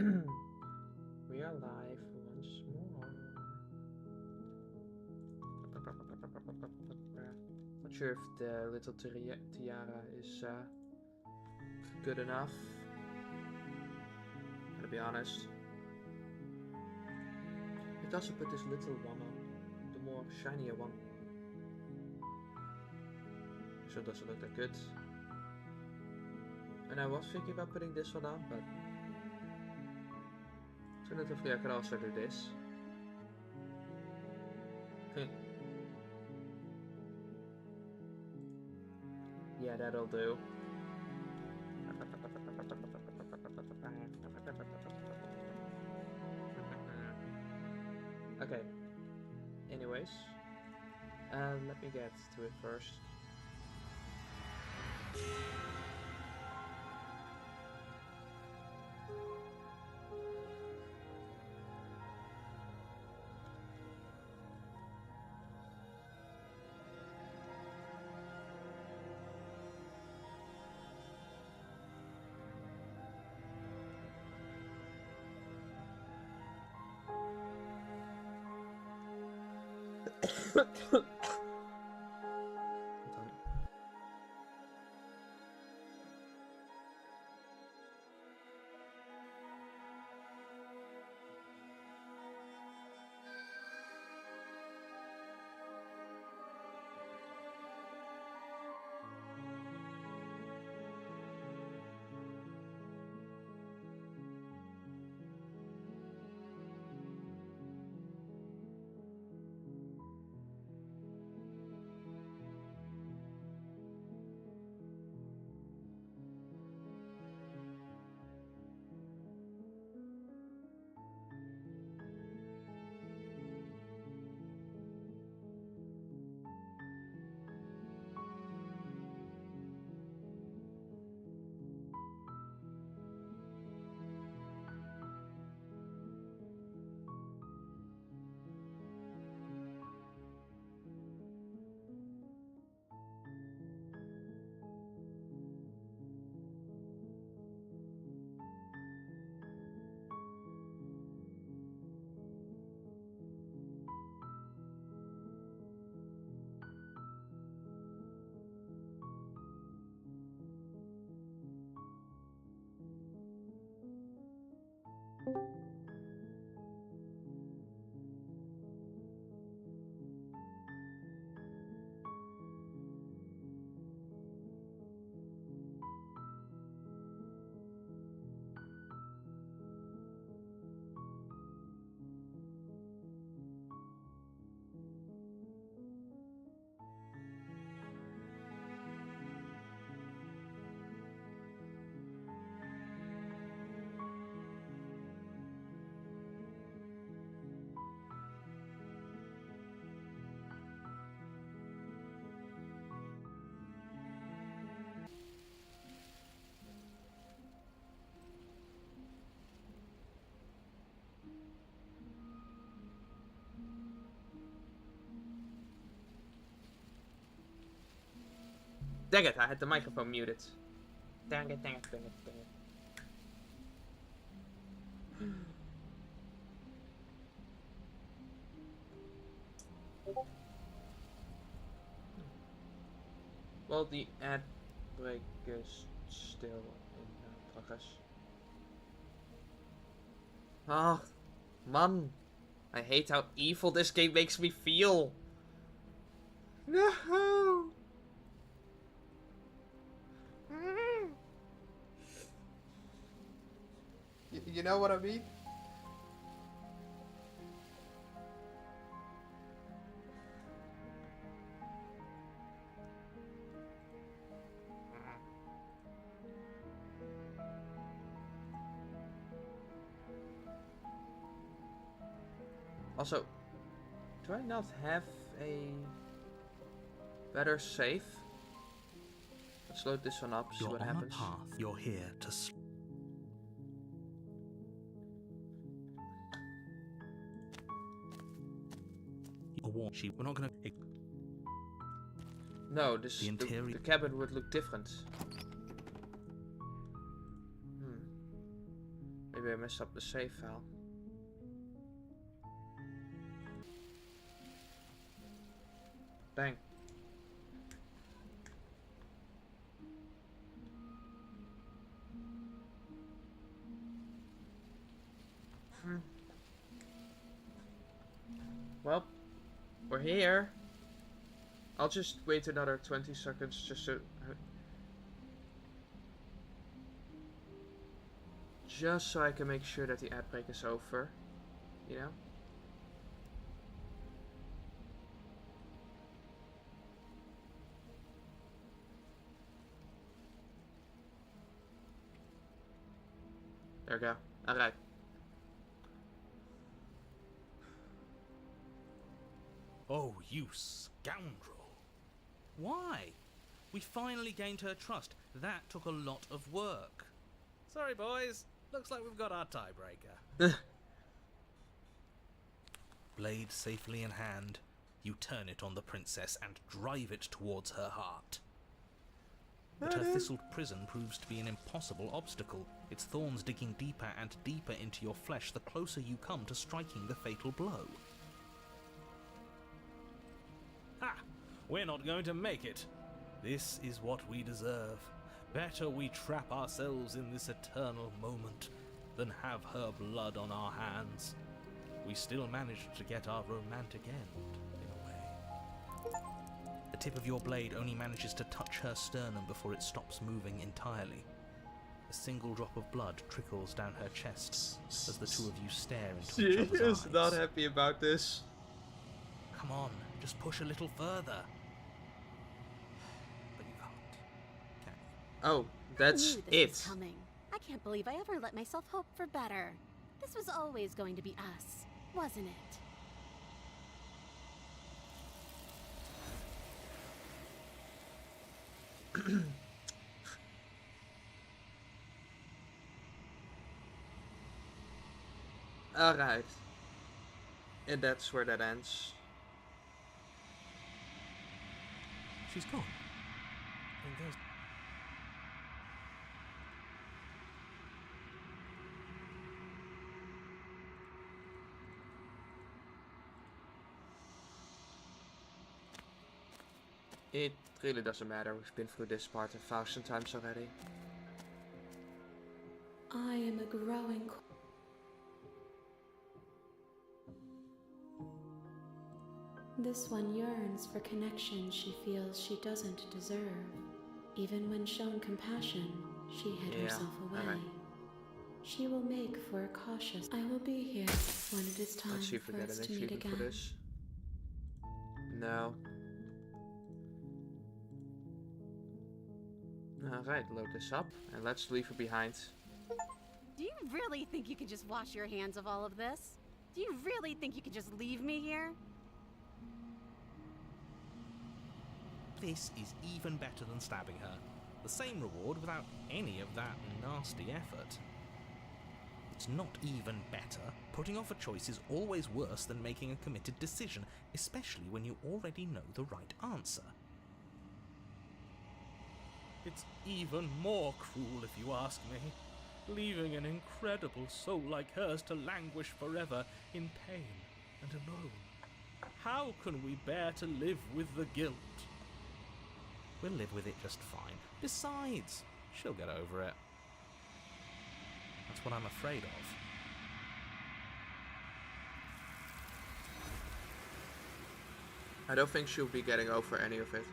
We are live once more. Not sure if the little tiara is good enough. Gotta be honest. It also put this little one on, the more shinier one. So it doesn't look that good. And I was thinking about putting this one on, but alternatively I could also do this. Yeah, that'll do. Okay. Anyways, let me get to it first. Dang it, I had the microphone muted. Dang it, dang it, dang it, dang it. Well, the ad break is still in progress. Ah, man. I hate how evil this game makes me feel. No. You know what I mean? Also, do I not have a better save? Let's load this one up, see what happens. You're on a path. You're here to... We're not gonna... No, the cabin would look different. Maybe I messed up the save file. Dang. Well, we're here. I'll just wait another 20 seconds just so I can make sure that the ad break is over, you know? There we go. Alright. Oh, you scoundrel. Why? We finally gained her trust. That took a lot of work. Sorry, boys. Looks like we've got our tiebreaker. Blade safely in hand, you turn it on the princess and drive it towards her heart. But her thistled prison proves to be an impossible obstacle, its thorns digging deeper and deeper into your flesh the closer you come to striking the fatal blow. Ha! We're not going to make it. This is what we deserve. Better we trap ourselves in this eternal moment than have her blood on our hands. We still managed to get our romantic end, in a way. The tip of your blade only manages to touch her sternum before it stops moving entirely. A single drop of blood trickles down her chest as the two of you stare into each other's eyes. She is not happy about this. Come on, just push a little further. But you can't, can you? Oh, that's I knew it. this was coming. I can't believe I ever let myself hope for better. This was always going to be us, wasn't it? Alright. And that's where that ends. She's gone. And there's... It really doesn't matter. We've been through this part 1,000 times already. I am a growing... This one yearns for connection she feels she doesn't deserve. Even when shown compassion, she hid herself away. Alright. She will make for a cautious... I will be here when it is time Let's see if for we get us an to meet achievement for again. this. No. Alright, load this up and let's leave her behind. Do you really think you can just wash your hands of all of this? Do you really think you can just leave me here? This is even better than stabbing her. The same reward without any of that nasty effort. It's not even better. Putting off a choice is always worse than making a committed decision, especially when you already know the right answer. It's even more cruel if you ask me, leaving an incredible soul like hers to languish forever in pain and alone. How can we bear to live with the guilt? We'll live with it just fine. Besides, she'll get over it. That's what I'm afraid of. I don't think she'll be getting over any of it.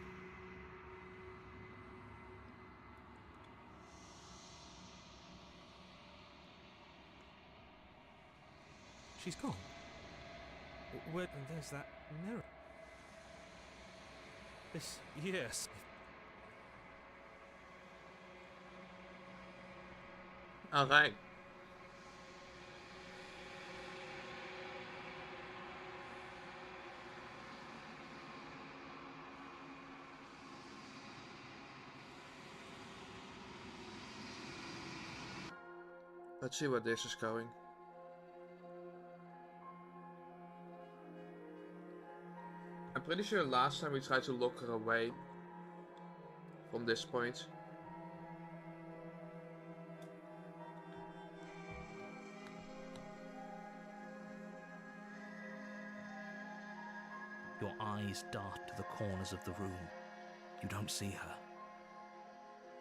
She's gone. Where? And there's that mirror. Yes. Alright. Let's see what this is going. I'm pretty sure last time we tried to lock her away from this point. Your eyes dart to the corners of the room. You don't see her.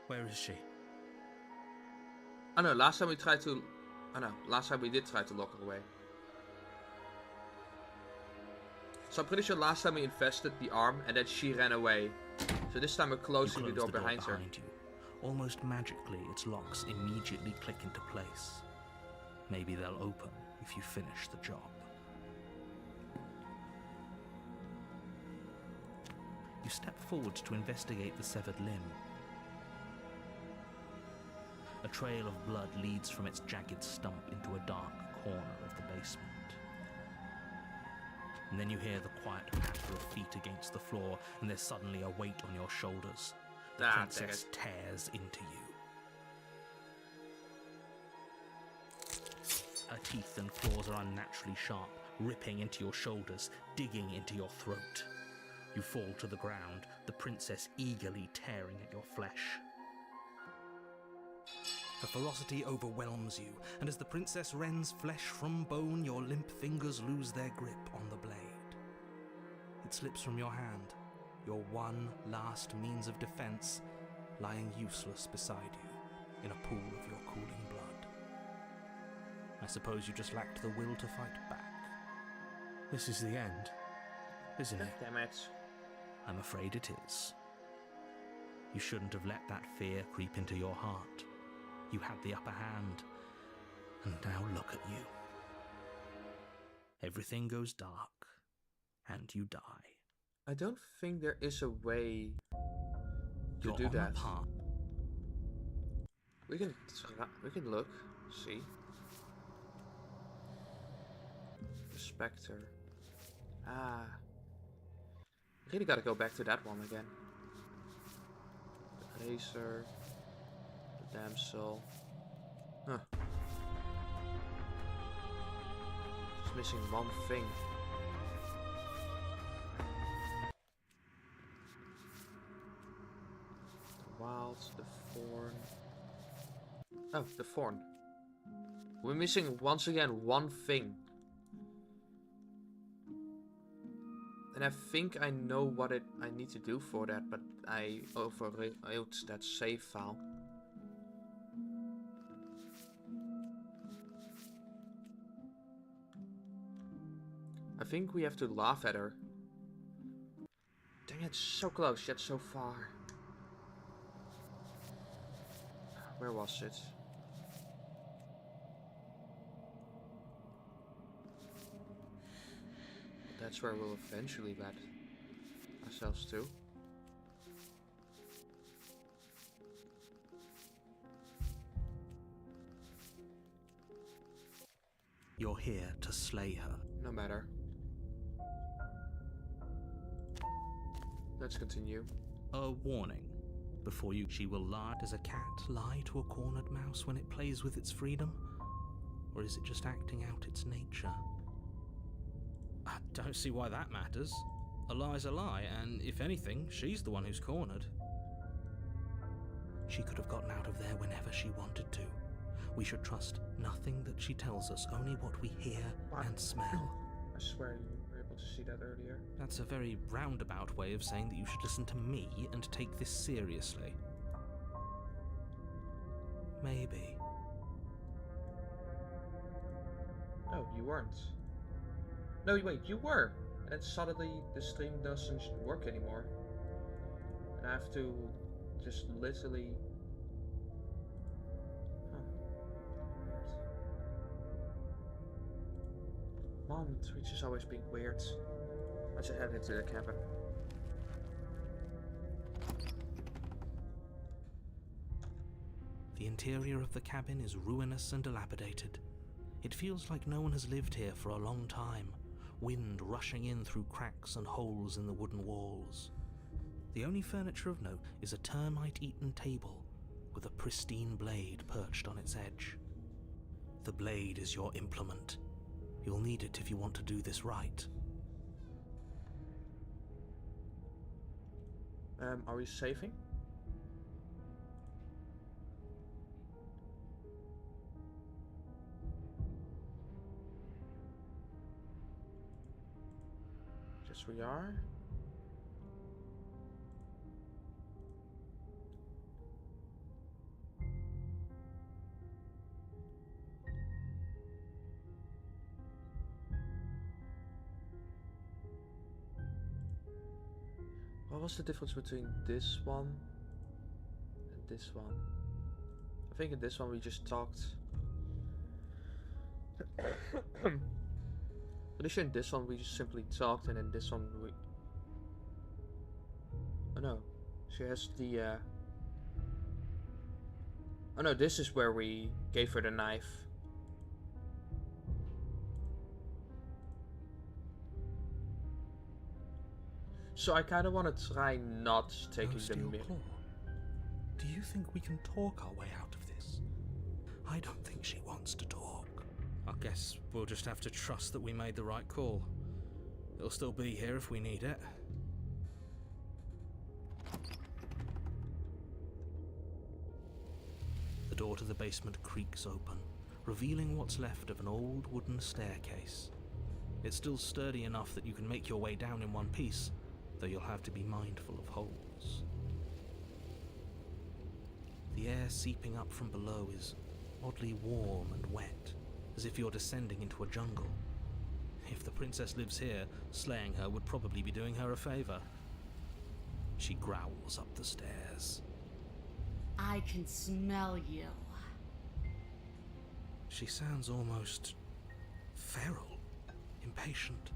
Where is she? Oh no, last time we tried to... Oh no, last time we did try to lock her away. So I'm pretty sure last time we infested the arm and then she ran away. So this time we're closing the door behind her. You. Almost magically, its locks immediately click into place. Maybe they'll open if you finish the job. You step forward to investigate the severed limb. A trail of blood leads from its jagged stump into a dark corner of the basement. And then you hear the quiet patter of feet against the floor, and there's suddenly a weight on your shoulders. The princess tears into you. Her teeth and claws are unnaturally sharp, ripping into your shoulders, digging into your throat. You fall to the ground, the princess eagerly tearing at your flesh. Her ferocity overwhelms you, and as the princess rends flesh from bone, your limp fingers lose their grip on the blade. It slips from your hand, your one last means of defense, lying useless beside you in a pool of your cooling blood. I suppose you just lacked the will to fight back. This is the end, isn't it? Damn it. I'm afraid it is. You shouldn't have let that fear creep into your heart. You had the upper hand, and now look at you. Everything goes dark, and you die. I don't think there is a way to You're do on that. a path. We can look, see. The Spectre. Ah. Really gotta go back to that one again. The Racer. The Damsel. Huh. Just missing one thing. The Wilds, the Thorn. Oh, the Thorn. We're missing once again one thing. And I think I know what I need to do for that, but I overwrote that save file. I think we have to laugh at her. Dang it, so close yet so far. Where was it? That's where we'll eventually let ourselves to. You're here to slay her. No matter. Let's continue. A warning. Before you, she will lie. Does a cat lie to a cornered mouse when it plays with its freedom? Or is it just acting out its nature? I don't see why that matters. A lie's a lie, and if anything, she's the one who's cornered. She could have gotten out of there whenever she wanted to. We should trust nothing that she tells us, only what we hear and smell. I swear you were able to see that earlier. That's a very roundabout way of saying that you should listen to me and take this seriously. Maybe. Oh, you weren't. No, wait, you were. And then suddenly the stream doesn't work anymore. And I have to just literally... Mom, Twitch is always being weird. Let's head into the cabin. The interior of the cabin is ruinous and dilapidated. It feels like no one has lived here for a long time, wind rushing in through cracks and holes in the wooden walls. The only furniture of note is a termite-eaten table with a pristine blade perched on its edge. The blade is your implement. You'll need it if you want to do this right. Are we saving? Yes, we are. What was the difference between this one and this one? I think in this one we just talked. But in this one we just simply talked, and in this one we... Oh no, she has the... Oh no, this is where we gave her the knife. So I kind of want to try not taking the mirror. Do you think we can talk our way out of this? I don't think she wants to talk. I guess we'll just have to trust that we made the right call. It'll still be here if we need it. The door to the basement creaks open, revealing what's left of an old wooden staircase. It's still sturdy enough that you can make your way down in one piece, though you'll have to be mindful of holes. The air seeping up from below is oddly warm and wet, as if you're descending into a jungle. If the princess lives here, slaying her would probably be doing her a favor. She growls up the stairs. I can smell you. She sounds almost feral, impatient,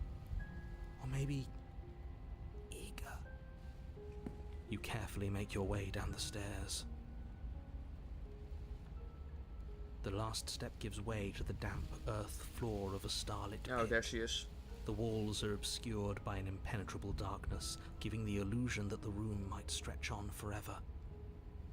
or maybe eager. You carefully make your way down the stairs. The last step gives way to the damp earth floor of a starlit Oh, pit. there she is. The walls are obscured by an impenetrable darkness, giving the illusion that the room might stretch on forever.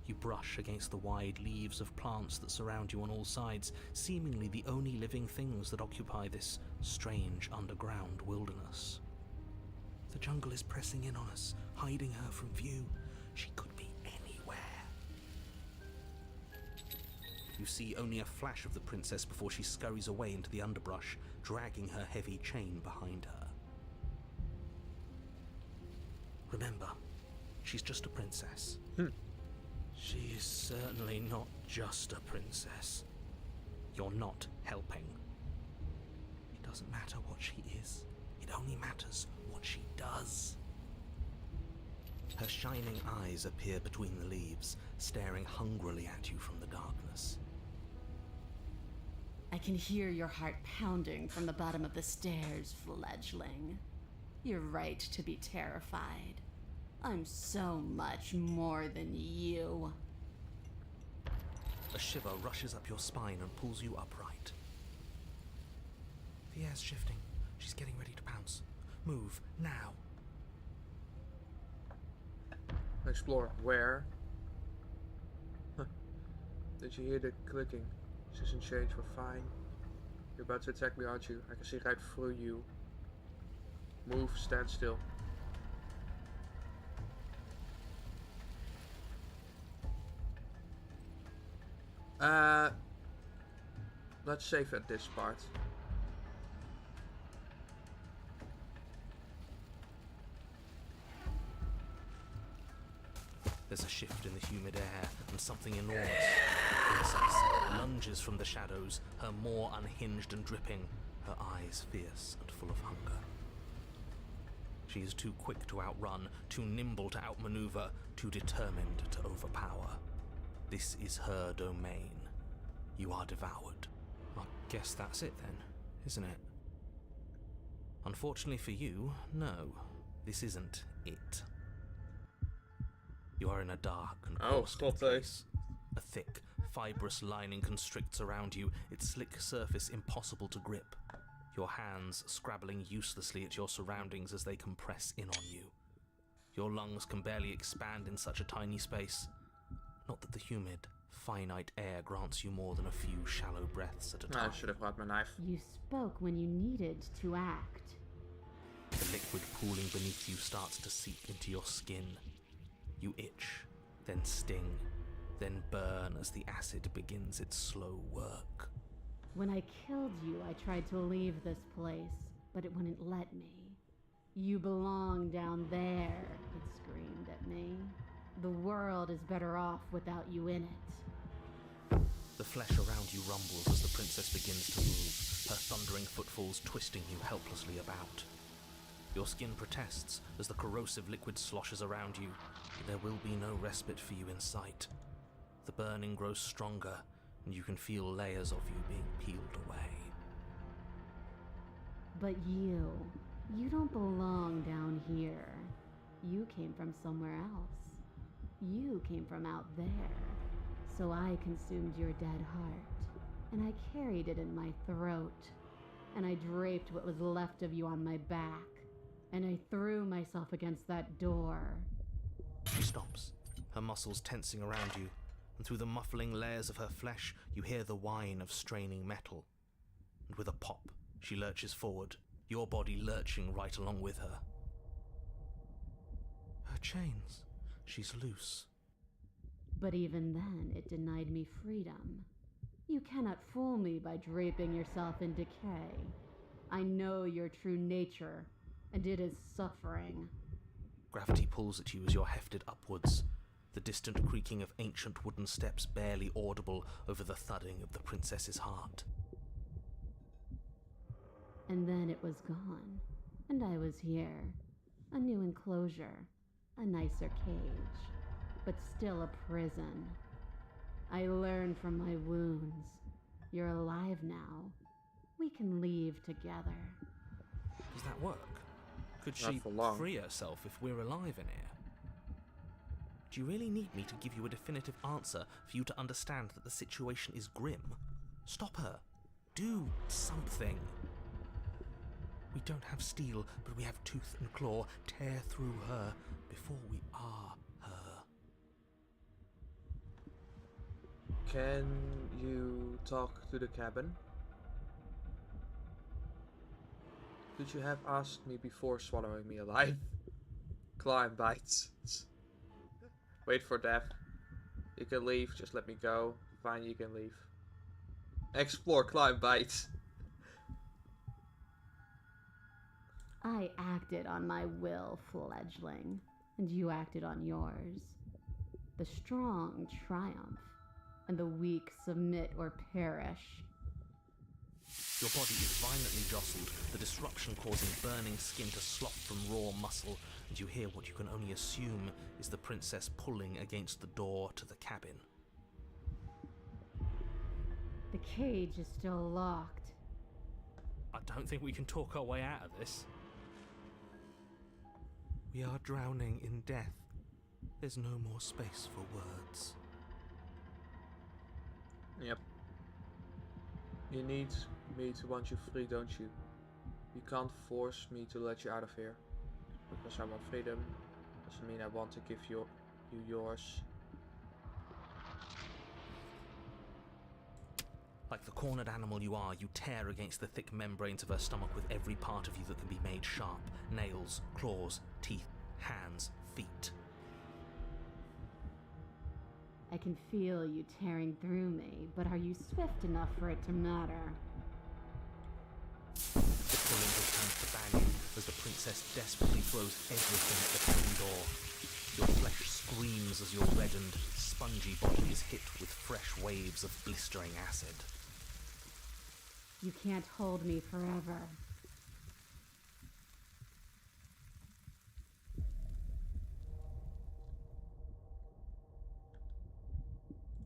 You brush against the wide leaves of plants that surround you on all sides, seemingly the only living things that occupy this strange underground wilderness. The jungle is pressing in on us, hiding her from view. She could be anywhere. You see only a flash of the princess before she scurries away into the underbrush, dragging her heavy chain behind her. Remember, she's just a princess. She is certainly not just a princess. You're not helping. It doesn't matter what she is. It only matters what she does. Her shining eyes appear between the leaves, staring hungrily at you from the darkness. I can hear your heart pounding from the bottom of the stairs, fledgling. You're right to be terrified. I'm so much more than you. A shiver rushes up your spine and pulls you upright. The air's shifting. She's getting ready to pounce. Move, now. Explore. Where? Huh. Did you hear the clicking? This isn't change, we're fine. You're about to attack me, aren't you? I can see right through you. Move, stand still. Let's save at this part. There's a shift in the humid air, and something enormous, the princess, lunges from the shadows, her maw unhinged and dripping, her eyes fierce and full of hunger. She is too quick to outrun, too nimble to outmaneuver, too determined to overpower. This is her domain. You are devoured. I guess that's it then, isn't it? Unfortunately for you, no, this isn't it. You are in a dark and caustic place. A thick, fibrous lining constricts around you, its slick surface impossible to grip. Your hands scrabbling uselessly at your surroundings as they compress in on you. Your lungs can barely expand in such a tiny space. Not that the humid, finite air grants you more than a few shallow breaths at a time. I should have brought my knife. You spoke when you needed to act. The liquid pooling beneath you starts to seep into your skin. You itch, then sting, then burn as the acid begins its slow work. When I killed you, I tried to leave this place, but it wouldn't let me. You belong down there, it screamed at me. The world is better off without you in it. The flesh around you rumbles as the princess begins to move, her thundering footfalls twisting you helplessly about. Your skin protests as the corrosive liquid sloshes around you, but there will be no respite for you in sight. The burning grows stronger, and you can feel layers of you being peeled away. But you don't belong down here. You came from somewhere else. You came from out there. So I consumed your dead heart, and I carried it in my throat, and I draped what was left of you on my back, and I threw myself against that door. She stops, her muscles tensing around you, and through the muffling layers of her flesh, you hear the whine of straining metal. And with a pop, she lurches forward, your body lurching right along with her. Her chains. She's loose. But even then, it denied me freedom. You cannot fool me by draping yourself in decay. I know your true nature, and it is suffering. Gravity pulls at you as you're hefted upwards, the distant creaking of ancient wooden steps barely audible over the thudding of the princess's heart. And then it was gone, and I was here. A new enclosure, a nicer cage, but still a prison. I learned from my wounds. You're alive now. We can leave together. Does that work? Could Not she for long. free herself if we're alive in here? Do you really need me to give you a definitive answer for you to understand that the situation is grim? Stop her. Do something. We don't have steel, but we have tooth and claw. Tear through her before we are her. Can you talk to the cabin? Could you have asked me before swallowing me alive? Climb bites. Wait for death. You can leave, just let me go. Fine, you can leave. Explore, climb bites. I acted on my will, fledgling, and you acted on yours. The strong triumph, and the weak submit or perish. Your body is violently jostled, the disruption causing burning skin to slop from raw muscle, and you hear what you can only assume is the princess pulling against the door to the cabin. The cage is still locked. I don't think we can talk our way out of this. We are drowning in death. There's no more space for words. Yep. You need me to want you free, don't you? You can't force me to let you out of here. Because I want freedom doesn't mean I want to give you yours. Like the cornered animal you are, you tear against the thick membranes of her stomach with every part of you that can be made sharp. Nails, claws, teeth, hands, feet. I can feel you tearing through me, but are you swift enough for it to matter? The pulling returns to bang you as the princess desperately throws everything at the cabin door. Your flesh screams as your reddened, spongy body is hit with fresh waves of blistering acid. You can't hold me forever.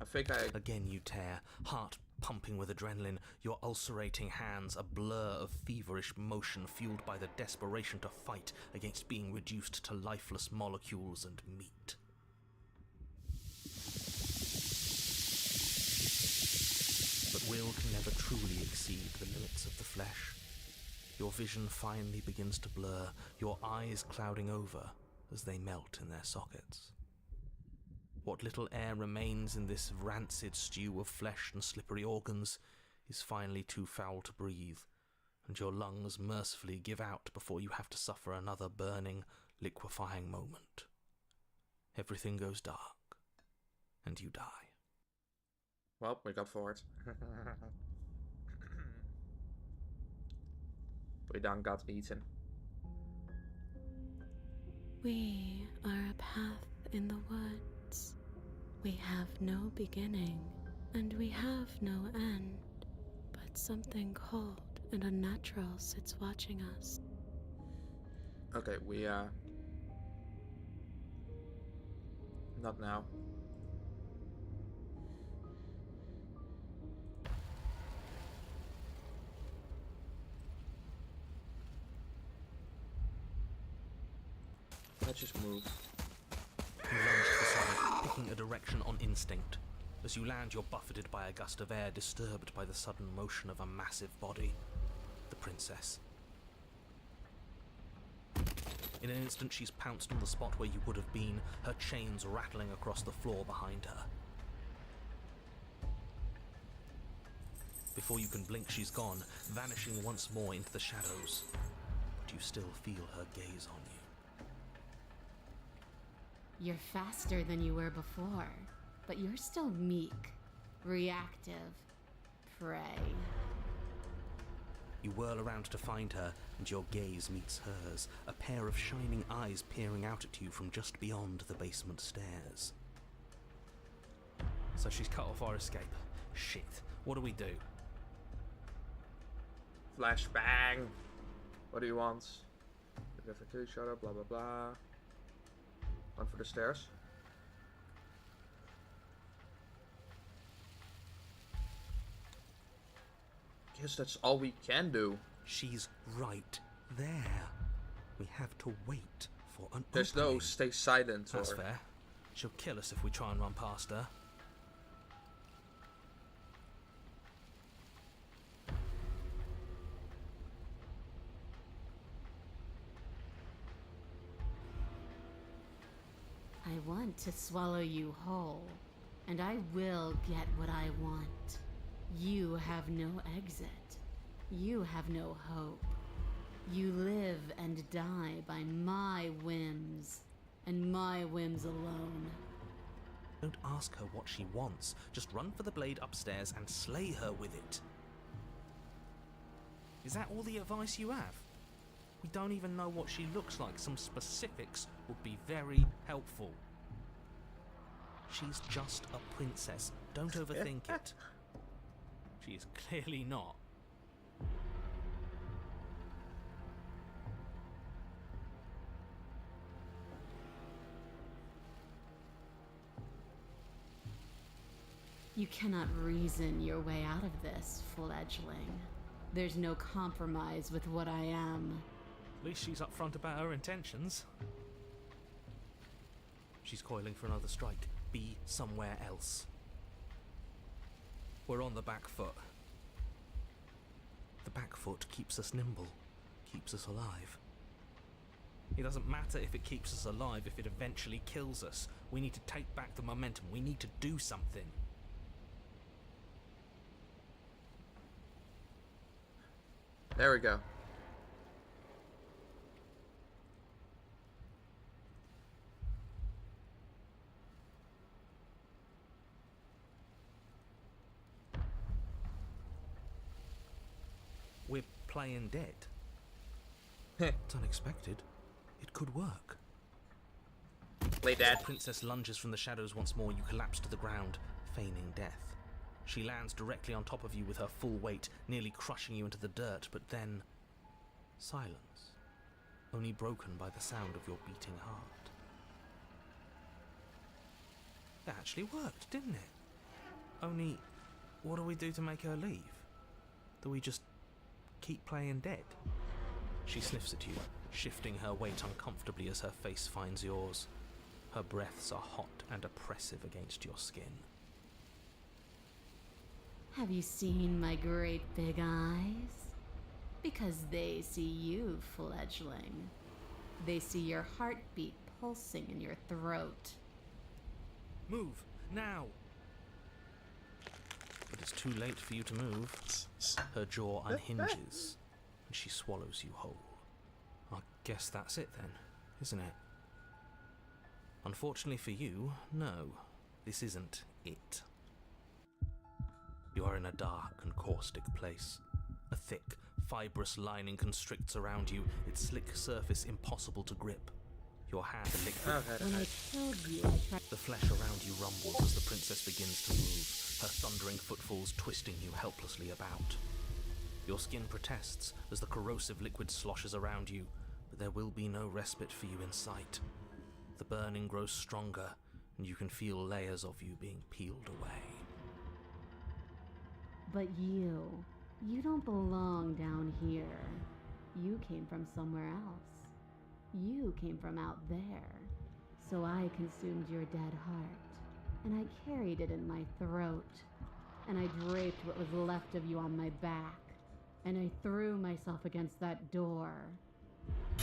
I think I... Again you tear, heart pumping with adrenaline, your ulcerating hands a blur of feverish motion fueled by the desperation to fight against being reduced to lifeless molecules and meat. But will can never truly exceed the limits of the flesh. Your vision finally begins to blur, your eyes clouding over as they melt in their sockets. What little air remains in this rancid stew of flesh and slippery organs is finally too foul to breathe, and your lungs mercifully give out before you have to suffer another burning, liquefying moment. Everything goes dark, and you die. Well, we got forward. We done got eaten. We are a path in the woods. We have no beginning, and we have no end, but something cold and unnatural sits watching us. Okay, we not now. Let's just move. You lunge to the side, picking a direction on instinct. As you land, you're buffeted by a gust of air, disturbed by the sudden motion of a massive body. The princess. In an instant, she's pounced on the spot where you would have been, her chains rattling across the floor behind her. Before you can blink, she's gone, vanishing once more into the shadows. But you still feel her gaze on you. You're faster than you were before, but you're still meek, reactive, prey. You whirl around to find her, and your gaze meets hers, a pair of shining eyes peering out at you from just beyond the basement stairs. So she's cut off our escape. Shit, what do we do? Flashbang! What do you want? Looking for each other, blah blah blah. Run for the stairs. Guess that's all we can do. She's right there. We have to wait for an There's opening. no stay silent That's or... fair. She'll kill us if we try and run past her. I want to swallow you whole, and I will get what I want. You have no exit. You have no hope. You live and die by my whims, and my whims alone. Don't ask her what she wants. Just run for the blade upstairs and slay her with it. Is that all the advice you have? We don't even know what she looks like. Some specifics would be very helpful. She's just a princess. Don't overthink it. She is clearly not. You cannot reason your way out of this, fledgling. There's no compromise with what I am. At least she's upfront about her intentions. She's coiling for another strike. Be somewhere else. We're on the back foot. The back foot keeps us nimble, keeps us alive. It doesn't matter if it keeps us alive, if it eventually kills us. We need to take back the momentum. We need to do something. There we go. We're playing dead. Heh. It's unexpected. It could work. Play dead. The princess lunges from the shadows once more. You collapse to the ground, feigning death. She lands directly on top of you with her full weight, nearly crushing you into the dirt, but then... silence. Only broken by the sound of your beating heart. That actually worked, didn't it? Only, what do we do to make her leave? Do we just keep playing dead? She sniffs at you, shifting her weight uncomfortably as her face finds yours. Her breaths are hot and oppressive against your skin. Have you seen my great big eyes? Because they see you, fledgling. They see your heartbeat pulsing in your throat. Move, now! But it's too late for you to move. Her jaw unhinges, and she swallows you whole. I guess that's it then, isn't it? Unfortunately for you, no, this isn't it. You are in a dark and caustic place. A thick, fibrous lining constricts around you, its slick surface impossible to grip. Your hand the liquid. Okay, When I nice. killed you, I tried. The flesh around you rumbles as the princess begins to move, her thundering footfalls twisting you helplessly about. Your skin protests as the corrosive liquid sloshes around you, but there will be no respite for you in sight. The burning grows stronger, and you can feel layers of you being peeled away. But you don't belong down here. You came from somewhere else. You came from out there. So I consumed your dead heart, and I carried it in my throat, and I draped what was left of you on my back, and I threw myself against that door.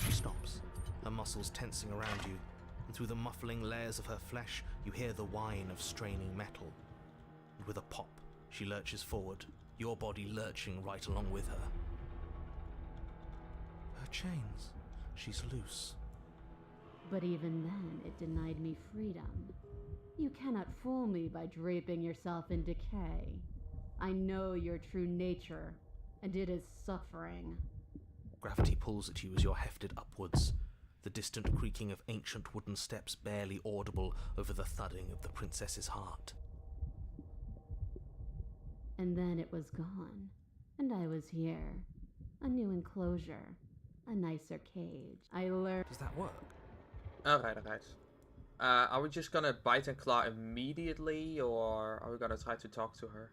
She stops, her muscles tensing around you, and through the muffling layers of her flesh, you hear the whine of straining metal. And with a pop, she lurches forward, your body lurching right along with her. Her chains. She's loose. But even then, it denied me freedom. You cannot fool me by draping yourself in decay. I know your true nature, and it is suffering. Gravity pulls at you as you're hefted upwards, the distant creaking of ancient wooden steps barely audible over the thudding of the princess's heart. And then it was gone, and I was here. A new enclosure, a nicer cage. I learned. Does that work? Alright, alright. Are we just gonna bite and claw immediately, or are we gonna try to talk to her?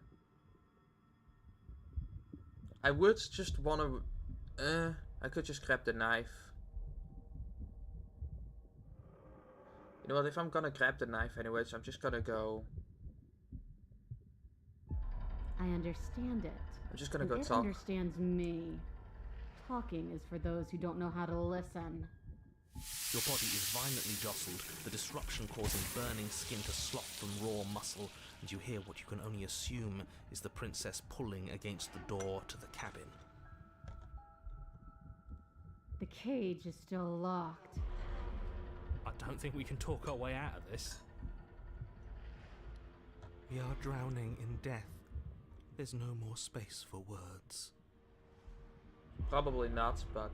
I would just wanna... I could just grab the knife. You know what, if I'm gonna grab the knife anyways, I'm just gonna go... I understand it. I'm just gonna and go it talk. understands me. Talking is for those who don't know how to listen. Your body is violently jostled, the disruption causing burning skin to slop from raw muscle, and you hear what you can only assume is the princess pulling against the door to the cabin. The cage is still locked. I don't think we can talk our way out of this. We are drowning in death. There's no more space for words. Probably not, but...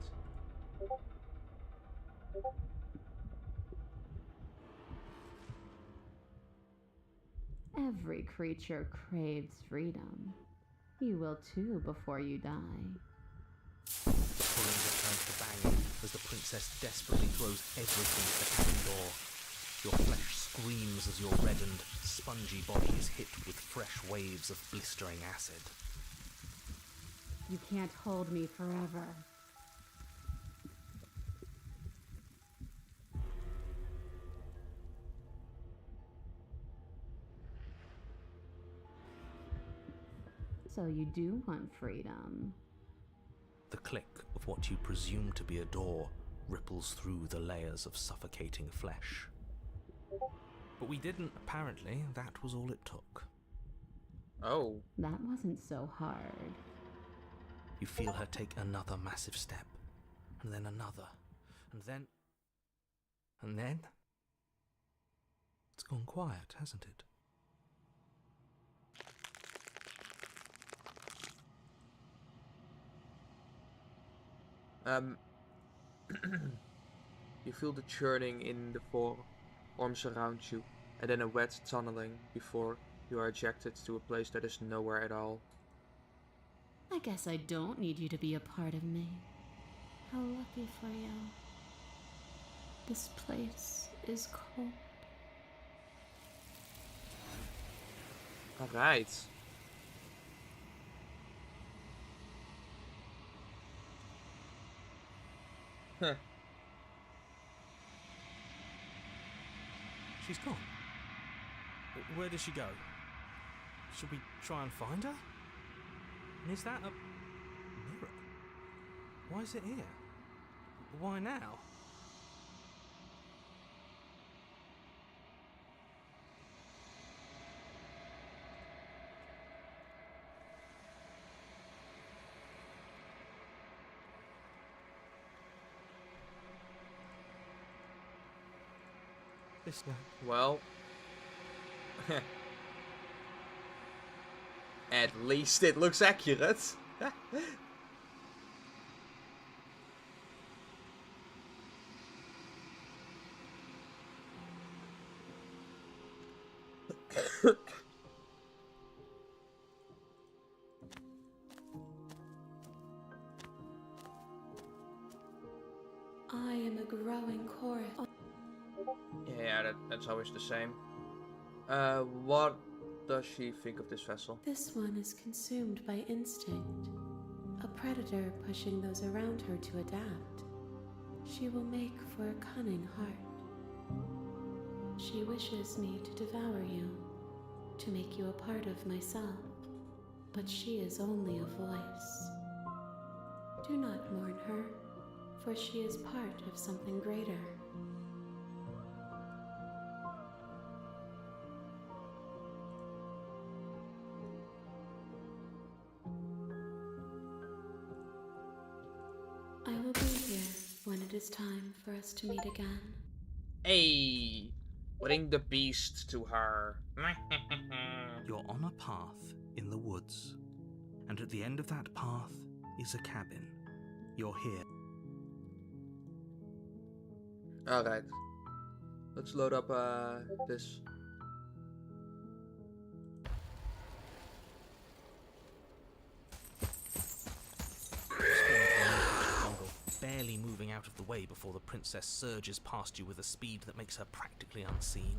Every creature craves freedom. You will too before you die. The pulling returns to banging as the princess desperately throws everything at the cabin door. Your flesh screams as your reddened, spongy body is hit with fresh waves of blistering acid. You can't hold me forever. So you do want freedom. The click of what you presume to be a door ripples through the layers of suffocating flesh. But we didn't, apparently. That was all it took. Oh. That wasn't so hard. You feel her take another massive step, and then another, and then... And then... It's gone quiet, hasn't it? You feel the churning in the forms around you, and then a wet tunneling before you are ejected to a place that is nowhere at all. I guess I don't need you to be a part of me. How lucky for you. This place is cold. Alright. Huh. She's gone. Where did she go? Should we try and find her? And is that a mirror? Why is it here? Why now? Listener. Well. At least it looks accurate. growing chorus. Yeah, that's always the same. What does she think of this vessel? This one is consumed by instinct, a predator pushing those around her to adapt. She will make for a cunning heart. She wishes me to devour you, to make you a part of myself, but she is only a voice. Do not mourn her, for she is part of something greater. I will be here when it is time for us to meet again. Hey! Bring the beast to her. You're on a path in the woods, and at the end of that path is a cabin. You're here. Alright. Let's load up this. Barely moving out of the way before the princess surges past you with a speed that makes her practically unseen.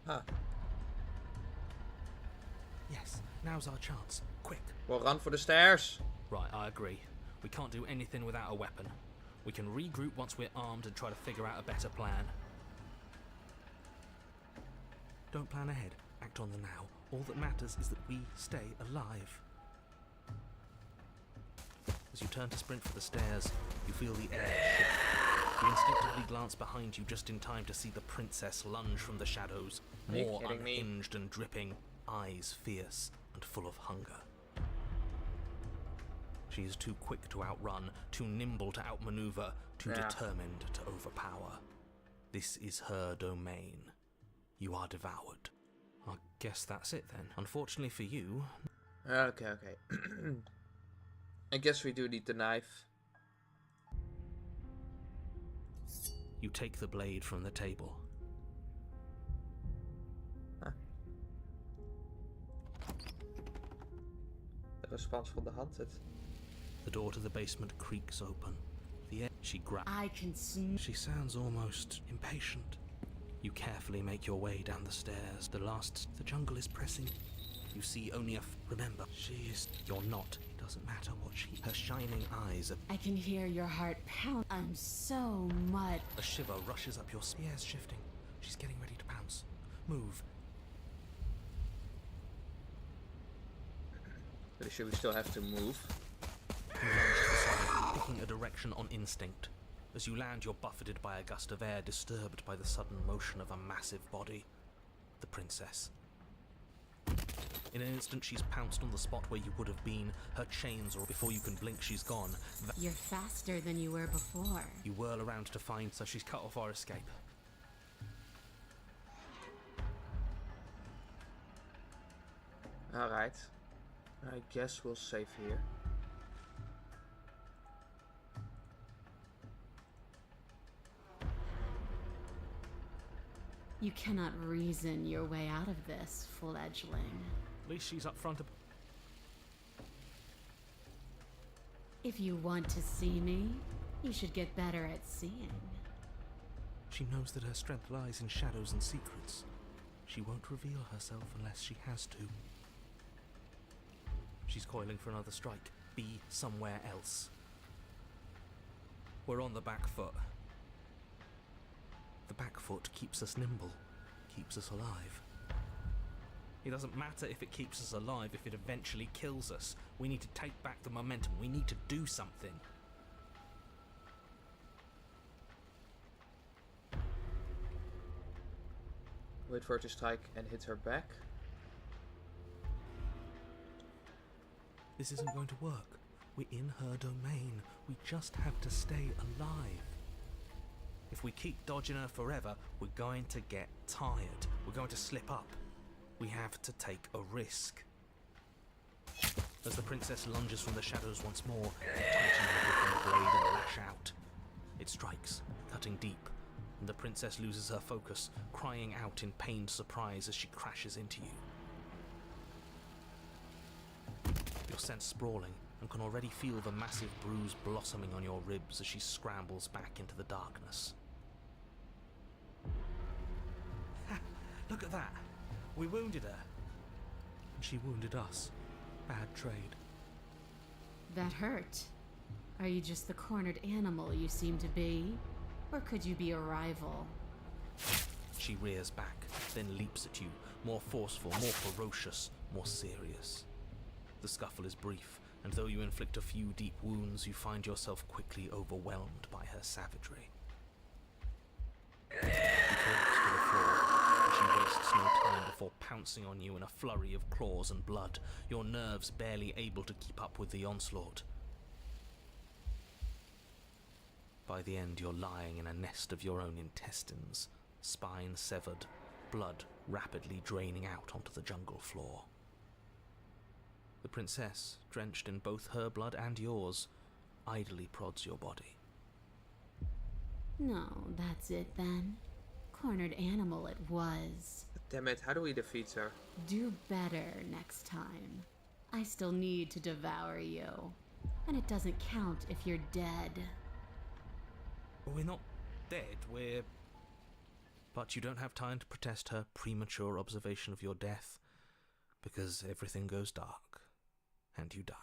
Huh. Yes, now's our chance. Quick. We'll run for the stairs. Right, I agree. We can't do anything without a weapon. We can regroup once we're armed and try to figure out a better plan. Don't plan ahead. Act on the now. All that matters is that we stay alive. As you turn to sprint for the stairs, you feel the air shift. You instinctively glance behind you just in time to see the princess lunge from the shadows, Are you more kidding me? unhinged and dripping, eyes fierce and full of hunger. She is too quick to outrun, too nimble to outmaneuver, too determined to overpower. This is her domain. You are devoured. I guess that's it then. Unfortunately for you... Okay. I guess we do need the knife. You take the blade from the table. De respons van de hand zit. The door to the basement creaks open. The air she grabs. I can She sounds almost impatient. You carefully make your way down the stairs. The jungle is pressing. You see only remember, she is... You're not. It doesn't matter what she... Her shining eyes are... I can hear your heart pound. I'm so much. A shiver rushes up your spears shifting. She's getting ready to pounce. Move. Pretty sure we still have to move. You lunge to the side, picking a direction on instinct. As you land, you're buffeted by a gust of air, disturbed by the sudden motion of a massive body. The princess. In an instant, she's pounced on the spot where you would have been. Her chains, or before you can blink, she's gone. You're faster than you were before. You whirl around to find, so she's cut off our escape. Alright. I guess we'll save here. You cannot reason your way out of this, fledgling. At least she's up front. If you want to see me, you should get better at seeing. She knows that her strength lies in shadows and secrets. She won't reveal herself unless she has to. She's coiling for another strike. Be somewhere else. We're on the back foot. The back foot keeps us nimble, keeps us alive. It doesn't matter if it keeps us alive, if it eventually kills us. We need to take back the momentum. We need to do something. Wait for her to strike and hit her back. This isn't going to work. We're in her domain. We just have to stay alive. If we keep dodging her forever, we're going to get tired. We're going to slip up. We have to take a risk. As the princess lunges from the shadows once more, you tighten her grip on the blade and lash out. It strikes, cutting deep, and the princess loses her focus, crying out in pained surprise as she crashes into you. You're sent sprawling and can already feel the massive bruise blossoming on your ribs as she scrambles back into the darkness. Ha! Look at that! We wounded her. And she wounded us. Bad trade. That hurt. Are you just the cornered animal you seem to be? Or could you be a rival? She rears back, then leaps at you, more forceful, more ferocious, more serious. The scuffle is brief, and though you inflict a few deep wounds, you find yourself quickly overwhelmed by her savagery. You collapse to the floor, and she wastes no time before pouncing on you in a flurry of claws and blood, your nerves barely able to keep up with the onslaught. By the end, you're lying in a nest of your own intestines, spine severed, blood rapidly draining out onto the jungle floor. The princess, drenched in both her blood and yours, idly prods your body. No, that's it then. Cornered animal it was. Damn it, how do we defeat her? Do better next time. I still need to devour you. And it doesn't count if you're dead. We're not dead, we're... But you don't have time to protest her premature observation of your death, because everything goes dark, and you die.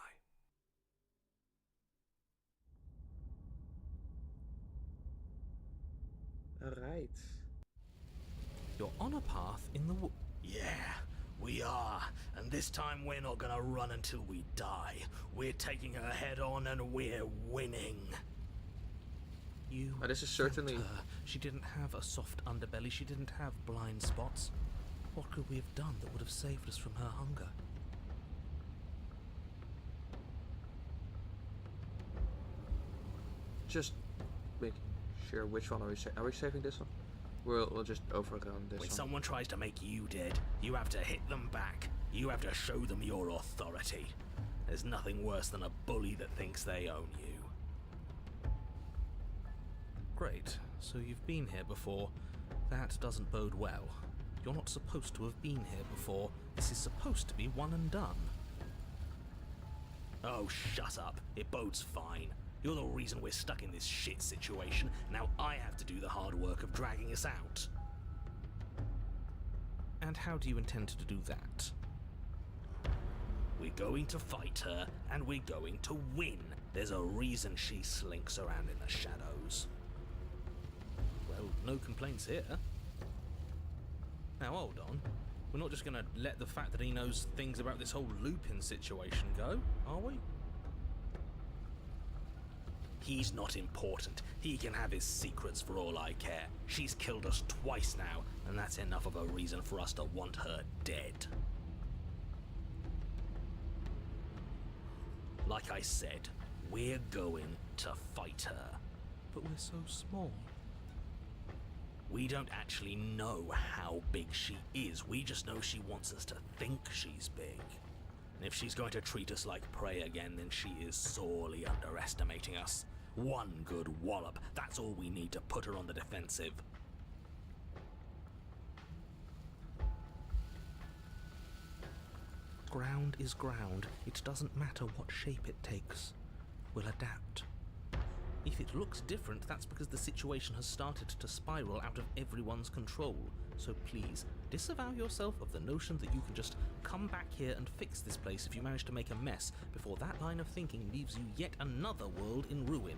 Alright. You're on a path in the Yeah, we are. And this time we're not gonna run until we die. We're taking her head on and we're winning. You This is certainly... felt her. She didn't have a soft underbelly. She didn't have blind spots. What could we have done that would have saved us from her hunger? Just make sure which one are we saving. Are we saving this one? We'll just overrun this When one. someone tries to make you dead, you have to hit them back. You have to show them your authority. There's nothing worse than a bully that thinks they own you. Great, so you've been here before. That doesn't bode well. You're not supposed to have been here before. This is supposed to be one and done. Oh, shut up. It bodes fine. You're the reason we're stuck in this shit situation. Now I have to do the hard work of dragging us out. And how do you intend to do that? We're going to fight her, and we're going to win. There's a reason she slinks around in the shadows. Well, no complaints here. Now hold on. We're not just gonna let the fact that he knows things about this whole Lupin situation go, are we? He's not important. He can have his secrets for all I care. She's killed us twice now, and that's enough of a reason for us to want her dead. Like I said, we're going to fight her. But we're so small. We don't actually know how big she is. We just know she wants us to think she's big. And if she's going to treat us like prey again, then she is sorely underestimating us. One good wallop, that's all we need to put her on the defensive. Ground is ground. It doesn't matter what shape it takes. We'll adapt. If it looks different, that's because the situation has started to spiral out of everyone's control. So please, disavow yourself of the notion that you can just come back here and fix this place if you manage to make a mess before that line of thinking leaves you yet another world in ruin.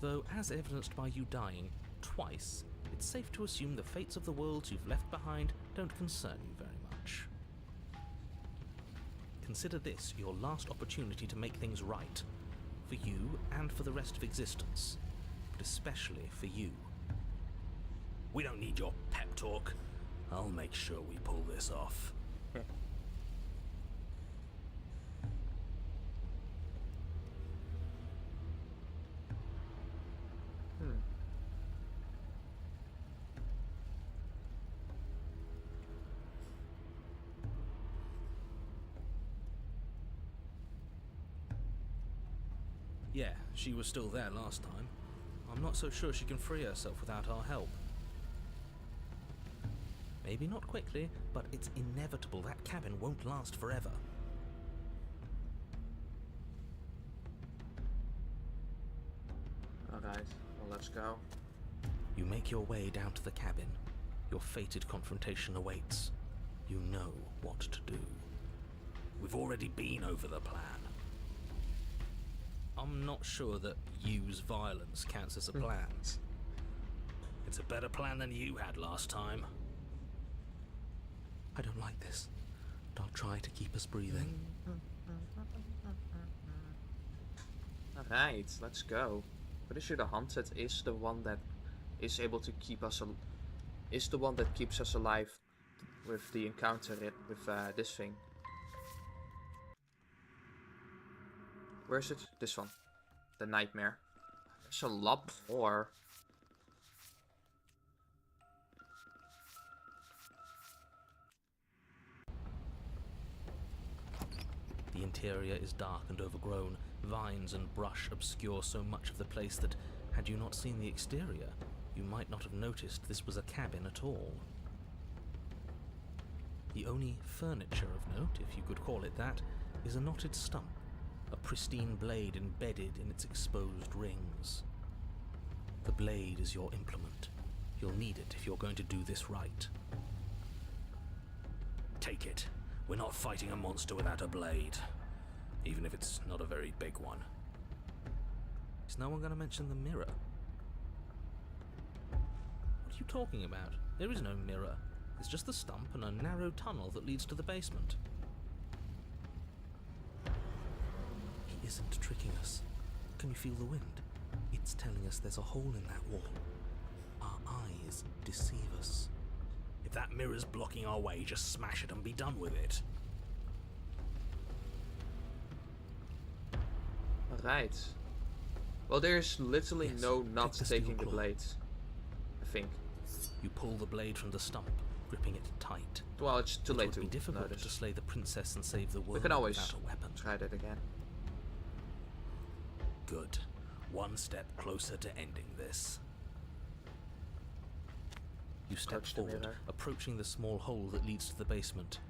Though, as evidenced by you dying twice, it's safe to assume the fates of the worlds you've left behind don't concern you very much. Consider this your last opportunity to make things right, for you and for the rest of existence, but especially for you. We don't need your pep talk. I'll make sure we pull this off. Yeah, she was still there last time. I'm not so sure she can free herself without our help. Maybe not quickly, but it's inevitable that cabin won't last forever. Alright, well, let's go. You make your way down to the cabin. Your fated confrontation awaits. You know what to do. We've already been over the plan. I'm not sure that use violence counts as a plan. It's a better plan than you had last time. I don't like this, but I'll try to keep us breathing. Alright, let's go. Pretty sure the Haunted is the one that is able to keep us is the one that keeps us alive with the encounter with this thing. Where is it? This one. The nightmare. There's a lot more. The interior is dark and overgrown. Vines and brush obscure so much of the place that, had you not seen the exterior, you might not have noticed this was a cabin at all. The only furniture of note, if you could call it that, is a knotted stump, a pristine blade embedded in its exposed rings. The blade is your implement. You'll need it if you're going to do this right. Take it. We're not fighting a monster without a blade, even if it's not a very big one. Is no one going to mention the mirror? What are you talking about? There is no mirror. It's just the stump and a narrow tunnel that leads to the basement. He isn't tricking us. Can you feel the wind? It's telling us there's a hole in that wall. Our eyes deceive us. If that mirror's blocking our way, just smash it and be done with it. Alright. Well, there's literally Yes, no not take the steel taking the claw. blade. I think. You pull the blade from the stump, gripping it tight. Well, it's too It late would to be difficult notice. to slay the princess and save the world We can always without a weapon. try that again. Good. One step closer to ending this. You step Approach the forward, mirror. approaching the small hole that leads to the basement,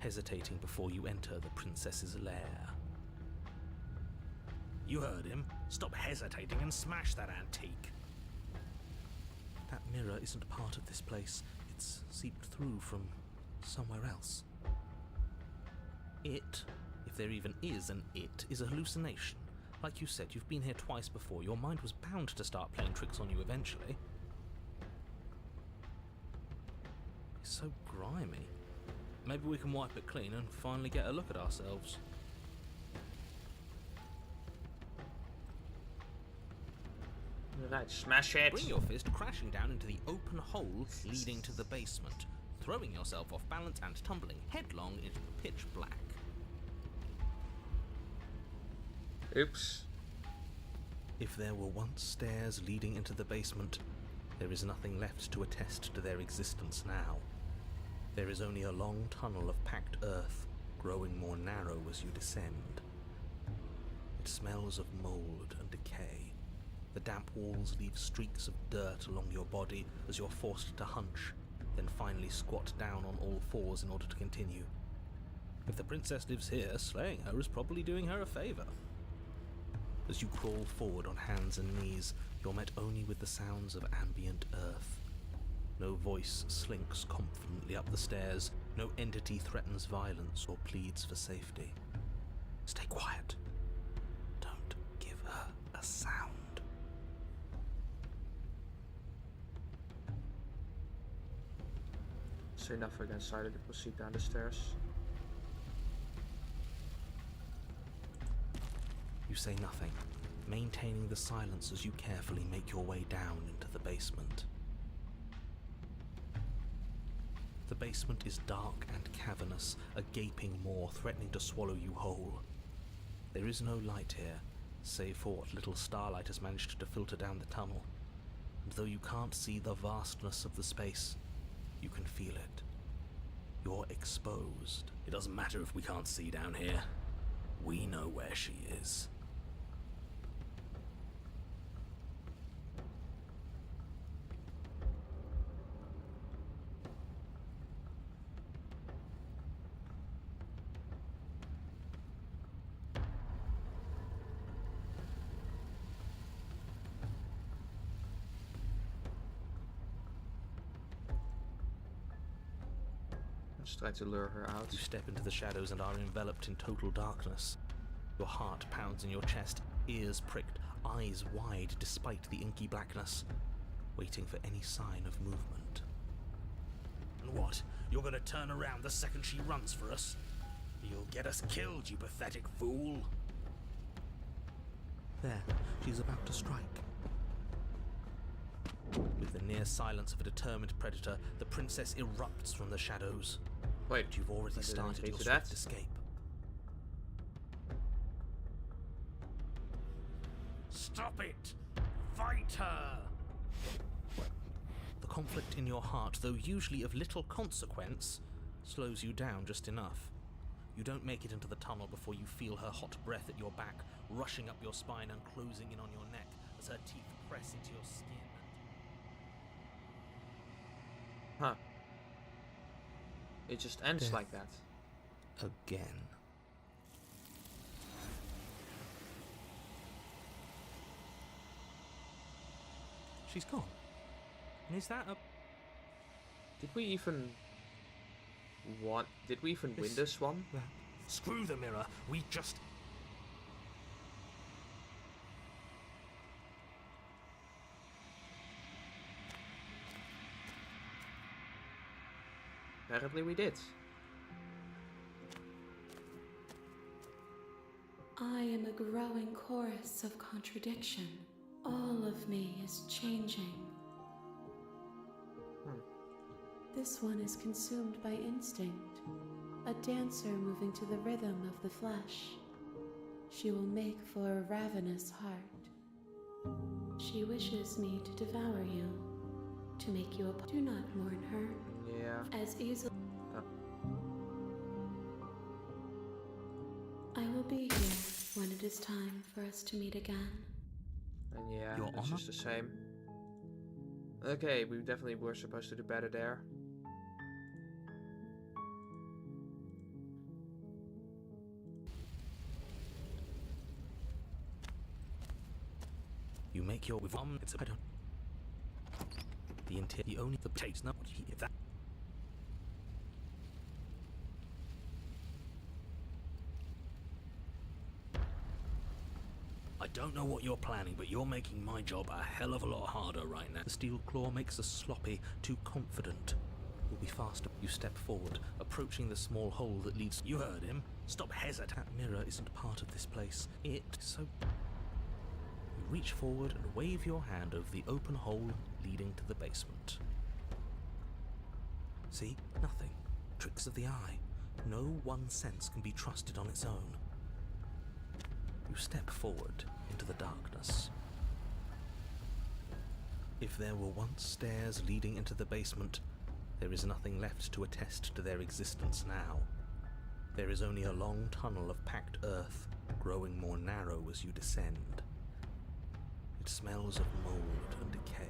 hesitating before you enter the princess's lair. You heard him. Stop hesitating and smash that antique. That mirror isn't part of this place. It's seeped through from somewhere else. It, if there even is an it, is a hallucination. Like you said, you've been here twice before. Your mind was bound to start playing tricks on you eventually. It's so grimy. Maybe we can wipe it clean and finally get a look at ourselves. Right, smash it! Bring your fist crashing down into the open hole leading to the basement, throwing yourself off balance and tumbling headlong into the pitch black. Oops. If there were once stairs leading into the basement, there is nothing left to attest to their existence now. There is only a long tunnel of packed earth, growing more narrow as you descend. It smells of mold and decay. The damp walls leave streaks of dirt along your body as you're forced to hunch, then finally squat down on all fours in order to continue. If the princess lives here, slaying her is probably doing her a favor. As you crawl forward on hands and knees, you're met only with the sounds of ambient earth. No voice slinks confidently up the stairs, no entity threatens violence or pleads for safety. Stay quiet. Don't give her a sound. Say nothing and silently proceed down the stairs. You say nothing, maintaining the silence as you carefully make your way down into the basement. The basement is dark and cavernous, a gaping maw threatening to swallow you whole. There is no light here, save for what little starlight has managed to filter down the tunnel. And though you can't see the vastness of the space, you can feel it. You're exposed. It doesn't matter if we can't see down here. We know where she is. Just try to lure her out. You step into the shadows and are enveloped in total darkness. Your heart pounds in your chest, ears pricked, eyes wide despite the inky blackness, waiting for any sign of movement. And what? You're gonna turn around the second she runs for us? You'll get us killed, you pathetic fool! There, she's about to strike. With the near silence of a determined predator, the princess erupts from the shadows. Wait, But you've already I didn't started agree your to swift that. escape. Stop it! Fight her! The conflict in your heart, though usually of little consequence, slows you down just enough. You don't make it into the tunnel before you feel her hot breath at your back, rushing up your spine and closing in on your neck as her teeth press into your skin. Huh. It just ends Death. like that. Again. She's gone. And is that a... Did we even win This- this one? That? Screw the mirror. We just... Apparently we did. I am a growing chorus of contradiction. All of me is changing. This one is consumed by instinct, a dancer moving to the rhythm of the flesh. She will make for a ravenous heart. She wishes me to devour you, to make you a... Do not mourn her Yeah. as easily. Oh. I will be here when it is time for us to meet again. And yeah, Your it's honor? just the same. Okay, we definitely were supposed to do better there. You make your... With it's a... I don't... The interior... The only... The taste... Not what you hear that... I don't know what you're planning, but you're making my job a hell of a lot harder right now. The steel claw makes us sloppy, too confident. We'll be faster. You step forward, approaching the small hole that leads... You heard him. Stop hesitating. That mirror isn't part of this place. It... So... You reach forward and wave your hand over the open hole leading to the basement. See? Nothing. Tricks of the eye. No one sense can be trusted on its own. You step forward into the darkness. If there were once stairs leading into the basement, there is nothing left to attest to their existence now. There is only a long tunnel of packed earth, growing more narrow as you descend. It smells of mold and decay.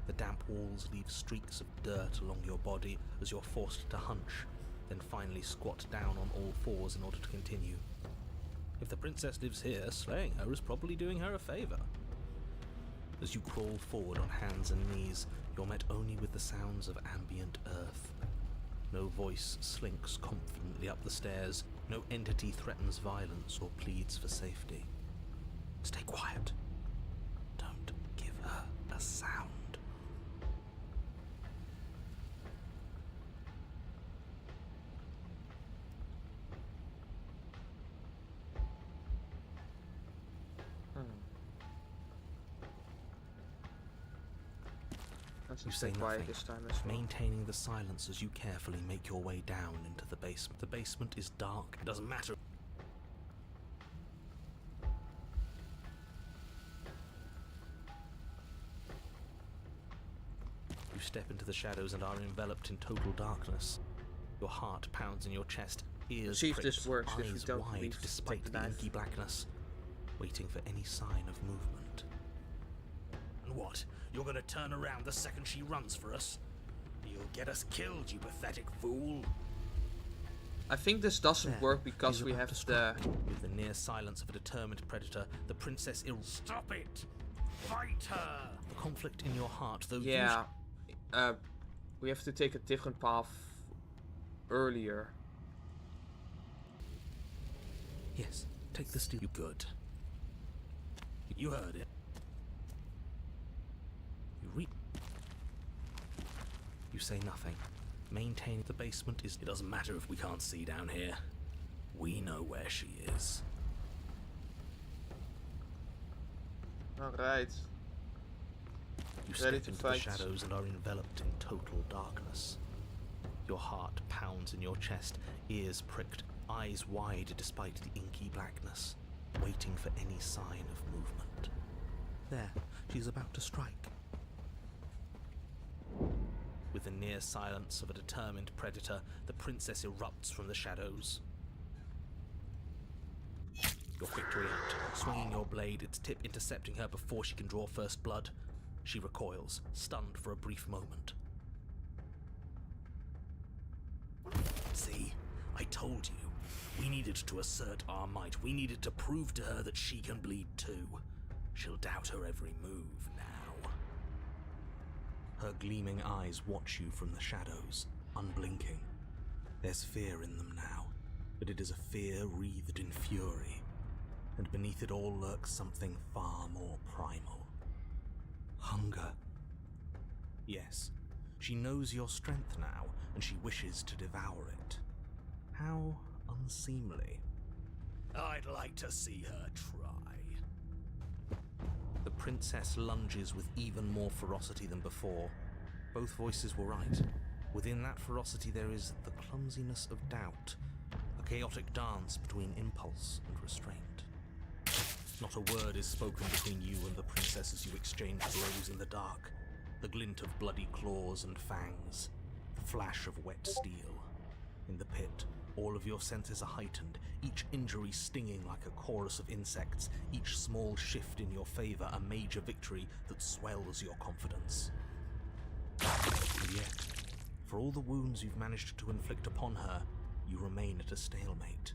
The damp walls leave streaks of dirt along your body as you're forced to hunch, then finally squat down on all fours in order to continue. If the princess lives here, slaying her is probably doing her a favor. As you crawl forward on hands and knees, you're met only with the sounds of ambient earth. No voice slinks confidently up the stairs, no entity threatens violence or pleads for safety. Stay quiet. Don't give her a sound. Let's You just say stay quiet nothing, this time as well. maintaining the silence as you carefully make your way down into the basement. The basement is dark. It doesn't matter. You step into the shadows and are enveloped in total darkness. Your heart pounds in your chest, ears See if pricked, this works, if you eyes don't wide leave despite the the knife. inky blackness, waiting for any sign of movement. And what? You're gonna turn around the second she runs for us? You'll get us killed, you pathetic fool! I think this doesn't There, work because she's we about have to the... strike. With the near silence of a determined predator, the princess Stop it! Fight her! The conflict in your heart, though Yeah. We have to take a different path earlier. Yes, take the steel. You good. You heard it. You say nothing. Maintain the basement is... It doesn't matter if we can't see down here. We know where she is. Alright. You Ready step to into fight. the shadows and are enveloped in total darkness. Your heart pounds in your chest, ears pricked, eyes wide despite the inky blackness, waiting for any sign of movement. There, she's about to strike. With the near silence of a determined predator, the princess erupts from the shadows. You're quick to react, swinging your blade, its tip intercepting her before she can draw first blood. She recoils, stunned for a brief moment. See, I told you. We needed to assert our might. We needed to prove to her that she can bleed too. She'll doubt her every move now. Her gleaming eyes watch you from the shadows, unblinking. There's fear in them now, but it is a fear wreathed in fury. And beneath it all lurks something far more primal. Hunger. Yes, she knows your strength now, and she wishes to devour it. How unseemly. I'd like to see her try. The princess lunges with even more ferocity than before. Both voices were right. Within that ferocity there is the clumsiness of doubt, a chaotic dance between impulse and restraint. Not a word is spoken between you and the princess as you exchange blows in the dark. The glint of bloody claws and fangs, the flash of wet steel. In the pit, all of your senses are heightened, each injury stinging like a chorus of insects, each small shift in your favor a major victory that swells your confidence. And yet, for all the wounds you've managed to inflict upon her, you remain at a stalemate.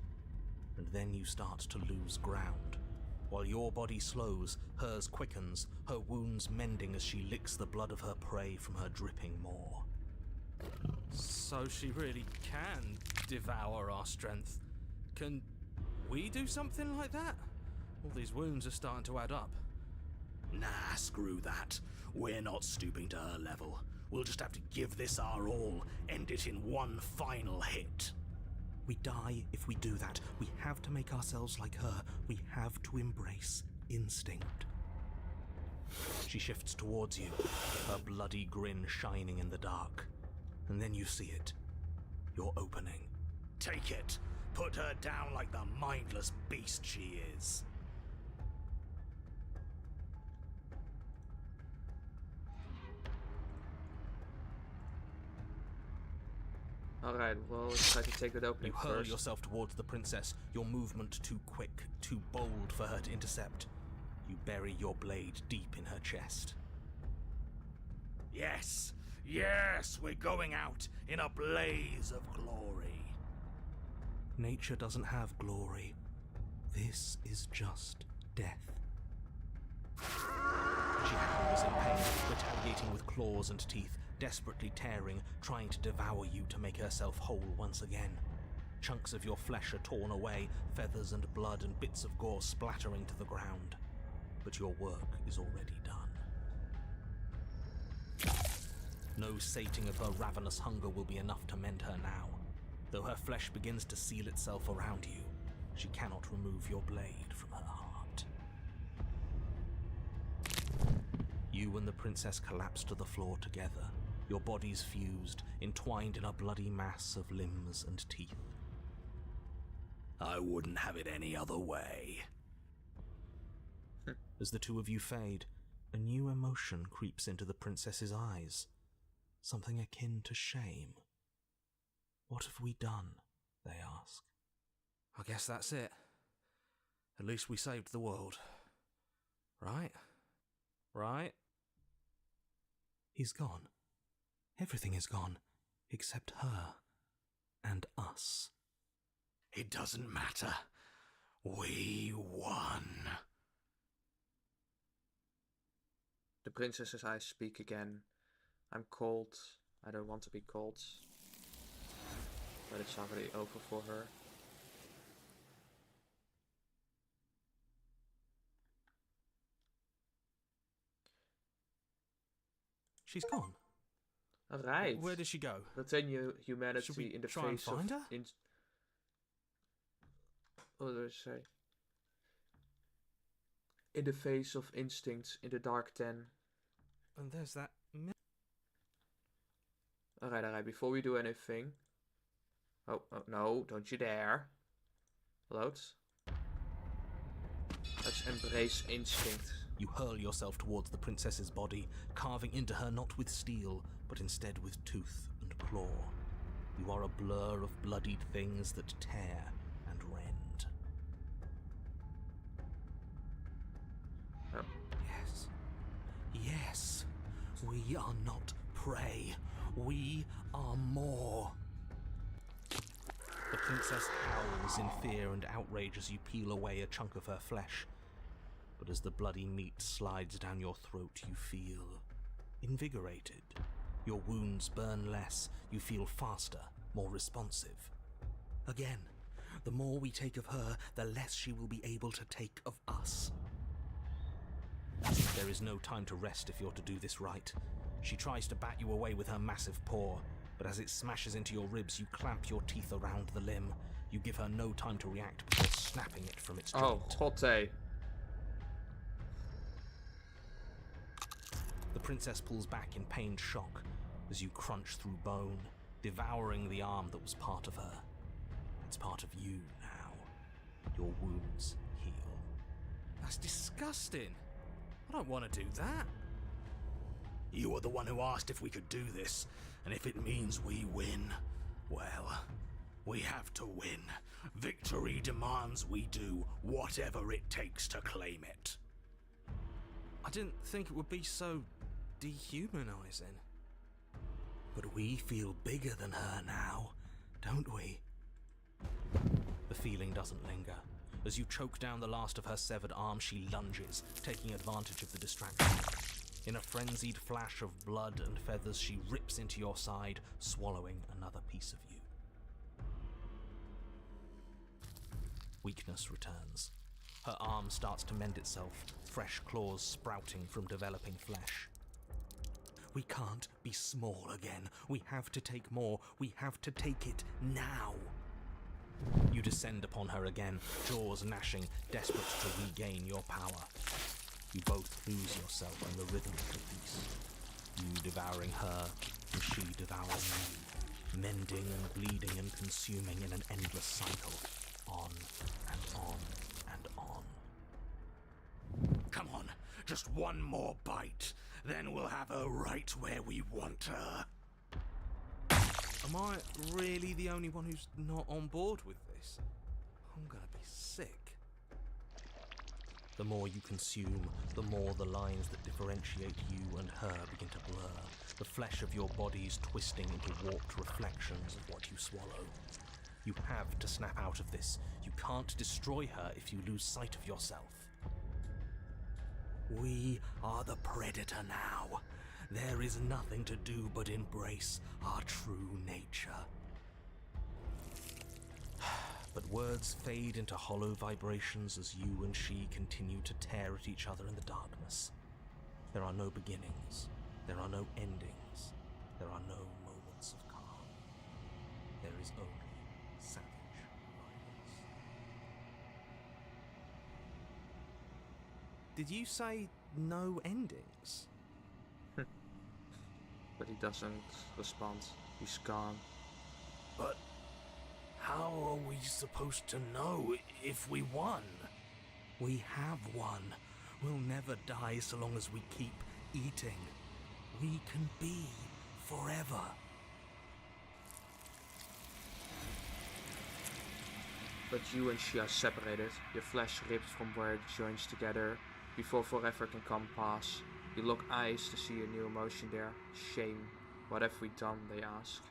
And then you start to lose ground. While your body slows, hers quickens, her wounds mending as she licks the blood of her prey from her dripping maw. So she really can devour our strength. Can we do something like that? All these wounds are starting to add up. Nah, screw that. We're not stooping to her level. We'll just have to give this our all, end it in one final hit. We die if we do that. We have to make ourselves like her. We have to embrace instinct. She shifts towards you, her bloody grin shining in the dark. And then you see it. Your opening. Take it. Put her down like the mindless beast she is. Alright, well, let's try to take that opening You hurl first. yourself towards the princess, your movement too quick, too bold for her to intercept. You bury your blade deep in her chest. Yes, yes, we're going out in a blaze of glory. Nature doesn't have glory. This is just death. She howls in pain, retaliating with claws and teeth, desperately tearing, trying to devour you to make herself whole once again. Chunks of your flesh are torn away, feathers and blood and bits of gore splattering to the ground. But your work is already done. No sating of her ravenous hunger will be enough to mend her now. Though her flesh begins to seal itself around you, she cannot remove your blade from her heart. You and the princess collapse to the floor together, your bodies fused, entwined in a bloody mass of limbs and teeth. I wouldn't have it any other way. As the two of you fade, a new emotion creeps into the princess's eyes. Something akin to shame. What have we done? They ask. I guess that's it. At least we saved the world. Right? Right? He's gone. Everything is gone, except her and us. It doesn't matter. We won. The princess's eyes speak again. I'm cold. I don't want to be cold. But it's already over for her. She's gone. Alright. Where did she go? Retain your Should humanity we in the try and face of... find her? What did I say? In the face of instincts in the dark den. And there's that... Alright, before we do anything... Oh, no, don't you dare. Load. Let's embrace instinct. You hurl yourself towards the princess's body, carving into her not with steel, but instead with tooth and claw. You are a blur of bloodied things that tear and rend. Oh. Yes. Yes. We are not prey. We are more. The princess howls in fear and outrage as you peel away a chunk of her flesh. But as the bloody meat slides down your throat, you feel invigorated. Your wounds burn less, you feel faster, more responsive. Again, the more we take of her, the less she will be able to take of us. There is no time to rest if you're to do this right. She tries to bat you away with her massive paw, but as it smashes into your ribs, you clamp your teeth around the limb. You give her no time to react before snapping it from its Oh, joint. Totte. The princess pulls back in pained shock as you crunch through bone, devouring the arm that was part of her. It's part of you now. Your wounds heal. That's disgusting. I don't want to do that. You are the one who asked if we could do this, and if it means we win, well, we have to win. Victory demands we do whatever it takes to claim it. I didn't think it would be so dehumanizing. But we feel bigger than her now, don't we? The feeling doesn't linger. As you choke down the last of her severed arm, she lunges, taking advantage of the distraction. In a frenzied flash of blood and feathers, she rips into your side, swallowing another piece of you. Weakness returns. Her arm starts to mend itself, fresh claws sprouting from developing flesh. We can't be small again. We have to take more. We have to take it now. You descend upon her again, jaws gnashing, desperate to regain your power. You both lose yourself in the rhythm of the piece. You devouring her, and she devouring you, mending and bleeding and consuming in an endless cycle, on and on and on. Come on, just one more bite, then we'll have her right where we want her. Am I really the only one who's not on board with this? I'm gonna be sick. The more you consume, the more the lines that differentiate you and her begin to blur, the flesh of your bodies twisting into warped reflections of what you swallow. You have to snap out of this. You can't destroy her if you lose sight of yourself. We are the predator now. There is nothing to do but embrace our true nature. But words fade into hollow vibrations as you and she continue to tear at each other in the darkness. There are no beginnings. There are no endings. There are no moments of calm. There is only savage violence. Did you say no endings? But he doesn't respond. He's gone. But how are we supposed to know if we won? We have won. We'll never die so long as we keep eating. We can be forever. But you and she are separated. Your flesh ripped from where it joins together. Before forever can come pass. You lock eyes to see a new emotion there. Shame. What have we done, they ask.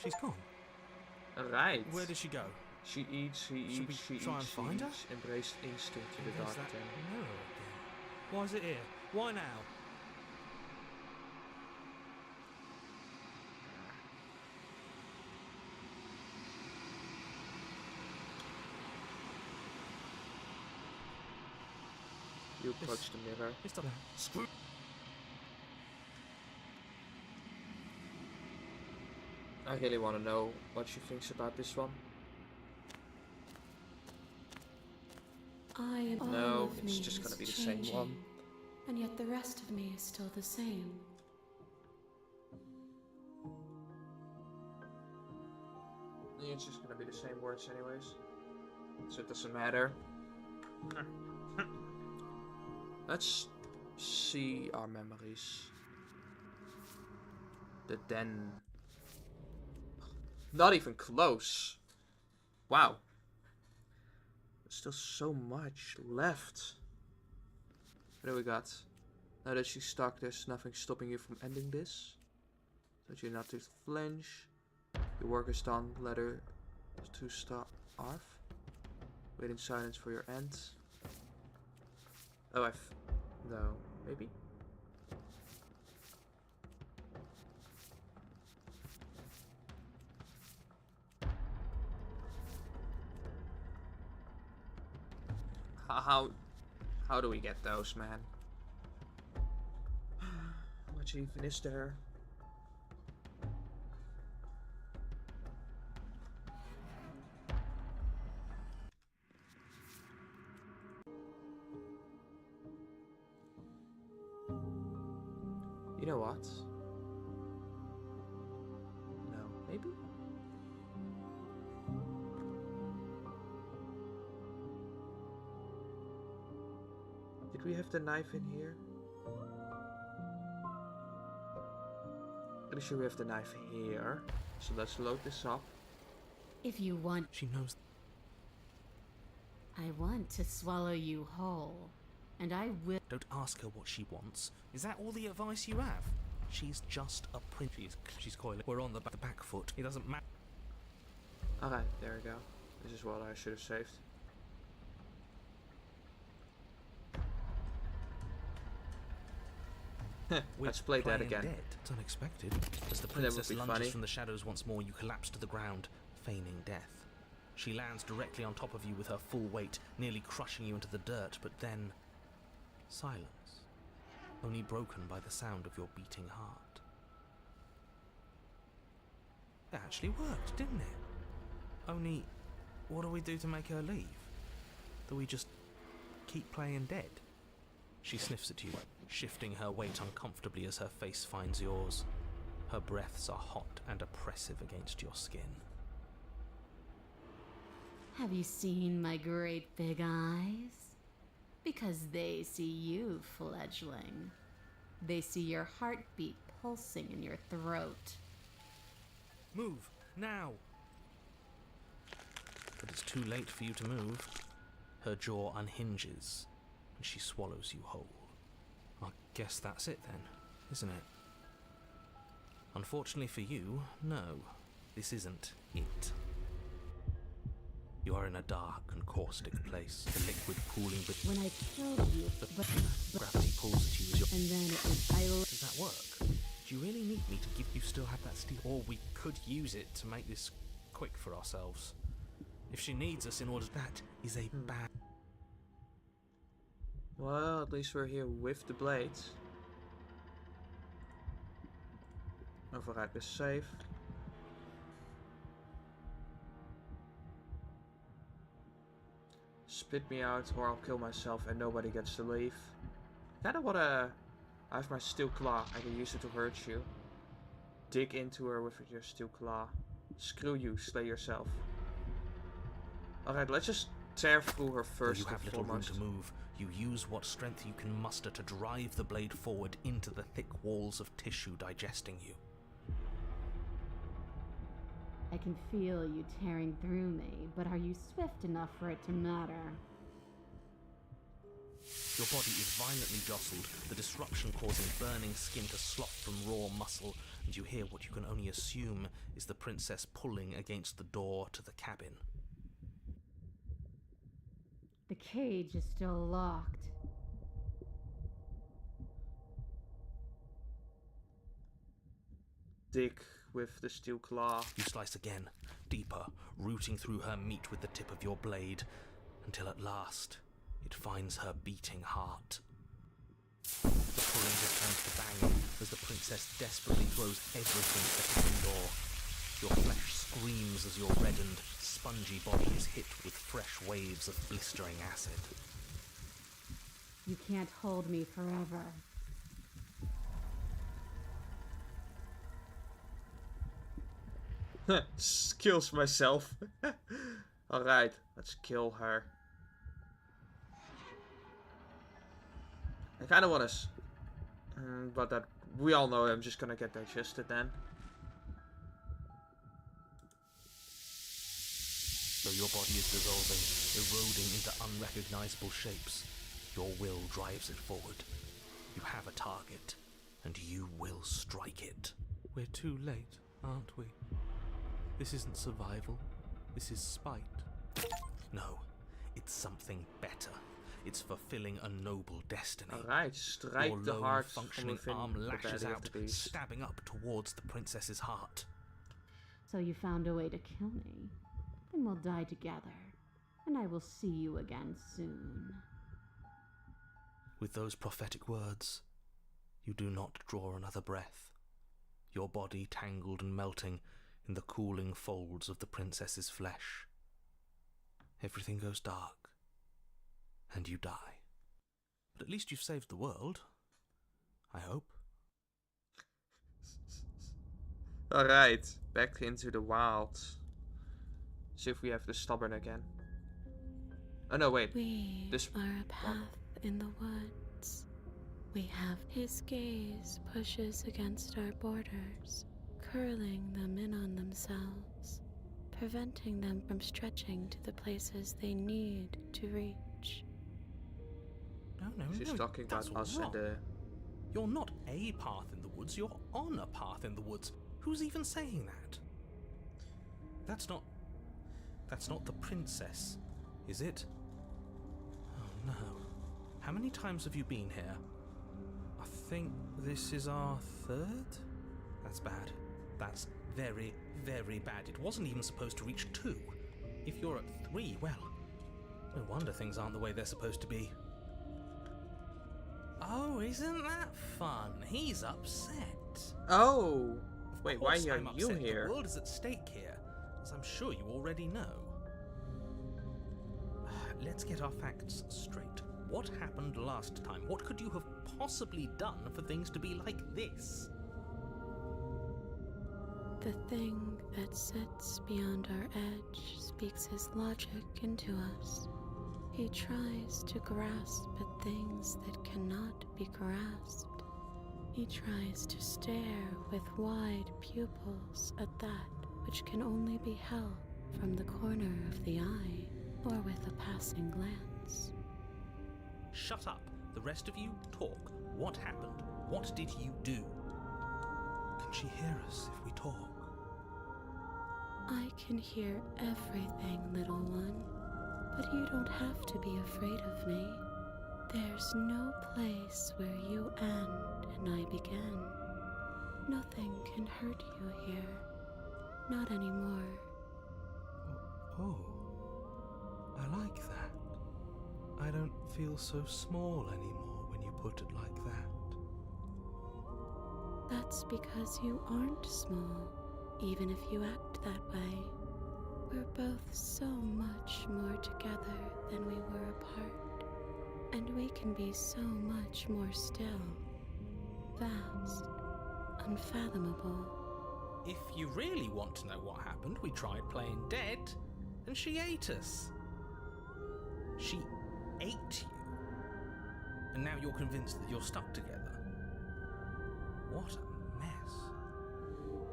She's gone. Alright. Where did she go? She eats, he Should we eats, she try and eats, she find her? eats. Embraced instinct to the There's dark that den. mirror again. Why is it here? Why now? You approach the mirror. It's the spook. I really want to know what she thinks about this one. I am No, all of it's me just is gonna be the same changing, one. and yet the rest of me is still the same. Yeah, it's just gonna be the same words anyways. So it doesn't matter. Let's see our memories. The den. Not even close. Wow. There's still so much left. What do we got? Now that she's stuck, there's nothing stopping you from ending this. Told you not to flinch. Your work is done. Let her to start off. Wait in silence for your end. Oh, no. Maybe? How do we get those, man? How much even is there? You know what? No, maybe? Did we have the knife in here? Pretty sure we have the knife here. So let's load this up. If you want, She knows. I want to swallow you whole. And I will. Don't ask her what she wants. Is that all the advice you have? She's just a prince. She's coiling. We're on the back foot. It doesn't matter. Alright, there we go. This is what I should have saved. Let's play that again. Dead. It's unexpected. As the That would princess be lunges funny. from the shadows once more, you collapse to the ground, feigning death. She lands directly on top of you with her full weight, nearly crushing you into the dirt, but then silence, only broken by the sound of your beating heart. It actually worked, didn't it? Only, what do we do to make her leave? Do we just keep playing dead? She sniffs at you, shifting her weight uncomfortably as her face finds yours. Her breaths are hot and oppressive against your skin. Have you seen my great big eyes? Because they see you, fledgling. They see your heartbeat pulsing in your throat. Move, now! But it's too late for you to move. Her jaw unhinges, and she swallows you whole. I guess that's it then, isn't it? Unfortunately for you, no, this isn't it. You are in a dark and caustic place, the liquid pooling with When I killed you, but gravity pulls at you as your... and then it was Does that work? Do you really need me to give you still have that steel? Or we could use it to make this quick for ourselves. If she needs us in order... That is a bad... Well, at least we're here with the blades. Override is safe. Spit me out or I'll kill myself and nobody gets to leave. Kinda wanna... I have my steel claw, I can use it to hurt you. Dig into her with your steel claw. Screw you, slay yourself. Alright, let's just tear through her Though first you and have little room foremost. to move, you use what strength you can muster to drive the blade forward into the thick walls of tissue digesting you. I can feel you tearing through me, but are you swift enough for it to matter? Your body is violently jostled, the disruption causing burning skin to slop from raw muscle, and you hear what you can only assume is the princess pulling against the door to the cabin. The cage is still locked. Dig with the steel claw. You slice again, deeper, rooting through her meat with the tip of your blade, until at last it finds her beating heart. The pulling just turns to banging as the princess desperately throws everything at the kitchen door. Your flesh screams as your reddened, spongy body is hit with fresh waves of blistering acid. You can't hold me forever. Kills myself. Alright, let's kill her. I kind of want to... but that... We all know I'm just gonna get digested then. Though your body is dissolving, eroding into unrecognizable shapes, your will drives it forward. You have a target, and you will strike it. We're too late, aren't we? This isn't survival. This is spite. No, it's something better. It's fulfilling a noble destiny. Alright, strike your the lone heart functioning from arm within the lashes belly of out, the beast. stabbing up towards the princess's heart. So you found a way to kill me. Then we'll die together. And I will see you again soon. With those prophetic words, you do not draw another breath. Your body tangled and melting in the cooling folds of the princess's flesh. Everything goes dark, and you die. But at least you've saved the world. I hope. Alright, back into the wild. See if we have the stubborn again. Oh no, wait. We This are a path in the woods. We have his gaze pushes against our borders, curling them in on themselves, preventing them from stretching to the places they need to reach. No, She's talking that's about us wrong. and the... You're not a path in the woods, you're on a path in the woods. Who's even saying that? That's not the princess, is it? Oh no. How many times have you been here? I think this is our third? That's bad. That's very, very bad. It wasn't even supposed to reach 2. If you're at 3, well, no wonder things aren't the way they're supposed to be. Oh, isn't that fun? He's upset. Oh! Wait, Of why course are I'm you upset. here? The world is at stake here, as I'm sure you already know. Let's get our facts straight. What happened last time? What could you have possibly done for things to be like this? The thing that sits beyond our edge speaks his logic into us. He tries to grasp at things that cannot be grasped. He tries to stare with wide pupils at that which can only be held from the corner of the eye or with a passing glance. Shut up. The rest of you, talk. What happened? What did you do? Can she hear us if we talk? I can hear everything, little one, but you don't have to be afraid of me. There's no place where you end and I begin. Nothing can hurt you here. Not anymore. Oh, I like that. I don't feel so small anymore when you put it like that. That's because you aren't small, even if you act that way. We're both so much more together than we were apart, and we can be so much more still, vast, unfathomable. If you really want to know what happened, we tried playing dead, and she ate us. She ate you. And now you're convinced that you're stuck together. What a mess.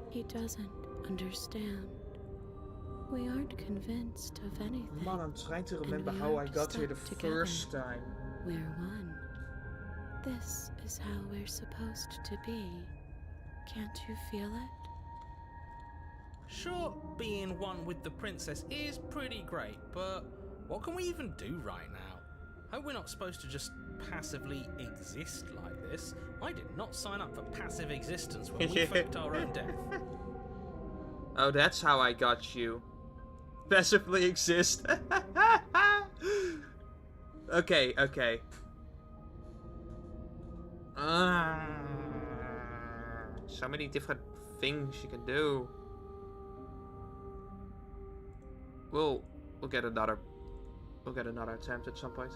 He doesn't understand. We aren't convinced of anything. Man, I'm trying to and remember we how I aren't got here the stuck together. first time. We're one. This is how we're supposed to be. Can't you feel it? Sure, being one with the princess is pretty great, but what can we even do right now? Hope we're not supposed to just passively exist like this. I did not sign up for passive existence when we faked our own death. Oh, that's how I got you. Passively exist. Okay, okay. So many different things you can do. We'll get another attempt at some point.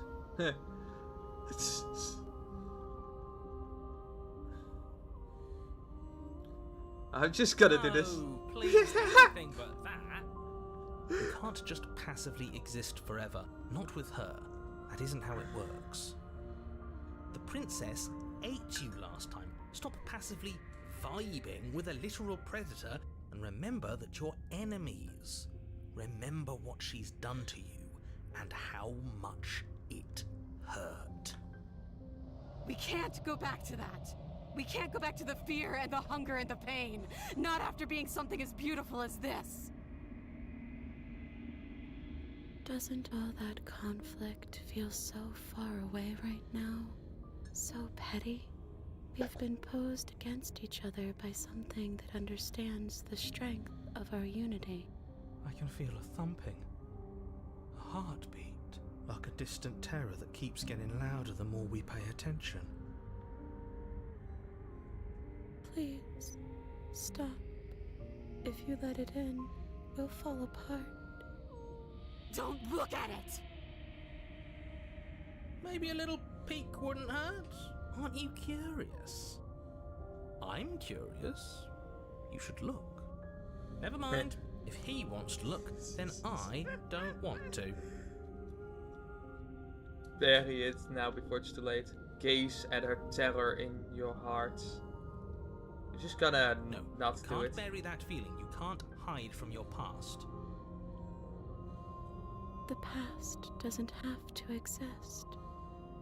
I'm just gonna do this. No, please, anything but that. You can't just passively exist forever. Not with her. That isn't how it works. The princess ate you last time. Stop passively vibing with a literal predator and remember that you're enemies. Remember what she's done to you and how much it hurt. We can't go back to that. We can't go back to the fear and the hunger and the pain. Not after being something as beautiful as this. Doesn't all that conflict feel so far away right now? So petty? We've been posed against each other by something that understands the strength of our unity. I can feel a thumping, a heartbeat, like a distant terror that keeps getting louder the more we pay attention. Please, stop. If you let it in, we'll fall apart. Don't look at it! Maybe a little peek wouldn't hurt? Aren't you curious? I'm curious. You should look. Never mind. If he wants to look, then I don't want to. There he is, now before it's too late. Gaze at her terror in your heart. You're just gonna No, not you do can't it. bury that feeling. You can't hide from your past. The past doesn't have to exist.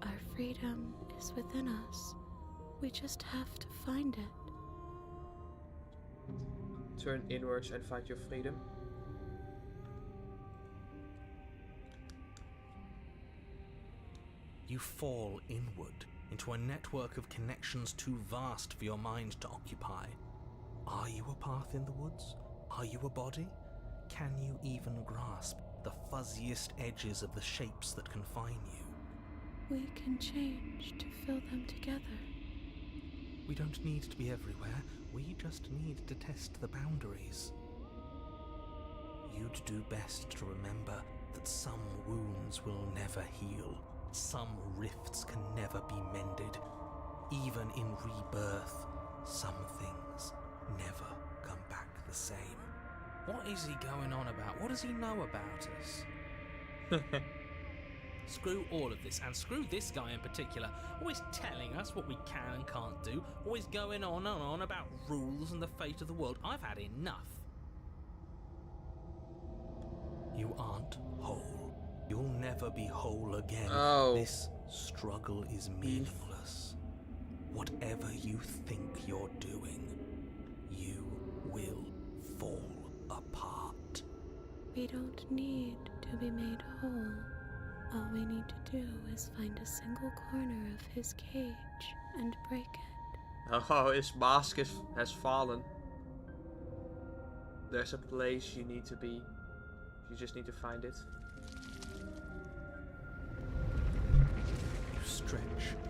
Our freedom is within us. We just have to find it. Turn inwards and find your freedom. You fall inward into a network of connections too vast for your mind to occupy. Are you a path in the woods? Are you a body? Can you even grasp the fuzziest edges of the shapes that confine you? We can change to fill them together. We don't need to be everywhere. We just need to test the boundaries. You'd do best to remember that some wounds will never heal. Some rifts can never be mended. Even in rebirth, some things never come back the same. What is he going on about? What does he know about us? Screw all of this, and screw this guy in particular, always telling us what we can and can't do, always going on and on about rules and the fate of the world. I've had enough. You aren't whole. You'll never be whole again. Oh. This struggle is meaningless. Whatever you think you're doing, you will fall apart. We don't need to be made whole. All we need to do is find a single corner of his cage and break it. Oh, his mask has fallen. There's a place you need to be. You just need to find it. You stretch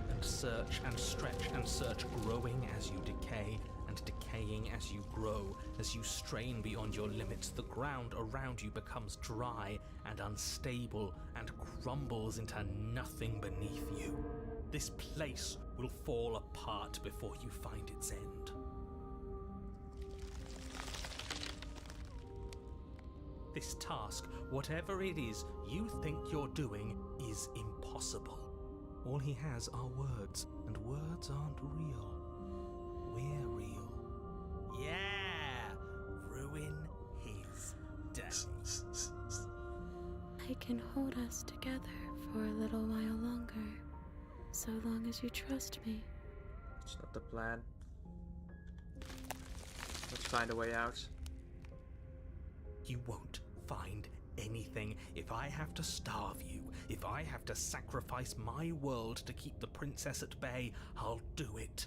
and search and stretch and search, growing as you decay and decaying as you grow. As you strain beyond your limits, the ground around you becomes dry and unstable and crumbles into nothing beneath you. This place will fall apart before you find its end. This task, whatever it is you think you're doing, is impossible. All he has are words, and words aren't real. We're real. Yeah! Ruin his day. I can hold us together for a little while longer, so long as you trust me. It's not the plan. Let's find a way out. You won't find anything. If I have to starve you, if I have to sacrifice my world to keep the princess at bay, I'll do it.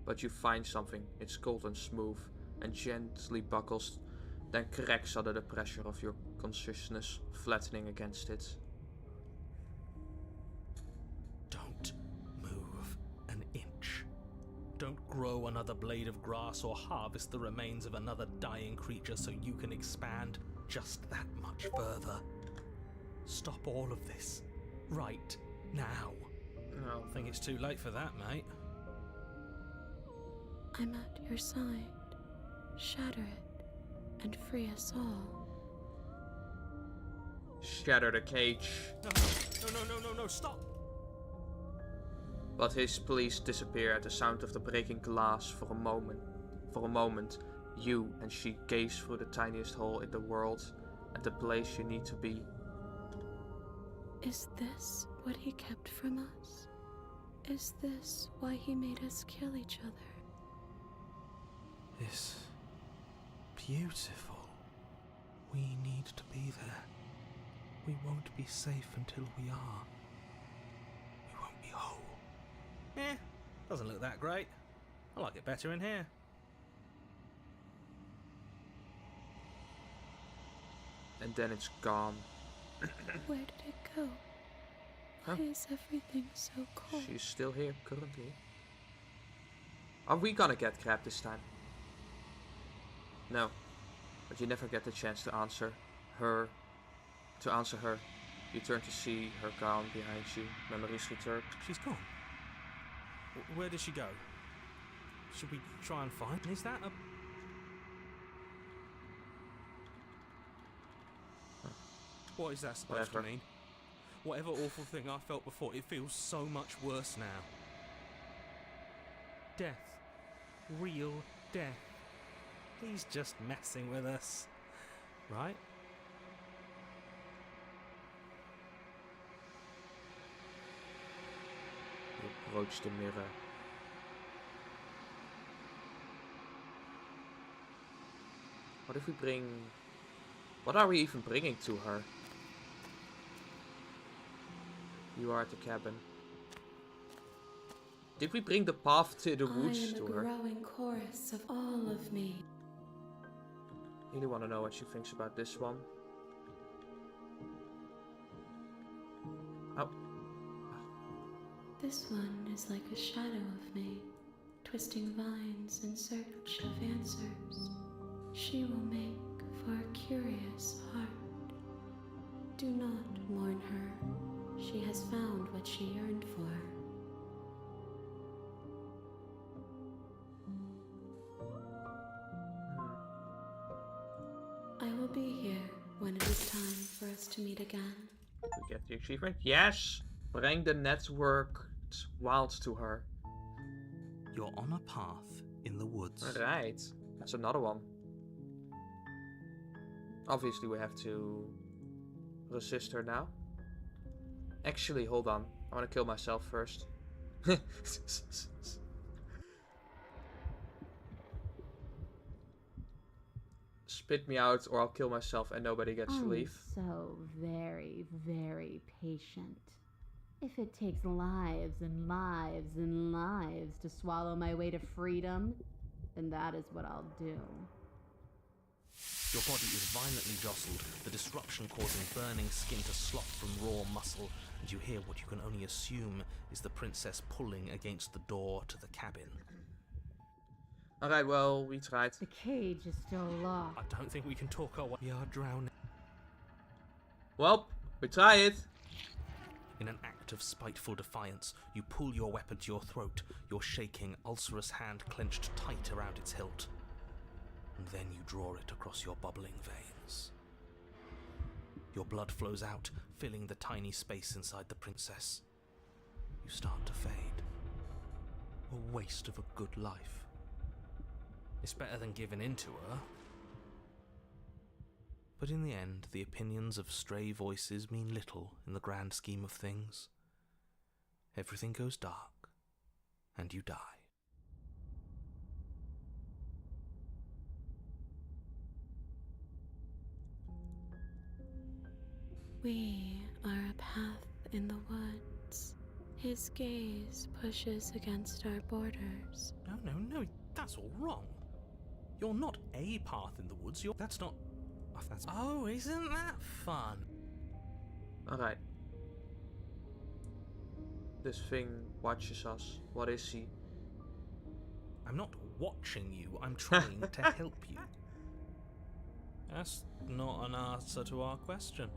But you find something. It's cold and smooth, and gently buckles, then cracks under the pressure of your consciousness, flattening against it. Don't move an inch. Don't grow another blade of grass or harvest the remains of another dying creature so you can expand just that much further. Stop all of this. Right now. No. I think it's too late for that, mate. I'm at your side. Shatter it, and free us all. Shatter the cage. No, stop! But his pleas disappear at the sound of the breaking glass for a moment. For a moment, you and she gaze through the tiniest hole in the world at the place you need to be. Is this what he kept from us? Is this why he made us kill each other? It's beautiful. We need to be there. We won't be safe until we are. We won't be whole. Doesn't look that great. I like it better in here. And then it's gone. Where did it go? Huh? Why is everything so cold? She's still here currently. Are we gonna get grabbed this time? No. But you never get the chance to answer her. You turn to see her gown behind you. Memories return. She's gone. Where did she go? Should we try and find? Is that a... What is that supposed to Whatever. mean? Whatever awful thing I felt before, it feels so much worse now. Death. Real death. He's just messing with us. Right? You approach the mirror. What if we bring... What are we even bringing to her? You are at the cabin. Did we bring the path to the woods I am to a her? growing chorus of all of me. Really want to know what she thinks about this one. Oh. This one is like a shadow of me, twisting vines in search of answers. She will make for a curious heart. Do not mourn her. She has found what she yearned for. I will be here when it is time for us to meet again. We get the achievement. Yes! Bring the networked wilds to her. You're on a path in the woods. Alright. That's another one. Obviously we have to resist her now. Actually, hold on. I want to kill myself first. Spit me out or I'll kill myself and nobody gets to I'm leave. so very, very patient. If it takes lives and lives and lives to swallow my way to freedom, then that is what I'll do. Your body is violently jostled, the disruption causing burning skin to slop from raw muscle, and you hear what you can only assume is the princess pulling against the door to the cabin. Alright, well, we tried. The cage is still locked. I don't think we can talk our way. We are drowning. Well, we tried. In an act of spiteful defiance, you pull your weapon to your throat, your shaking, ulcerous hand clenched tight around its hilt. And then you draw it across your bubbling veins. Your blood flows out, filling the tiny space inside the princess. You start to fade. A waste of a good life. It's better than giving in to her. But in the end, the opinions of stray voices mean little in the grand scheme of things. Everything goes dark, and you die. We are a path in the woods. His gaze pushes against our borders. No, that's all wrong. You're not a path in the woods, that's not... Oh, isn't that fun? Alright. This thing watches us. What is he? I'm not watching you, I'm trying to help you. That's not an answer to our question.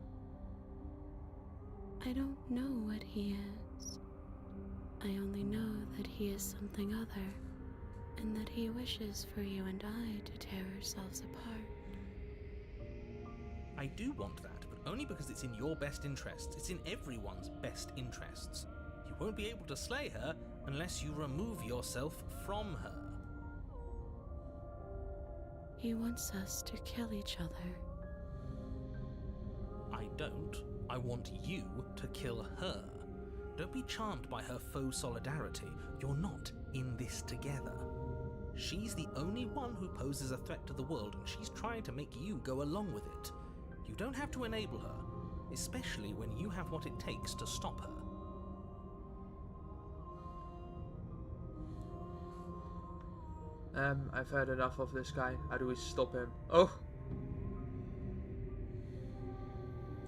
I don't know what he is. I only know that he is something other, and that he wishes for you and I to tear ourselves apart. I do want that, but only because it's in your best interests. It's in everyone's best interests. You won't be able to slay her unless you remove yourself from her. He wants us to kill each other. I don't. I want you to kill her. Don't be charmed by her faux solidarity. You're not in this together. She's the only one who poses a threat to the world, and she's trying to make you go along with it. You don't have to enable her, especially when you have what it takes to stop her. I've had enough of this guy. How do we stop him? Oh!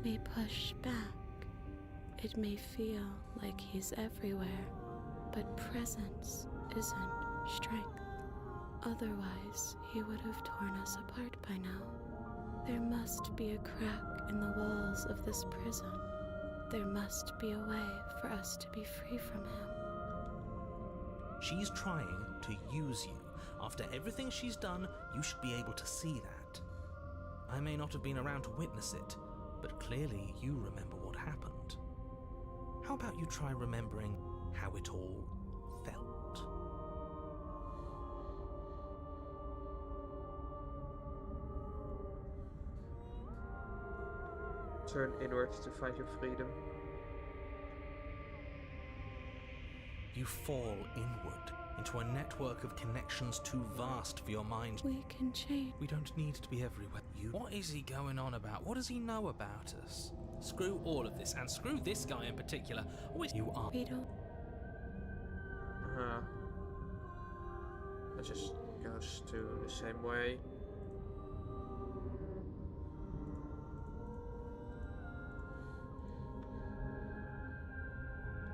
We push back. It may feel like he's everywhere, but presence isn't strength. Otherwise, he would have torn us apart by now. There must be a crack in the walls of this prison. There must be a way for us to be free from him. She's trying to use you. After everything she's done, you should be able to see that. I may not have been around to witness it, but clearly you remember what happened. How about you try remembering how it all felt? Turn inwards to find your freedom. You fall inward into a network of connections too vast for your mind. We can change. We don't need to be everywhere. What is he going on about? What does he know about us? Screw all of this, and screw this guy in particular. Always you are. We don't. It just goes to the same way.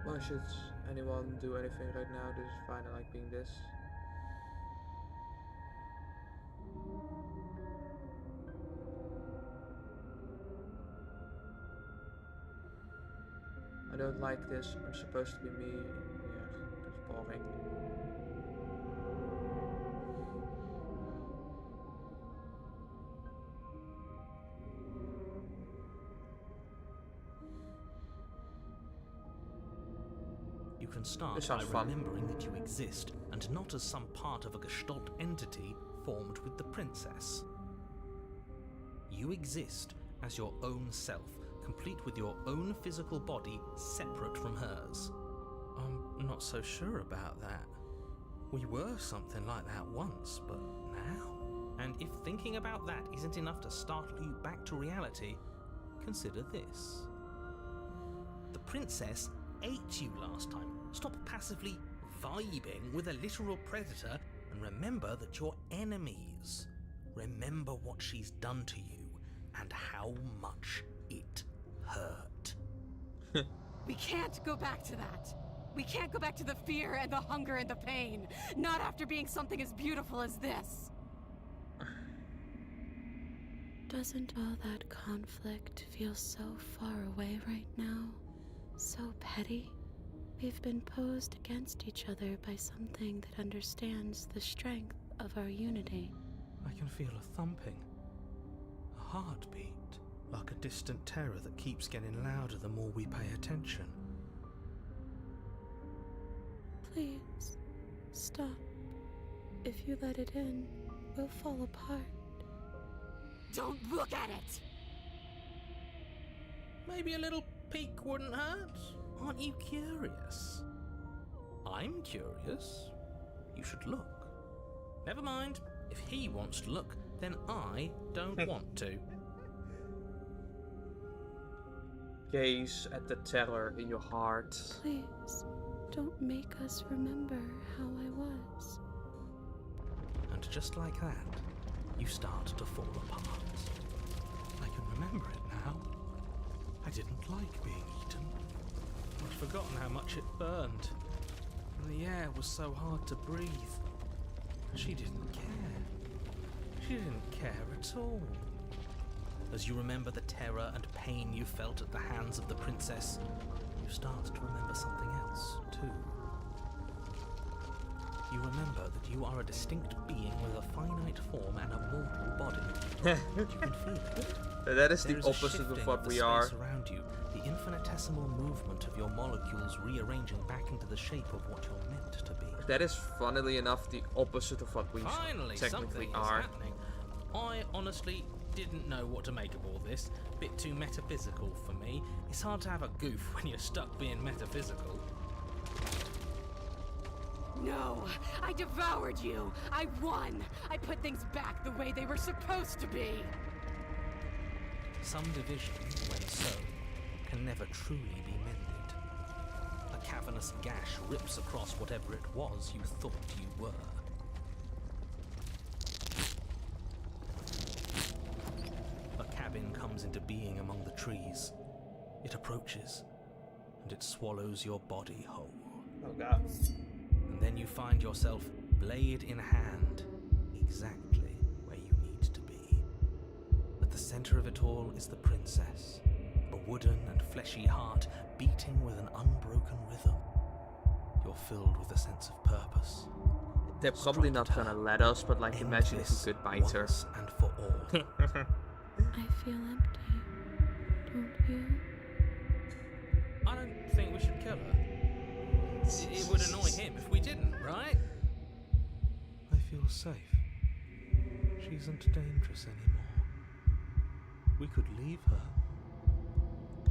Why should anyone do anything right now? This is fine. I like being this. I don't like this. I'm supposed to be me. Yeah, that's boring. You can start This by sounds fun. remembering that you exist, and not as some part of a Gestalt entity formed with the princess. You exist as your own self, complete with your own physical body separate from hers. I'm not so sure about that. We were something like that once, but now? And if thinking about that isn't enough to startle you back to reality, consider this. The princess ate you last time. Stop passively vibing with a literal predator and remember that you're enemies. Remember what she's done to you and how much it hurt. We can't go back to that. We can't go back to the fear and the hunger and the pain. Not after being something as beautiful as this. Doesn't all that conflict feel so far away right now? So petty? We've been posed against each other by something that understands the strength of our unity. I can feel a thumping, a heartbeat, like a distant terror that keeps getting louder the more we pay attention. Please, stop. If you let it in, we'll fall apart. Don't look at it! Maybe a little peek wouldn't hurt. Aren't you curious? I'm curious. You should look. Never mind. If he wants to look, then I don't want to. gaze at the terror in your heart. Please, don't make us remember how I was. And just like that, you start to fall apart. I can remember it now. I didn't like being eaten. I'd forgotten how much it burned. And the air was so hard to breathe. She didn't care. She didn't care at all. As you remember the terror and pain you felt at the hands of the princess, you start to remember something else, too. You remember that you are a distinct being with a finite form and a mortal body. You can feel it. That is the There is a opposite shifting of what the we space are. around you, the infinitesimal movement of your molecules rearranging back into the shape of what you're meant to be. That is, funnily enough, the opposite of what we Finally, technically something are. is happening. I honestly didn't know what to make of all this. Bit too metaphysical for me. It's hard to have a goof when you're stuck being metaphysical. No, I devoured you. I won. I put things back the way they were supposed to be. Some division, when so, can never truly be mended. A cavernous gash rips across whatever it was you thought you were. A cabin comes into being among the trees. It approaches, and it swallows your body whole. Oh god. And then you find yourself, blade in hand, exactly where you need to be. At the center of it all is the princess, a wooden and fleshy heart beating with an unbroken rhythm. You're filled with a sense of purpose. They're probably not gonna let us, but like, imagine if we could bite her. Once and for all. I feel empty, don't you? I don't think we should kill her. It would annoy him if we didn't, right? I feel safe. She isn't dangerous anymore. We could leave her.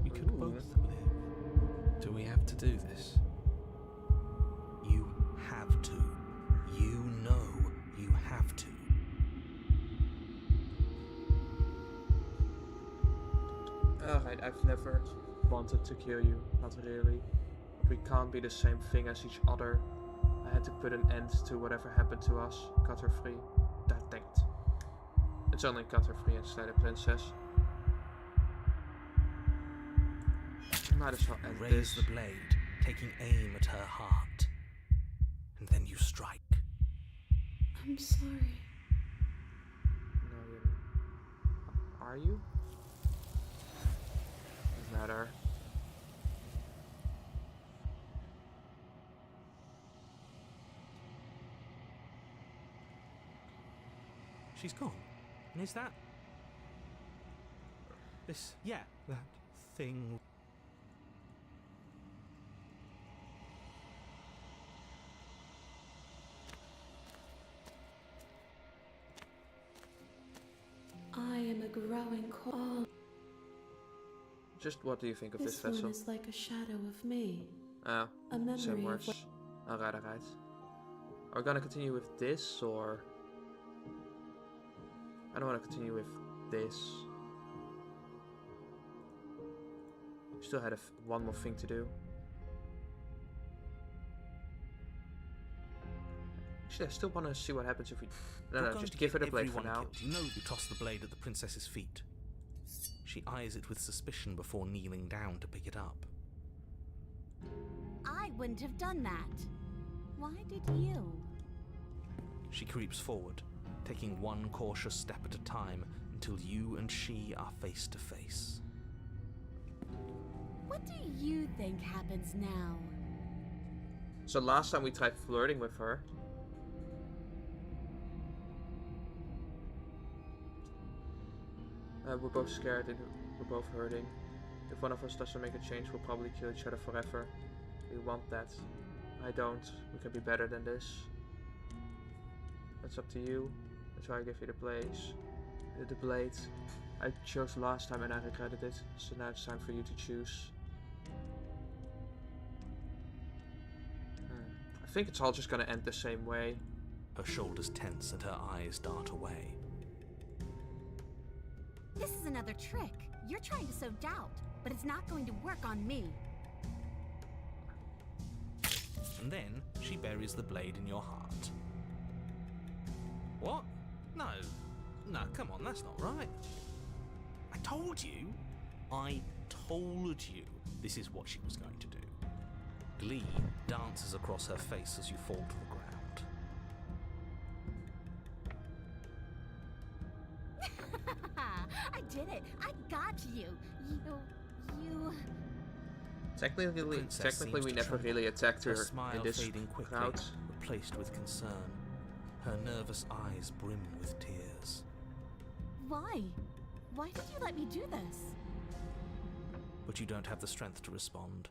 We could both live. Do we have to do this? You have to. You know you have to. Alright, I've never wanted to kill you, not really. We can't be the same thing as each other. I had to put an end to whatever happened to us. Cut her free. That denkt. It's only cut her free instead of princess. Might as well end Raise this. the blade, taking aim at her heart. And then you strike. I'm sorry. No, you're not. Are you? Doesn't matter. She's gone. And is that... This... Yeah, that thing... I am a growing coal. Just what do you think of this This vessel? one is like a shadow of me. Oh, A memory same of words. what Alright, alright. Are we gonna continue with this, or... I don't want to continue with this. We still had one more thing to do. Actually, I still want to see what happens if we... No, just give her the blade for now. Killed. You know you toss the blade at the princess's feet. She eyes it with suspicion before kneeling down to pick it up. I wouldn't have done that. Why did you? She creeps forward, taking one cautious step at a time until you and she are face to face. What do you think happens now? So last time we tried flirting with her. We're both scared and we're both hurting. If one of us doesn't make a change, we'll probably kill each other forever. We want that. I don't. We can be better than this. That's up to you. That's why I give you the blade. I chose last time and I regretted it. So now it's time for you to choose. I think it's all just gonna end the same way. Her shoulders tense and her eyes dart away. This is another trick. You're trying to sow doubt. but it's not going to work on me. And then she buries the blade in your heart. What? No. No, come on, that's not right. I told you this is what she was going to do. Glee dances across her face as you fall to the ground. I did it. I got you. You... Technically, we never really attacked her smile in this fading quickly, crowd. replaced with concern. Her nervous eyes brim with tears. Why? Why did you let me do this? But you don't have the strength to respond,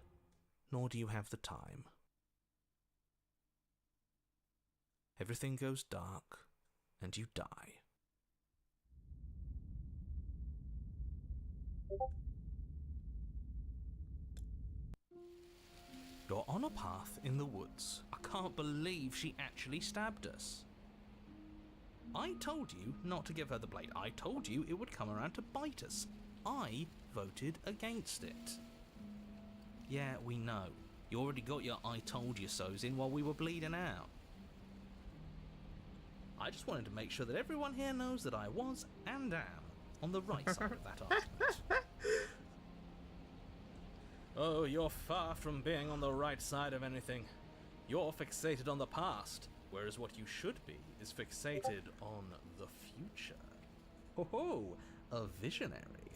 nor do you have the time. Everything goes dark, and you die. You're on a path in the woods. I can't believe she actually stabbed us. I told you not to give her the blade. I told you it would come around to bite us. I voted against it. Yeah, we know. You already got your I told you so's in while we were bleeding out. I just wanted to make sure that everyone here knows that I was and am on the right side of that argument. Oh, you're far from being on the right side of anything. You're fixated on the past, whereas what you should be is fixated on the future. Ho ho, a visionary.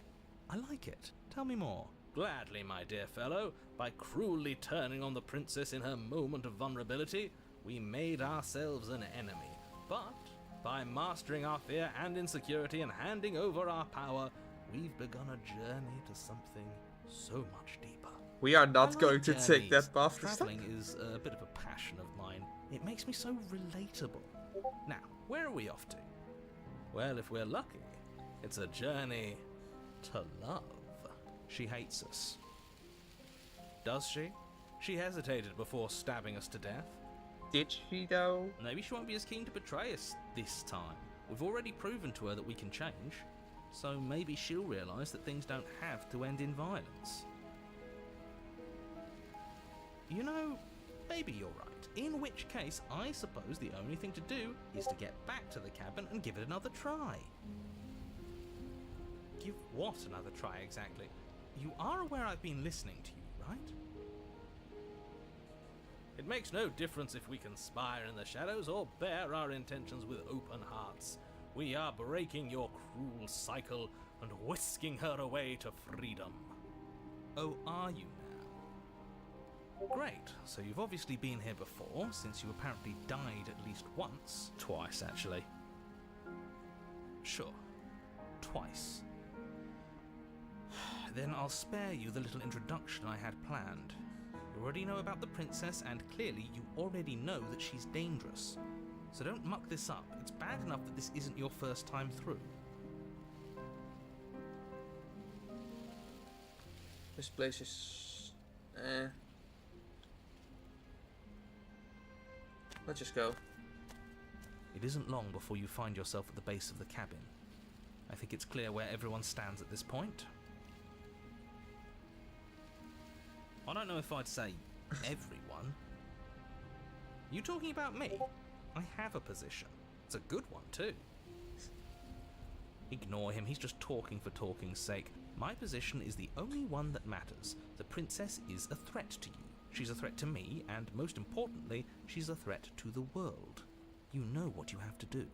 I like it. Tell me more. Gladly, my dear fellow. By cruelly turning on the princess in her moment of vulnerability, we made ourselves an enemy. But by mastering our fear and insecurity and handing over our power, we've begun a journey to something so much deeper. We are I not like going to take journeys. that path this time. Traveling is a bit of a passion of mine. It makes me so relatable. Now, where are we off to? Well, if we're lucky, it's a journey to love. She hates us. Does she? She hesitated before stabbing us to death. Did she though? Maybe she won't be as keen to betray us this time. We've already proven to her that we can change. So maybe she'll realise that things don't have to end in violence. You know, maybe you're right. In which case, I suppose the only thing to do is to get back to the cabin and give it another try. Give what another try exactly? You are aware I've been listening to you, right? It makes no difference if we conspire in the shadows or bear our intentions with open hearts. We are breaking your cruel cycle and whisking her away to freedom. Oh, are you now? Great, so you've obviously been here before, since you apparently died at least once. Twice, actually. Sure. Twice. Then I'll spare you the little introduction I had planned. You already know about the princess, and clearly you already know that she's dangerous. So don't muck this up. It's bad enough that this isn't your first time through. This place is... Let's just go. It isn't long before you find yourself at the base of the cabin. I think it's clear where everyone stands at this point. I don't know if I'd say everyone. You talking about me? I have a position. It's a good one too. Ignore him, he's just talking for talking's sake. My position is the only one that matters. The princess is a threat to you. She's a threat to me, and most importantly, she's a threat to the world. You know what you have to do.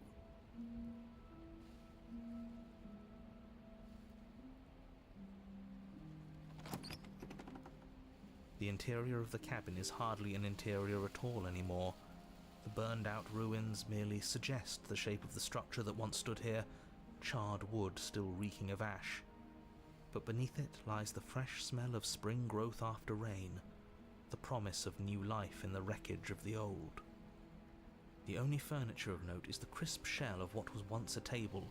The interior of the cabin is hardly an interior at all anymore. The burned-out ruins merely suggest the shape of the structure that once stood here, charred wood still reeking of ash. But beneath it lies the fresh smell of spring growth after rain, the promise of new life in the wreckage of the old. The only furniture of note is the crisp shell of what was once a table,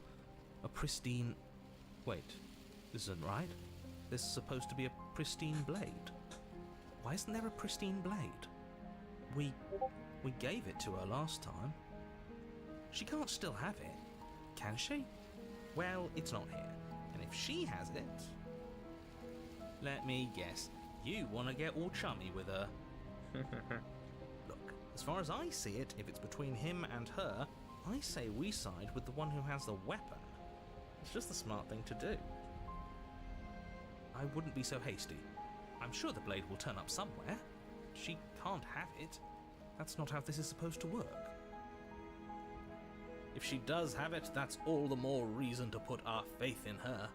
a pristine... Wait, this isn't right. There's supposed to be a pristine blade. Why isn't there a pristine blade? We gave it to her last time. She can't still have it, can she? Well, it's not here. And if she has it... Let me guess. You want to get all chummy with her. Look, as far as I see it, if it's between him and her, I say we side with the one who has the weapon. It's just the smart thing to do. I wouldn't be so hasty. I'm sure the blade will turn up somewhere. She can't have it. That's not how this is supposed to work. If she does have it, that's all the more reason to put our faith in her.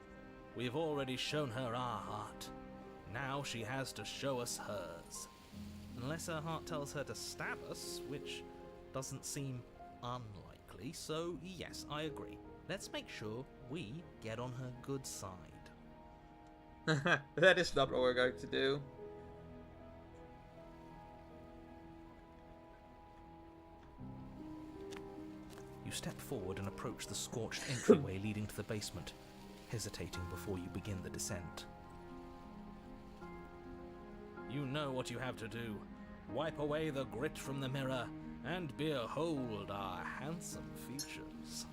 We've already shown her our heart. Now she has to show us hers. Unless her heart tells her to stab us, which doesn't seem unlikely, so yes, I agree. Let's make sure we get on her good side. That is not what we're going to do. You step forward and approach the scorched entryway leading to the basement, hesitating before you begin the descent. You know what you have to do. Wipe away the grit from the mirror and behold our handsome features.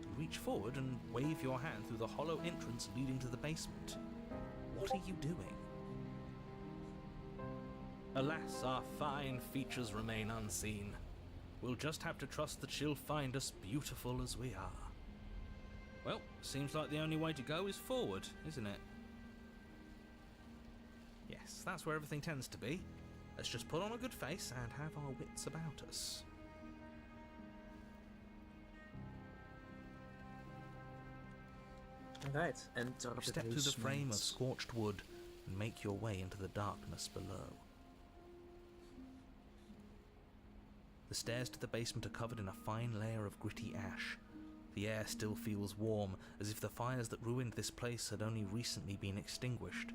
You reach forward and wave your hand through the hollow entrance leading to the basement. What are you doing? Alas, our fine features remain unseen. We'll just have to trust that she'll find us beautiful as we are. Well, seems like the only way to go is forward, isn't it? Yes, that's where everything tends to be. Let's just put on a good face and have our wits about us. Right, and You step through the frame of scorched wood and make your way into the darkness below. The stairs to the basement are covered in a fine layer of gritty ash. The air still feels warm, as if the fires that ruined this place had only recently been extinguished.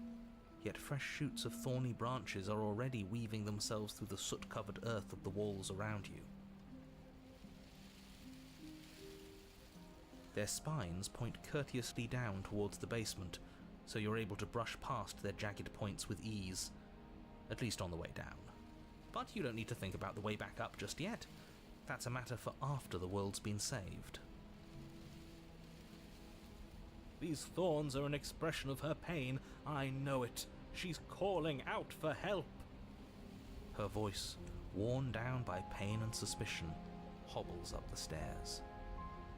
Yet fresh shoots of thorny branches are already weaving themselves through the soot-covered earth of the walls around you. Their spines point courteously down towards the basement, so you're able to brush past their jagged points with ease, at least on the way down. But you don't need to think about the way back up just yet. That's a matter for after the world's been saved. These thorns are an expression of her pain. I know it. She's calling out for help. Her voice, worn down by pain and suspicion, hobbles up the stairs.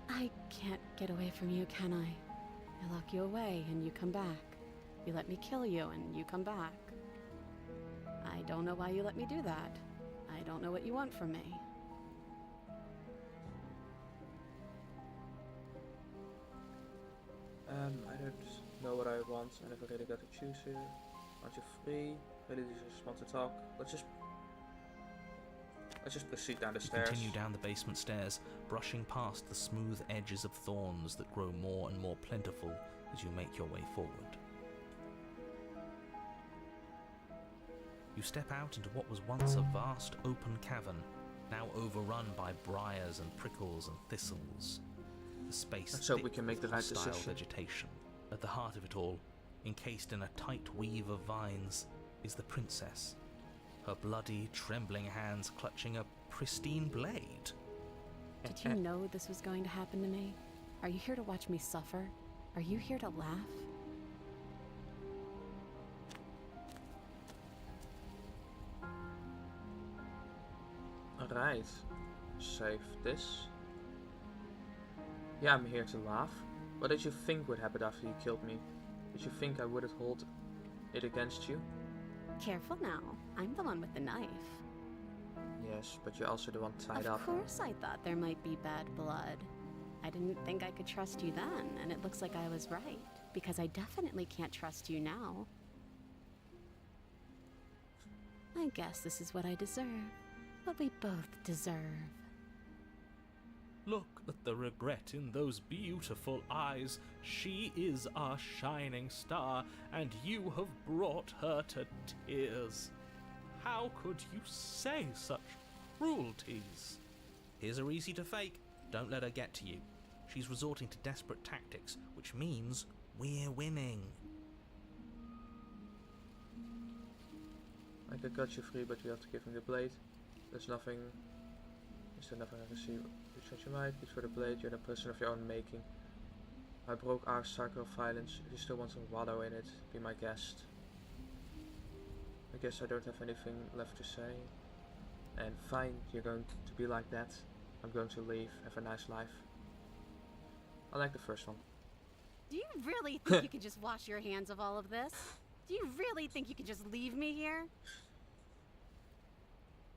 I can't get away from you, can I? I lock you away and you come back. You let me kill you and you come back. I don't know why you let me do that. I don't know what you want from me. I don't know what I want. I never really got to choose here. Aren't you free? Really just want to talk. Let's just proceed down the stairs. Continue down the basement stairs, brushing past the smooth edges of thorns that grow more and more plentiful as you make your way forward. You step out into what was once a vast open cavern, now overrun by briars and prickles and thistles. The space Let's hope we thick can make with the right hostile decision. vegetation. At the heart of it all, encased in a tight weave of vines, is the princess, her bloody, trembling hands clutching a pristine blade. Did you know this was going to happen to me? Are you here to watch me suffer? Are you here to laugh? Alright. Save this. Yeah, I'm here to laugh. What did you think would happen after you killed me? Did you think I would hold it against you? Careful now. I'm the one with the knife. Yes, but you're also the one tied up. Of course I thought there might be bad blood. I didn't think I could trust you then, and it looks like I was right, because I definitely can't trust you now. I guess this is what I deserve. What we both deserve. Look at the regret in those beautiful eyes. She is our shining star, and you have brought her to tears. How could you say such cruelties? His are easy to fake. Don't let her get to you. She's resorting to desperate tactics, which means we're winning. I could cut you free, but you have to give me the blade. There's nothing. Is there nothing I can see? You change your mind, reach for the blade, you're the person of your own making. I broke our cycle of violence. If you still want to wallow in it, be my guest. I guess I don't have anything left to say. And fine, you're going to be like that. I'm going to leave. Have a nice life. I like the first one. Do you really think you can just wash your hands of all of this? Do you really think you can just leave me here?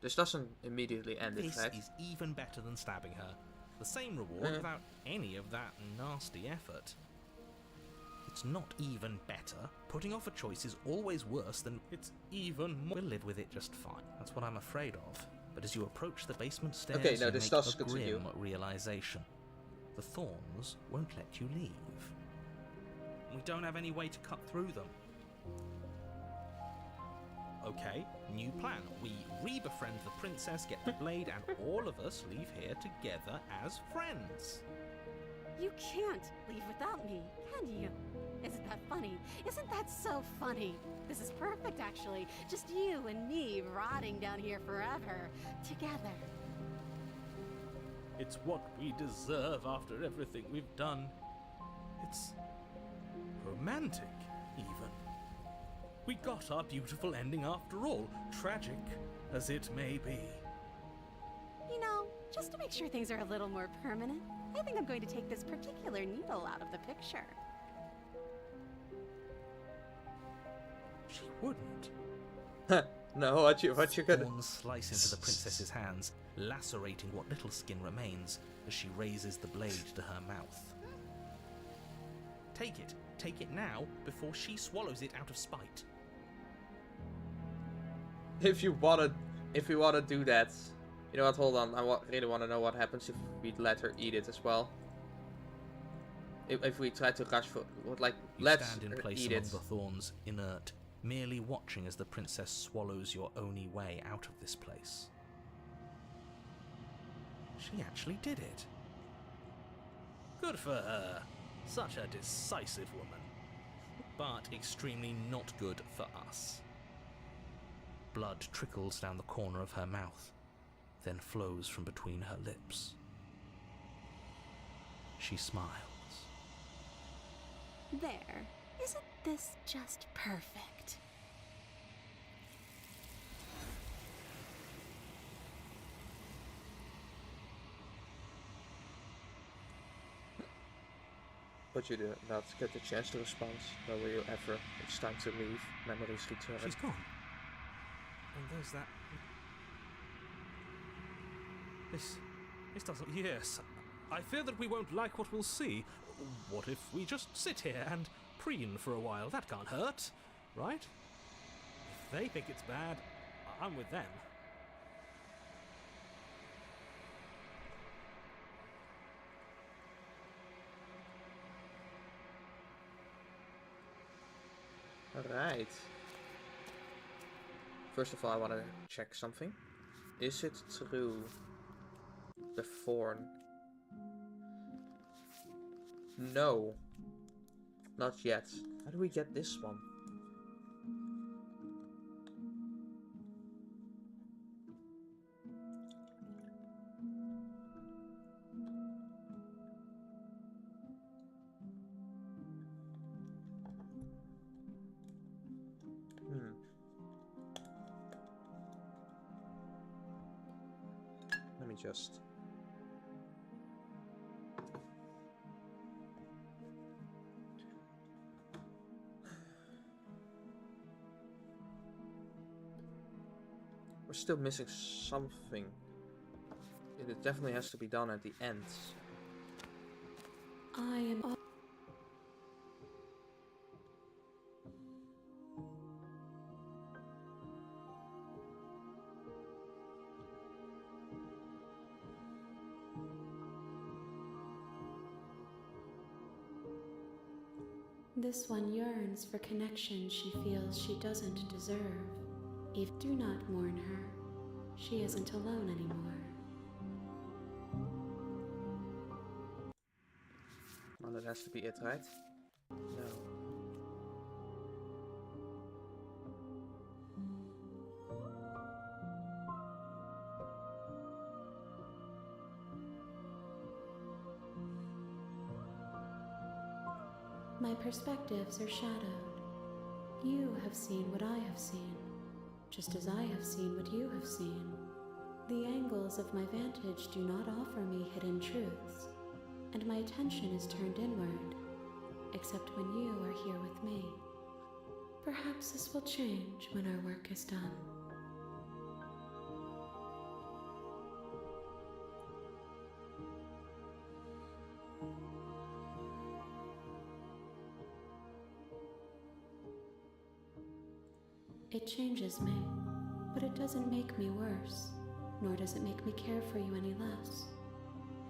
This doesn't immediately end, in This fact. is even better than stabbing her. The same reward without any of that nasty effort. It's not even better. Putting off a choice is always worse than it's even more. We'll live with it just fine. That's what I'm afraid of. But as you approach the basement stairs, Okay, no, you this make does a continue. grim realization. The thorns won't let you leave. We don't have any way to cut through them. Okay, new plan. We re-befriend the princess, get the blade, and all of us leave here together as friends. You can't leave without me, can you? Isn't that funny? Isn't that so funny? This is perfect, actually. Just you and me rotting down here forever, together. It's what we deserve after everything we've done. It's romantic, even. We got our beautiful ending after all, tragic as it may be. You know, just to make sure things are a little more permanent, I think I'm going to take this particular needle out of the picture. She wouldn't. No, what you gonna... Thorns slice into the princess's hands, lacerating what little skin remains as she raises the blade to her mouth. Take it now, before she swallows it out of spite. If you wanna do that, you know what? Hold on. I really want to know what happens if we let her eat it as well. If we try to rush for, like, You let's stand in place eat among it. the thorns, inert, merely watching as the princess swallows your only way out of this place. She actually did it. Good for her. Such a decisive woman. But extremely not good for us. Blood trickles down the corner of her mouth, then flows from between her lips. She smiles. There. Isn't this just perfect? But you do not get the chance to respond. Nor will you ever. It's time to leave. Memories return. She's gone. And there's that. This doesn't. Yes. I fear that we won't like what we'll see. What if we just sit here and preen for a while? That can't hurt, right? If they think it's bad, I'm with them. Alright. First of all, I want to check something. Is it true? The thorn. No. Not yet. How do we get this one? Let me just... We're still missing something. It definitely has to be done at the end. I am all. This one yearns for connection she feels she doesn't deserve. Eve, do not mourn her. She isn't alone anymore. Oh, that has to be it, right? No. My perspectives are shadowed. You have seen what I have seen, just as I have seen what you have seen. The angles of my vantage do not offer me hidden truths, and my attention is turned inward, except when you are here with me. Perhaps this will change when our work is done. It changes me, but it doesn't make me worse, nor does it make me care for you any less.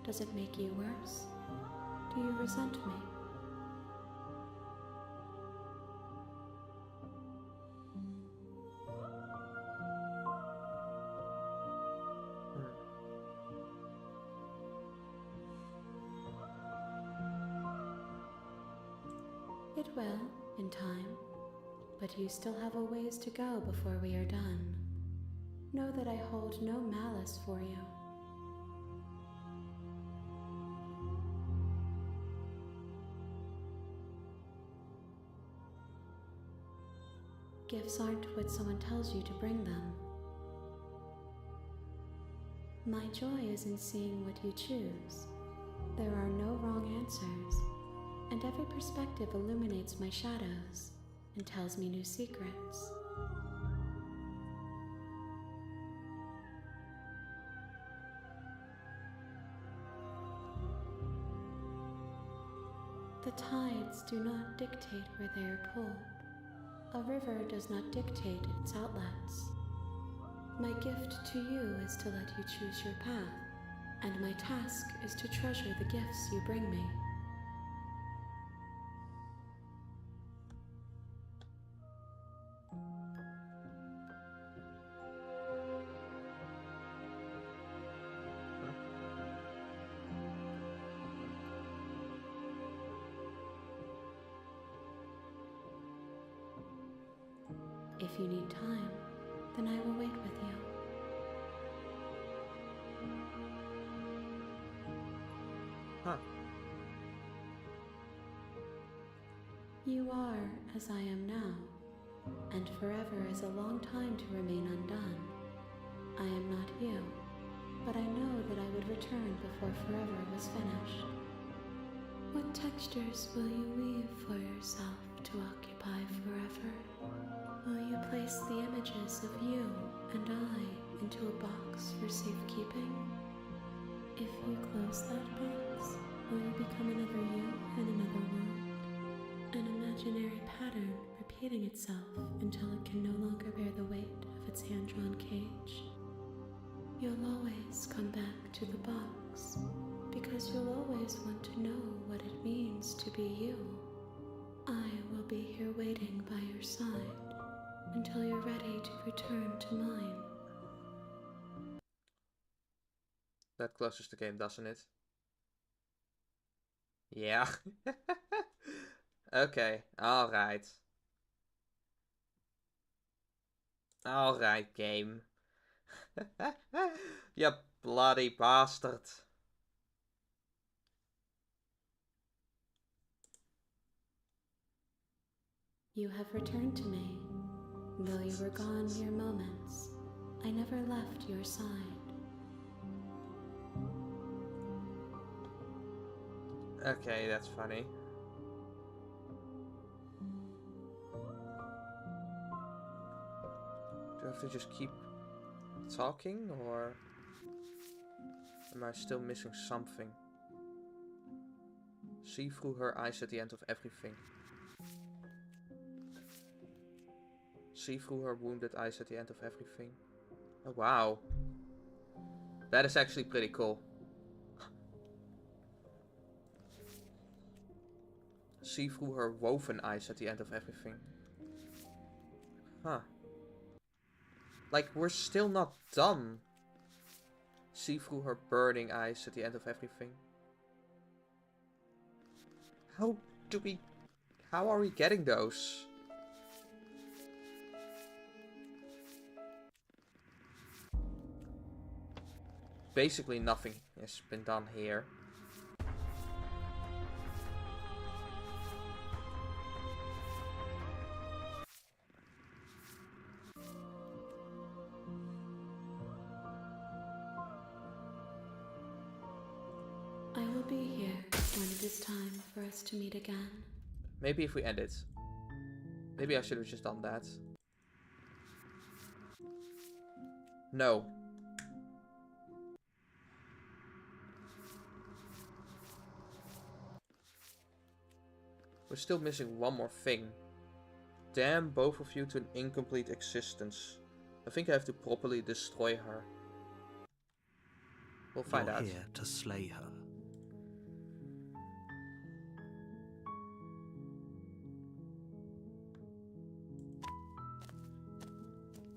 Does it make you worse? Do you resent me? It will, in time. But you still have a ways to go before we are done. Know that I hold no malice for you. Gifts aren't what someone tells you to bring them. My joy is in seeing what you choose. There are no wrong answers, and every perspective illuminates my shadows and tells me new secrets. The tides do not dictate where they are pulled. A river does not dictate its outlets. My gift to you is to let you choose your path, and my task is to treasure the gifts you bring me. If you need time, then I will wait with you. Huh. You are as I am now, and forever is a long time to remain undone. I am not you, but I know that I would return before forever was finished. What textures will you weave for yourself to occupy forever? Will you place the images of you and I into a box for safekeeping? If you close that box, will you become another you in another world? An imaginary pattern repeating itself until it can no longer bear the weight of its hand-drawn cage. You'll always come back to the box, because you'll always want to know what it means to be you. I will be here waiting by your side until you're ready to return to mine. That closes the game, doesn't it? Yeah. Okay, alright. Alright, game. You bloody bastard. You have returned to me. Though you were gone mere moments, I never left your side. Okay, that's funny. Do I have to just keep talking, or am I still missing something? See through her eyes at the end of everything. See through her wounded eyes at the end of everything. Oh, wow. That is actually pretty cool. See through her woven eyes at the end of everything. Huh. Like, we're still not done. See through her burning eyes at the end of everything. How are we getting those? Basically nothing has been done here. I will be here when it is time for us to meet again. Maybe if we end it. Maybe I should have just done that. No. We're still missing one more thing. Damn both of you to an incomplete existence. I think I have to properly destroy her. We'll find out. You're here to slay her.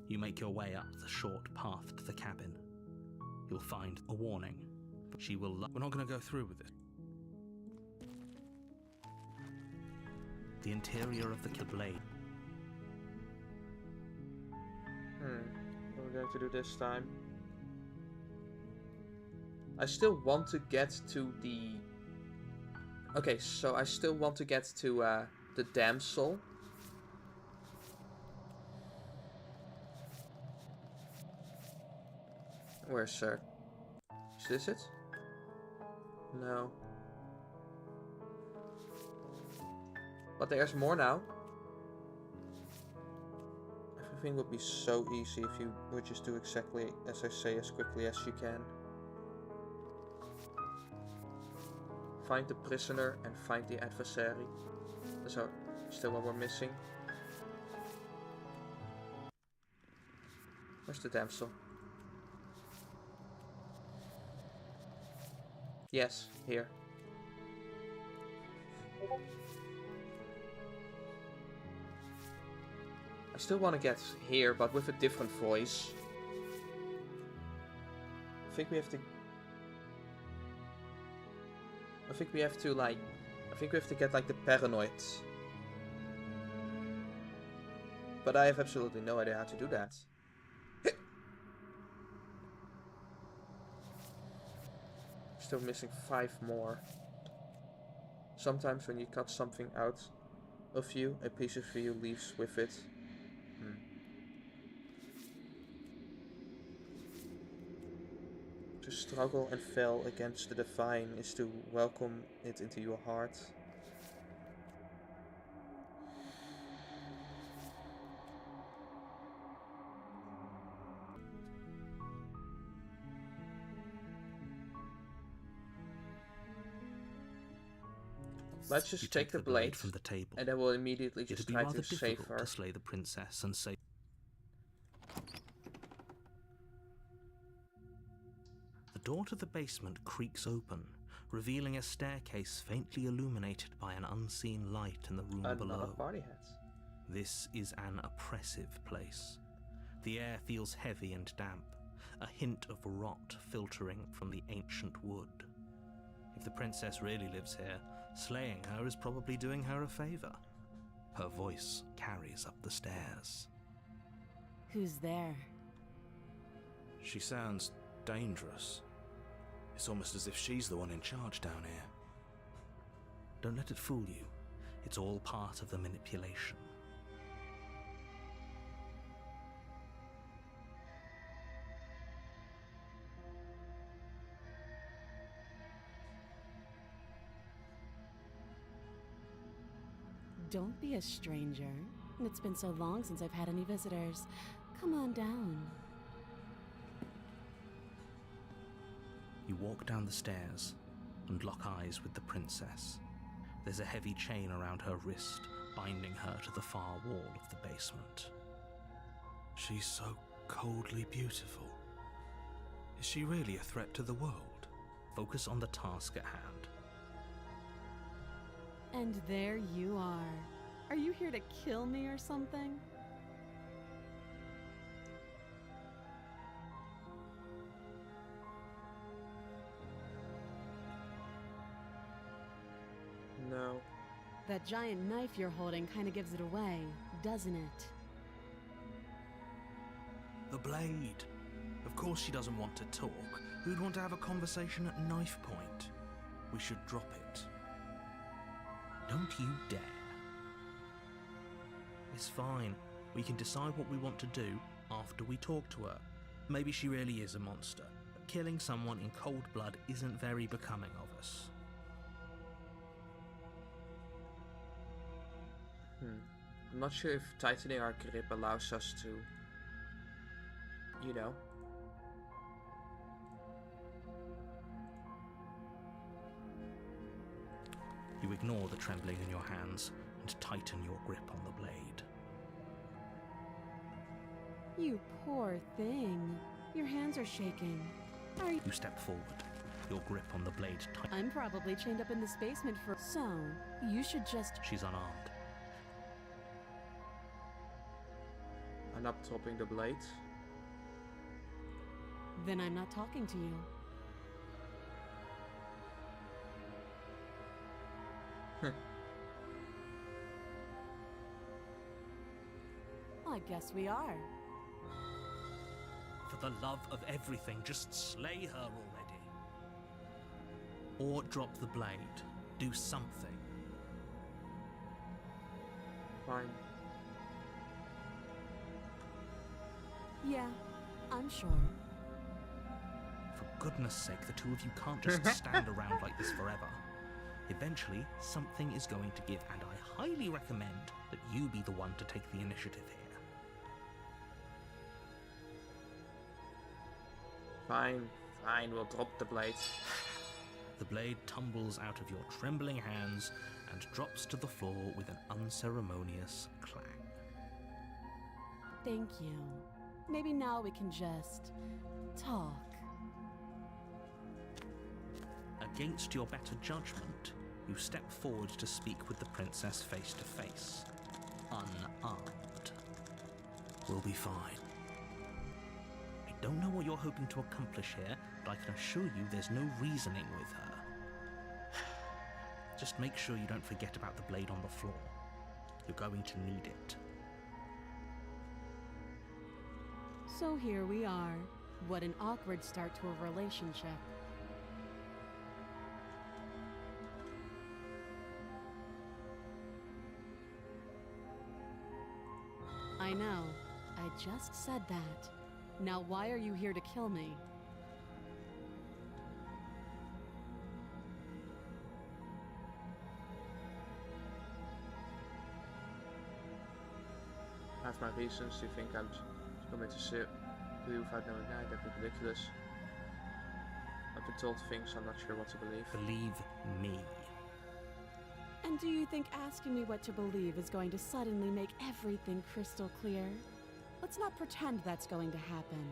You make your way up the short path to the cabin. You'll find a warning. She will We're not going to go through with it. The interior of the blade. What are we going to do this time? I still want to get to the... Okay, so I still want to get to the damsel. Where's her? Is this it? No. But there's more now. Everything would be so easy if you would just do exactly as I say as quickly as you can. Find the prisoner and find the adversary. That's still what we're missing. Where's the damsel? Yes, here. I still want to get here, but with a different voice. I think we have to get like the paranoid. But I have absolutely no idea how to do that. Still missing 5 more. Sometimes when you cut something out of you, a piece of you leaves with it. To struggle and fail against the divine is to welcome it into your heart. Let's just take the blade from the table, and then we'll immediately just try to save her. To slay the princess and save. The door to the basement creaks open, revealing a staircase faintly illuminated by an unseen light in the room below. Party hats. This is an oppressive place. The air feels heavy and damp, a hint of rot filtering from the ancient wood. If the princess really lives here, slaying her is probably doing her a favor. Her voice carries up the stairs. Who's there? She sounds dangerous. It's almost as if she's the one in charge down here. Don't let it fool you. It's all part of the manipulation. Don't be a stranger. It's been so long since I've had any visitors. Come on down. You walk down the stairs and lock eyes with the princess. There's a heavy chain around her wrist, binding her to the far wall of the basement. She's so coldly beautiful. Is she really a threat to the world? Focus on the task at hand. And there you are. Are you here to kill me or something? No. That giant knife you're holding kind of gives it away, doesn't it? The blade. Of course she doesn't want to talk. Who'd want to have a conversation at knife point? We should drop it. Don't you dare. It's fine. We can decide what we want to do after we talk to her. Maybe she really is a monster, but killing someone in cold blood isn't very becoming of her. us. I'm not sure if tightening our grip allows us to, you know. You ignore the trembling in your hands and tighten your grip on the blade. You poor thing. Your hands are shaking. Are you... You step forward, your grip on the blade tight. I'm probably chained up in this basement for... So, you should just... She's unarmed. I'm not topping the blade. Then I'm not talking to you. I guess we are. For the love of everything, just slay her already. Or drop the blade. Do something. Fine. Yeah, I'm sure. For goodness sake, the two of you can't just stand around like this forever. Eventually, something is going to give, and I highly recommend that you be the one to take the initiative here. Fine, we'll drop the blade. The blade tumbles out of your trembling hands and drops to the floor with an unceremonious clang. Thank you. Maybe now we can just... talk. Against your better judgment, you step forward to speak with the princess face to face. Unarmed. We'll be fine. I don't know what you're hoping to accomplish here, but I can assure you there's no reasoning with her. Just make sure you don't forget about the blade on the floor. You're going to need it. So here we are. What an awkward start to a relationship. I know. I just said that. Now why are you here to kill me? I have my reasons to think I'm going to sit to you without knowing that. That'd be ridiculous. I've been told things I'm not sure what to believe. Believe me. And do you think asking me what to believe is going to suddenly make everything crystal clear? Let's not pretend that's going to happen.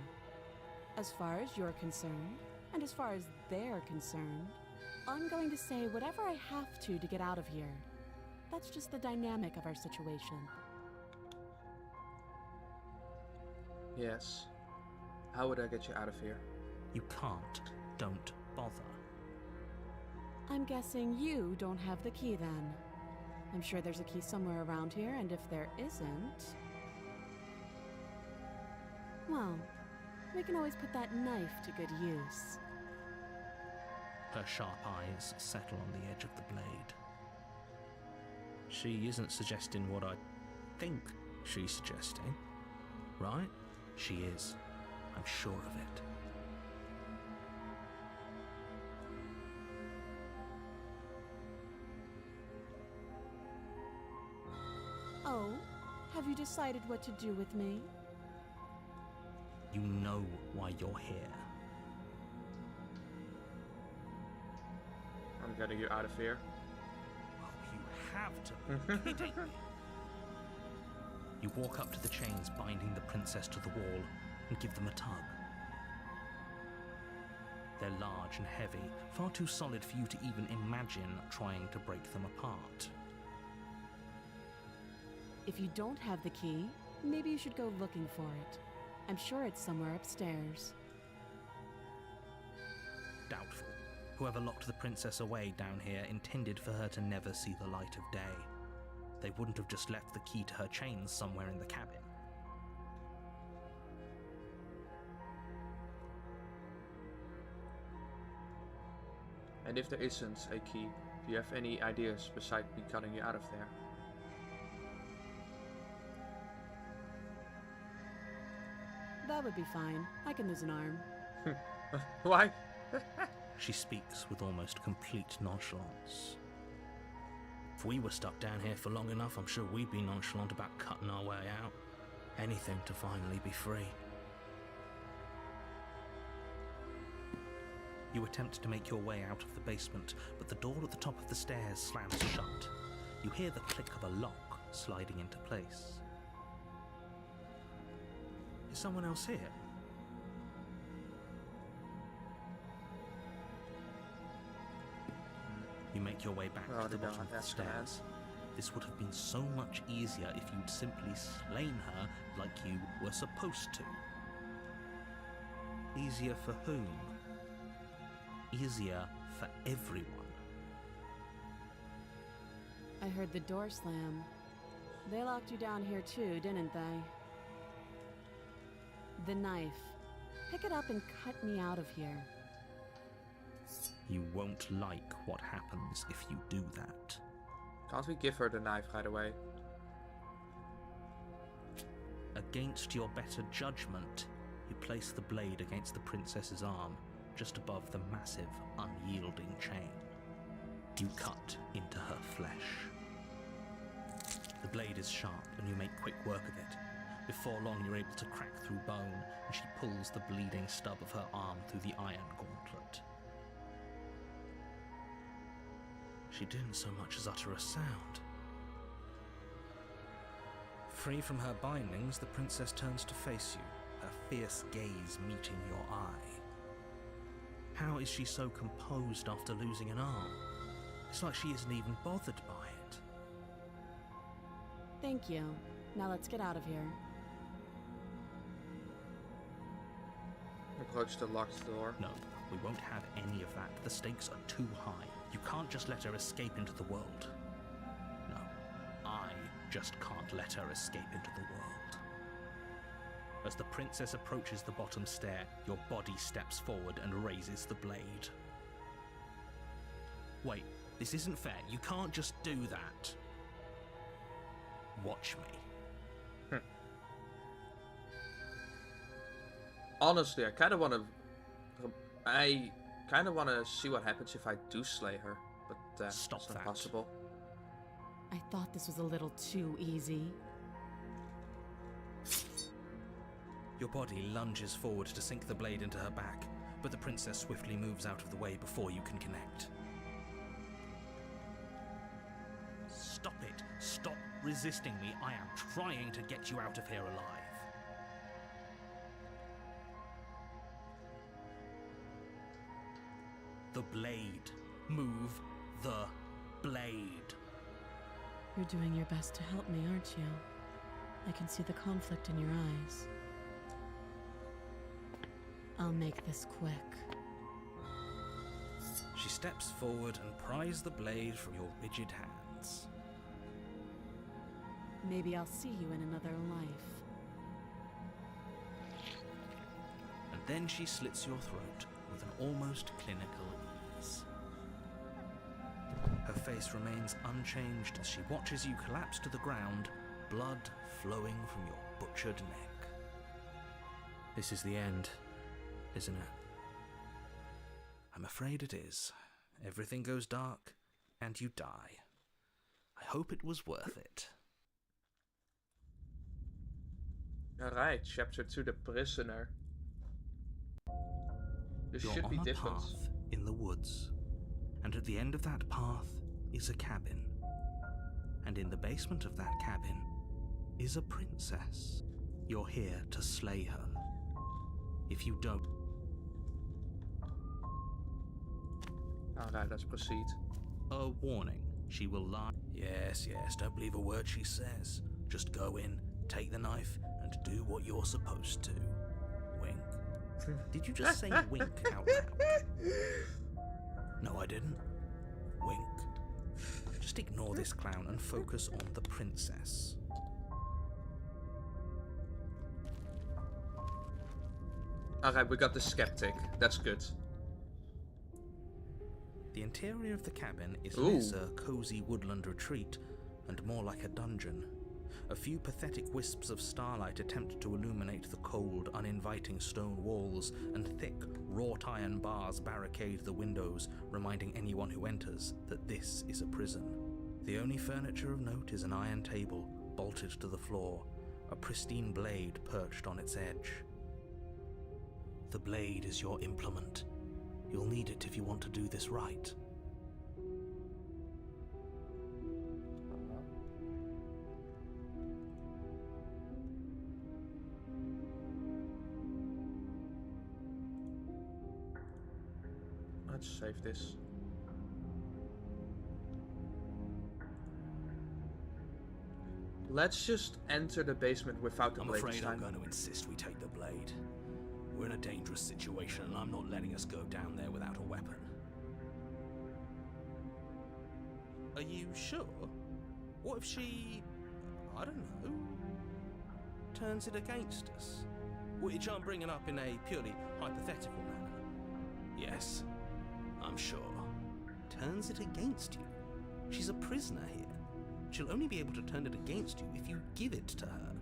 As far as you're concerned, and as far as they're concerned, I'm going to say whatever I have to get out of here. That's just the dynamic of our situation. Yes. How would I get you out of here? You can't. Don't bother. I'm guessing you don't have the key then. I'm sure there's a key somewhere around here, and if there isn't... well, we can always put that knife to good use. Her sharp eyes settle on the edge of the blade. She isn't suggesting what I think she's suggesting, right? She is. I'm sure of it. Oh, have you decided what to do with me? You know why you're here. I'm getting you out of here. Oh, you have to be kidding me. You walk up to the chains binding the princess to the wall and give them a tug. They're large and heavy, far too solid for you to even imagine trying to break them apart. If you don't have the key, maybe you should go looking for it. I'm sure it's somewhere upstairs. Doubtful. Whoever locked the princess away down here intended for her to never see the light of day. They wouldn't have just left the key to her chains somewhere in the cabin. And if there isn't a key, do you have any ideas besides me cutting you out of there? That would be fine. I can lose an arm. Why? She speaks with almost complete nonchalance. If we were stuck down here for long enough, I'm sure we'd be nonchalant about cutting our way out. Anything to finally be free. You attempt to make your way out of the basement, but the door at the top of the stairs slams shut. You hear the click of a lock sliding into place. Is someone else here? You make your way back Oh, to the they don't bottom of the have that command. stairs. This would have been so much easier if you'd simply slain her like you were supposed to. Easier for whom? Easier for everyone. I heard the door slam. They locked you down here too, didn't they? The knife. Pick it up and cut me out of here. You won't like what happens if you do that. Can't we give her the knife right away? Against your better judgment, you place the blade against the princess's arm, just above the massive, unyielding chain. You cut into her flesh. The blade is sharp, and you make quick work of it. Before long, you're able to crack through bone, and she pulls the bleeding stub of her arm through the iron gauntlet. She didn't so much as utter a sound. Free from her bindings, the princess turns to face you, her fierce gaze meeting your eye. How is she so composed after losing an arm? It's like she isn't even bothered by it. Thank you. Now let's get out of here. Approach the locked door. No, we won't have any of that. The stakes are too high. You can't just let her escape into the world. No, I just can't let her escape into the world. As the princess approaches the bottom stair, your body steps forward and raises the blade. Wait, this isn't fair. You can't just do that. Watch me. Honestly, I kind of want to see what happens if I do slay her, but Stop it's not that. possible. I thought this was a little too easy. Your body lunges forward to sink the blade into her back, but the princess swiftly moves out of the way before you can connect. Stop it! Stop resisting me! I am trying to get you out of here alive. The blade. Move the blade. You're doing your best to help me, aren't you? I can see the conflict in your eyes. I'll make this quick. She steps forward and pries the blade from your rigid hands. Maybe I'll see you in another life. And then she slits your throat with an almost clinical ease. Her face remains unchanged as she watches you collapse to the ground, blood flowing from your butchered neck. This is the end, isn't it? I'm afraid it is. Everything goes dark, and you die. I hope it was worth it. Alright, chapter 2, The Prisoner. This You're should on be a different. path in the woods, and at the end of that path is a cabin. And in the basement of that cabin is a princess. You're here to slay her. If you don't... Alright, let's proceed. A warning. She will lie. Yes, don't believe a word she says. Just go in, take the knife, and do what you're supposed to. Wink. Did you just say wink out loud? No, I didn't. Wink. Just ignore this clown and focus on the princess. Alright, we got the skeptic. That's good. The interior of the cabin is Ooh. less a cozy woodland retreat and more like a dungeon. A few pathetic wisps of starlight attempt to illuminate the cold, uninviting stone walls, and thick, wrought iron bars barricade the windows, reminding anyone who enters that this is a prison. The only furniture of note is an iron table, bolted to the floor, a pristine blade perched on its edge. The blade is your implement. You'll need it if you want to do this right. Let's save this. Let's just enter the basement without the I'm blade this afraid I'm time. going to insist we take the blade. We're in a dangerous situation, and I'm not letting us go down there without a weapon. Are you sure? What if she, I don't know, turns it against us? Which I'm bringing up in a purely hypothetical manner. Yes, I'm sure. Turns it against you? She's a prisoner here. She'll only be able to turn it against you if you give it to her.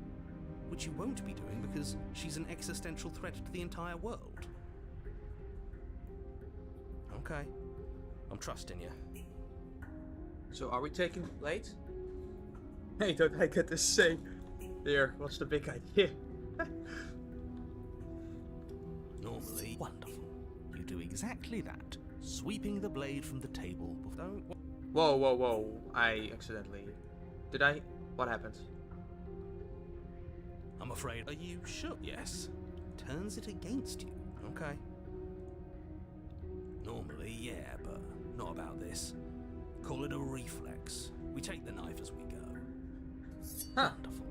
Which you won't be doing because she's an existential threat to the entire world. Okay, I'm trusting you. So are we taking the blade? Hey, don't I get to say? Here, what's the big idea? Normally, wonderful. You do exactly that, sweeping the blade from the table. Don't. Whoa, whoa, whoa. I accidentally... Did I? What happened? I'm afraid. Are you sure? Yes. Turns it against you. Okay. Normally, yeah, but not about this. Call it a reflex. We take the knife as we go. Huh. Wonderful.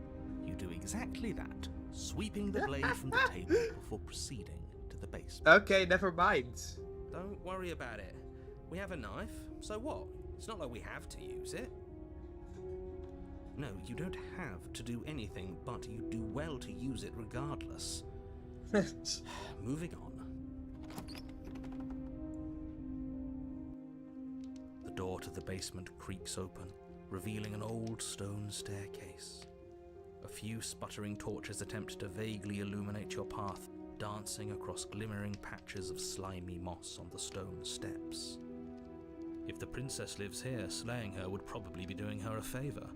You do exactly that, sweeping the blade from the table before proceeding to the basement. Okay, never mind. Don't worry about it. We have a knife, so what? It's not like we have to use it. No, you don't have to do anything, but you do well to use it regardless. Moving on. The door to the basement creaks open, revealing an old stone staircase. A few sputtering torches attempt to vaguely illuminate your path, dancing across glimmering patches of slimy moss on the stone steps. If the princess lives here, slaying her would probably be doing her a favor.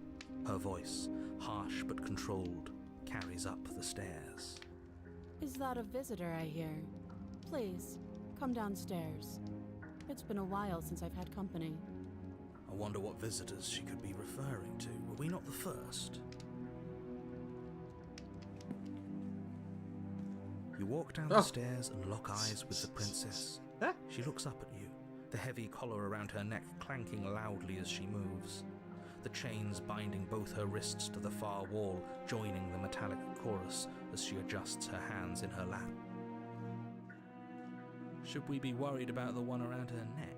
Her voice, harsh but controlled, carries up the stairs. Is that a visitor I hear? Please, come downstairs. It's been a while since I've had company. I wonder what visitors she could be referring to. Were we not the first? You walk down the stairs and lock eyes with the princess. Huh? She looks up at you, the heavy collar around her neck clanking loudly as she moves. The chains binding both her wrists to the far wall, joining the metallic chorus as she adjusts her hands in her lap. Should we be worried about the one around her neck?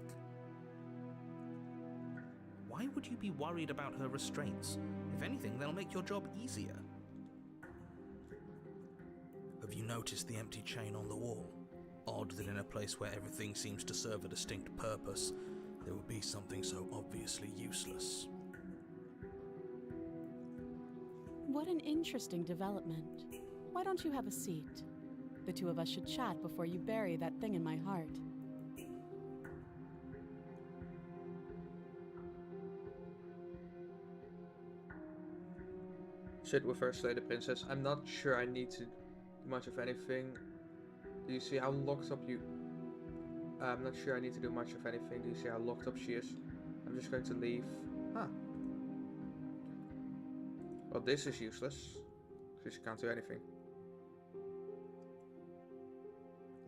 Why would you be worried about her restraints? If anything, they'll make your job easier. Have you noticed the empty chain on the wall? Odd that in a place where everything seems to serve a distinct purpose, there would be something so obviously useless. What an interesting development. Why don't you have a seat? The two of us should chat before you bury that thing in my heart. Sit with her, slay the princess. I'm not sure I need to do much of anything. Do you see how locked up you... I'm not sure I need to do much of anything. Do you see how locked up she is? I'm just going to leave. Huh. Well, this is useless. Because she can't do anything.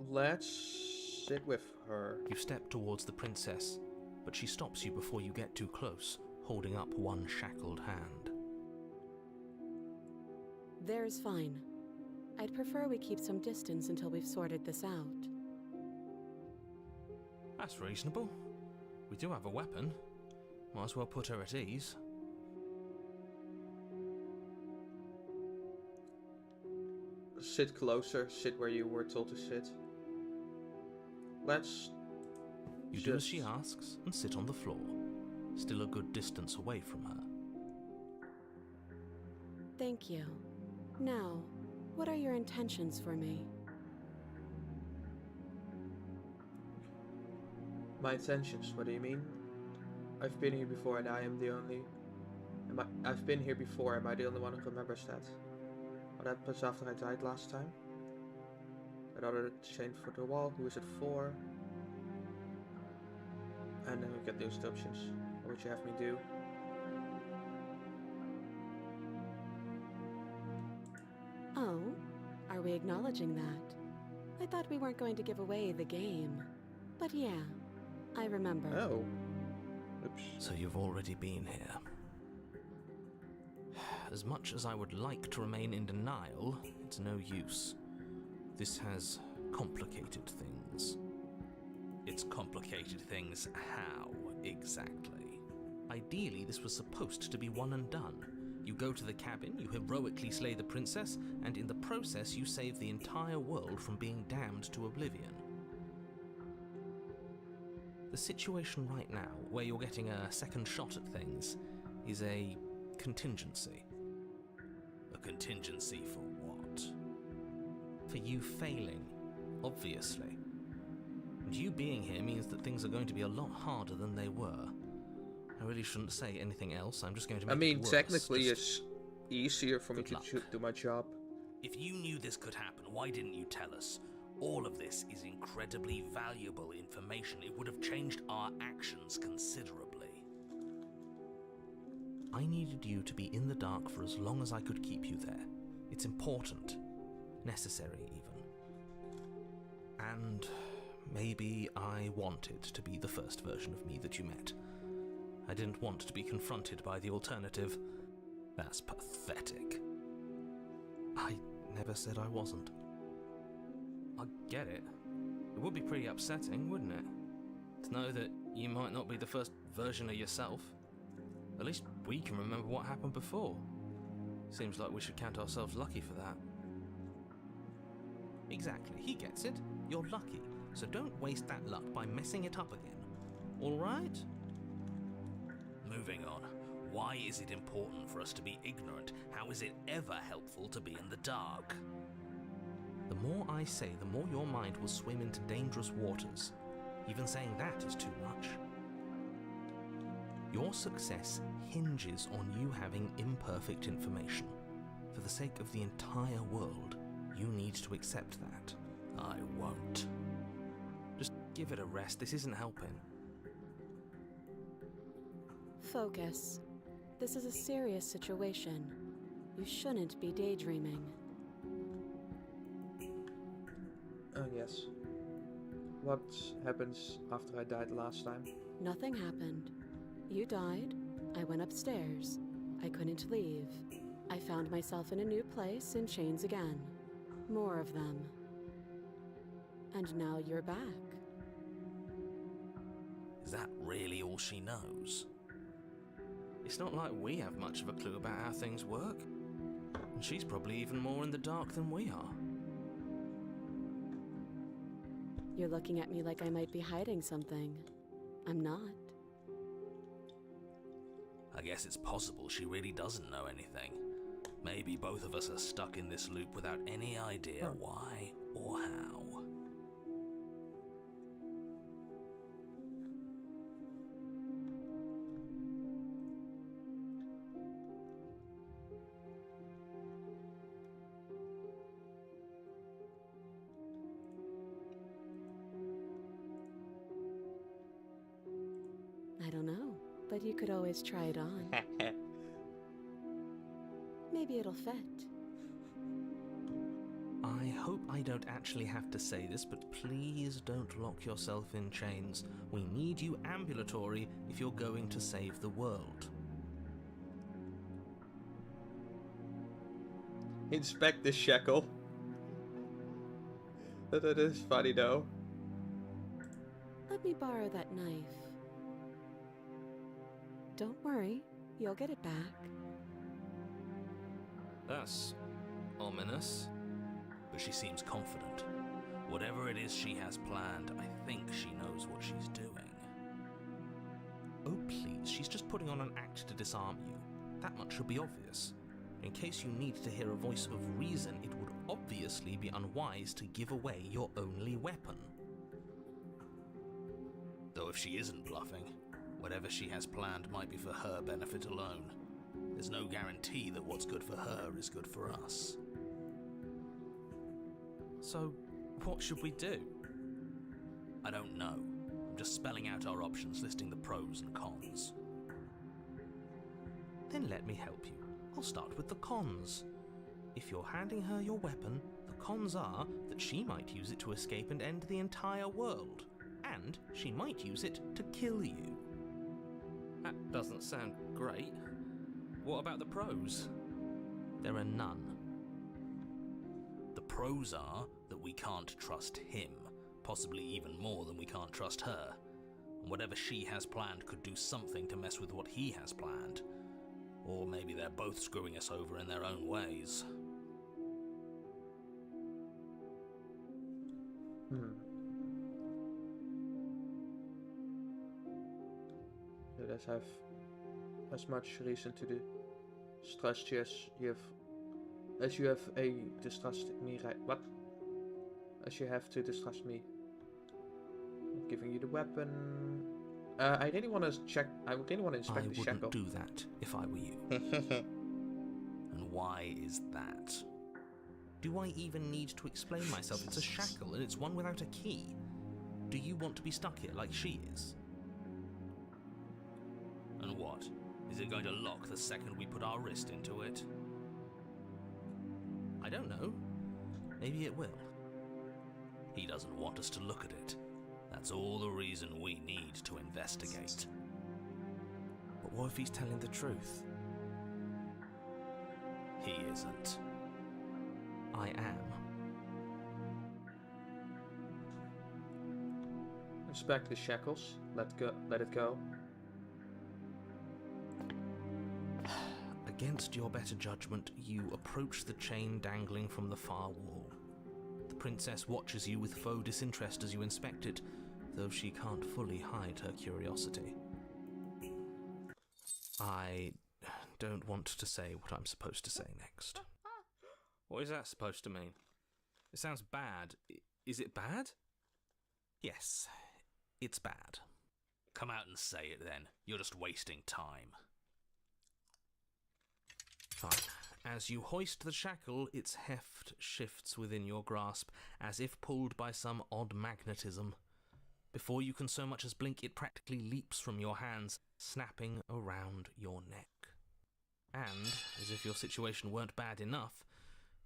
Let's sit with her. You step towards the princess, but she stops you before you get too close, holding up one shackled hand. There's fine. I'd prefer we keep some distance until we've sorted this out. That's reasonable. We do have a weapon. Might as well put her at ease. Sit closer. Sit where you were told to sit. Let's... You do as she asks and sit on the floor, still a good distance away from her. Thank you. Now, what are your intentions for me? My intentions, what do you mean? I've been here before and I am the only... I've been here before, am I the only one who remembers that? What happens after I died last time? That other chain for the wall, who is it for? And then we get the instructions. What would you have me do? Oh, are we acknowledging that? I thought we weren't going to give away the game. But yeah, I remember. Oh. Oops. So you've already been here. As much as I would like to remain in denial, it's no use. This has complicated things. It's complicated things how, exactly? Ideally, this was supposed to be one and done. You go to the cabin, you heroically slay the princess, and in the process you save the entire world from being damned to oblivion. The situation right now, where you're getting a second shot at things, is a contingency. A contingency for what? For you failing, obviously. And you being here means that things are going to be a lot harder than they were. I really shouldn't say anything else, I'm just going to make it worse. Technically it's easier for me to do my job. If you knew this could happen, why didn't you tell us? All of this is incredibly valuable information. It would have changed our actions considerably. I needed you to be in the dark for as long as I could keep you there. It's important. Necessary, even. And maybe I wanted to be the first version of me that you met. I didn't want to be confronted by the alternative. That's pathetic. I never said I wasn't. I get it. It would be pretty upsetting, wouldn't it? To know that you might not be the first version of yourself. At least we can remember what happened before. Seems like we should count ourselves lucky for that. Exactly, he gets it. You're lucky, so don't waste that luck by messing it up again. Alright? Moving on. Why is it important for us to be ignorant? How is it ever helpful to be in the dark? The more I say, the more your mind will swim into dangerous waters. Even saying that is too much. Your success hinges on you having imperfect information. For the sake of the entire world, you need to accept that. I won't. Just give it a rest, this isn't helping. Focus. This is a serious situation. You shouldn't be daydreaming. Oh yes. What happens after I died last time? Nothing happened. You died. I went upstairs. I couldn't leave. I found myself in a new place in chains again. More of them. And now you're back. Is that really all she knows? It's not like we have much of a clue about how things work. And she's probably even more in the dark than we are. You're looking at me like I might be hiding something. I'm not. I guess it's possible she really doesn't know anything. Maybe both of us are stuck in this loop without any idea why or how. I don't know, but you could always try it on. Maybe it'll fit. I hope I don't actually have to say this, but please don't lock yourself in chains. We need you ambulatory if you're going to save the world. Inspect this shekel. That is funny though. Let me borrow that knife. Don't worry, you'll get it back. That's ominous. But she seems confident. Whatever it is she has planned, I think she knows what she's doing. Oh please, she's just putting on an act to disarm you. That much should be obvious. In case you need to hear a voice of reason, it would obviously be unwise to give away your only weapon. Though if she isn't bluffing, whatever she has planned might be for her benefit alone. There's no guarantee that what's good for her is good for us. So, what should we do? I don't know. I'm just spelling out our options, listing the pros and cons. Then let me help you. I'll start with the cons. If you're handing her your weapon, the cons are that she might use it to escape and end the entire world. And she might use it to kill you. That doesn't sound great. What about the pros? There are none. The pros are that we can't trust him, possibly even more than we can't trust her. And whatever she has planned could do something to mess with what he has planned. Or maybe they're both screwing us over in their own ways. Let's have as much reason to distrust you as you have a distrust me, right? What? As you have to distrust me. I'm giving you the weapon. I really want to check. I really want to inspect the shackle. I wouldn't do that if I were you. And why is that? Do I even need to explain myself? It's a shackle and it's one without a key. Do you want to be stuck here like she is? And what? Is it going to lock the second we put our wrist into it? I don't know. Maybe it will. He doesn't want us to look at it. That's all the reason we need to investigate. But what if he's telling the truth? He isn't. I am. Inspect the shackles. Let it go. Against your better judgment, you approach the chain dangling from the far wall. The princess watches you with faux disinterest as you inspect it, though she can't fully hide her curiosity. I don't want to say what I'm supposed to say next. What is that supposed to mean? It sounds bad. Is it bad? Yes, it's bad. Come out and say it then. You're just wasting time. Fine. As you hoist the shackle, its heft shifts within your grasp, as if pulled by some odd magnetism. Before you can so much as blink, it practically leaps from your hands, snapping around your neck. And, as if your situation weren't bad enough,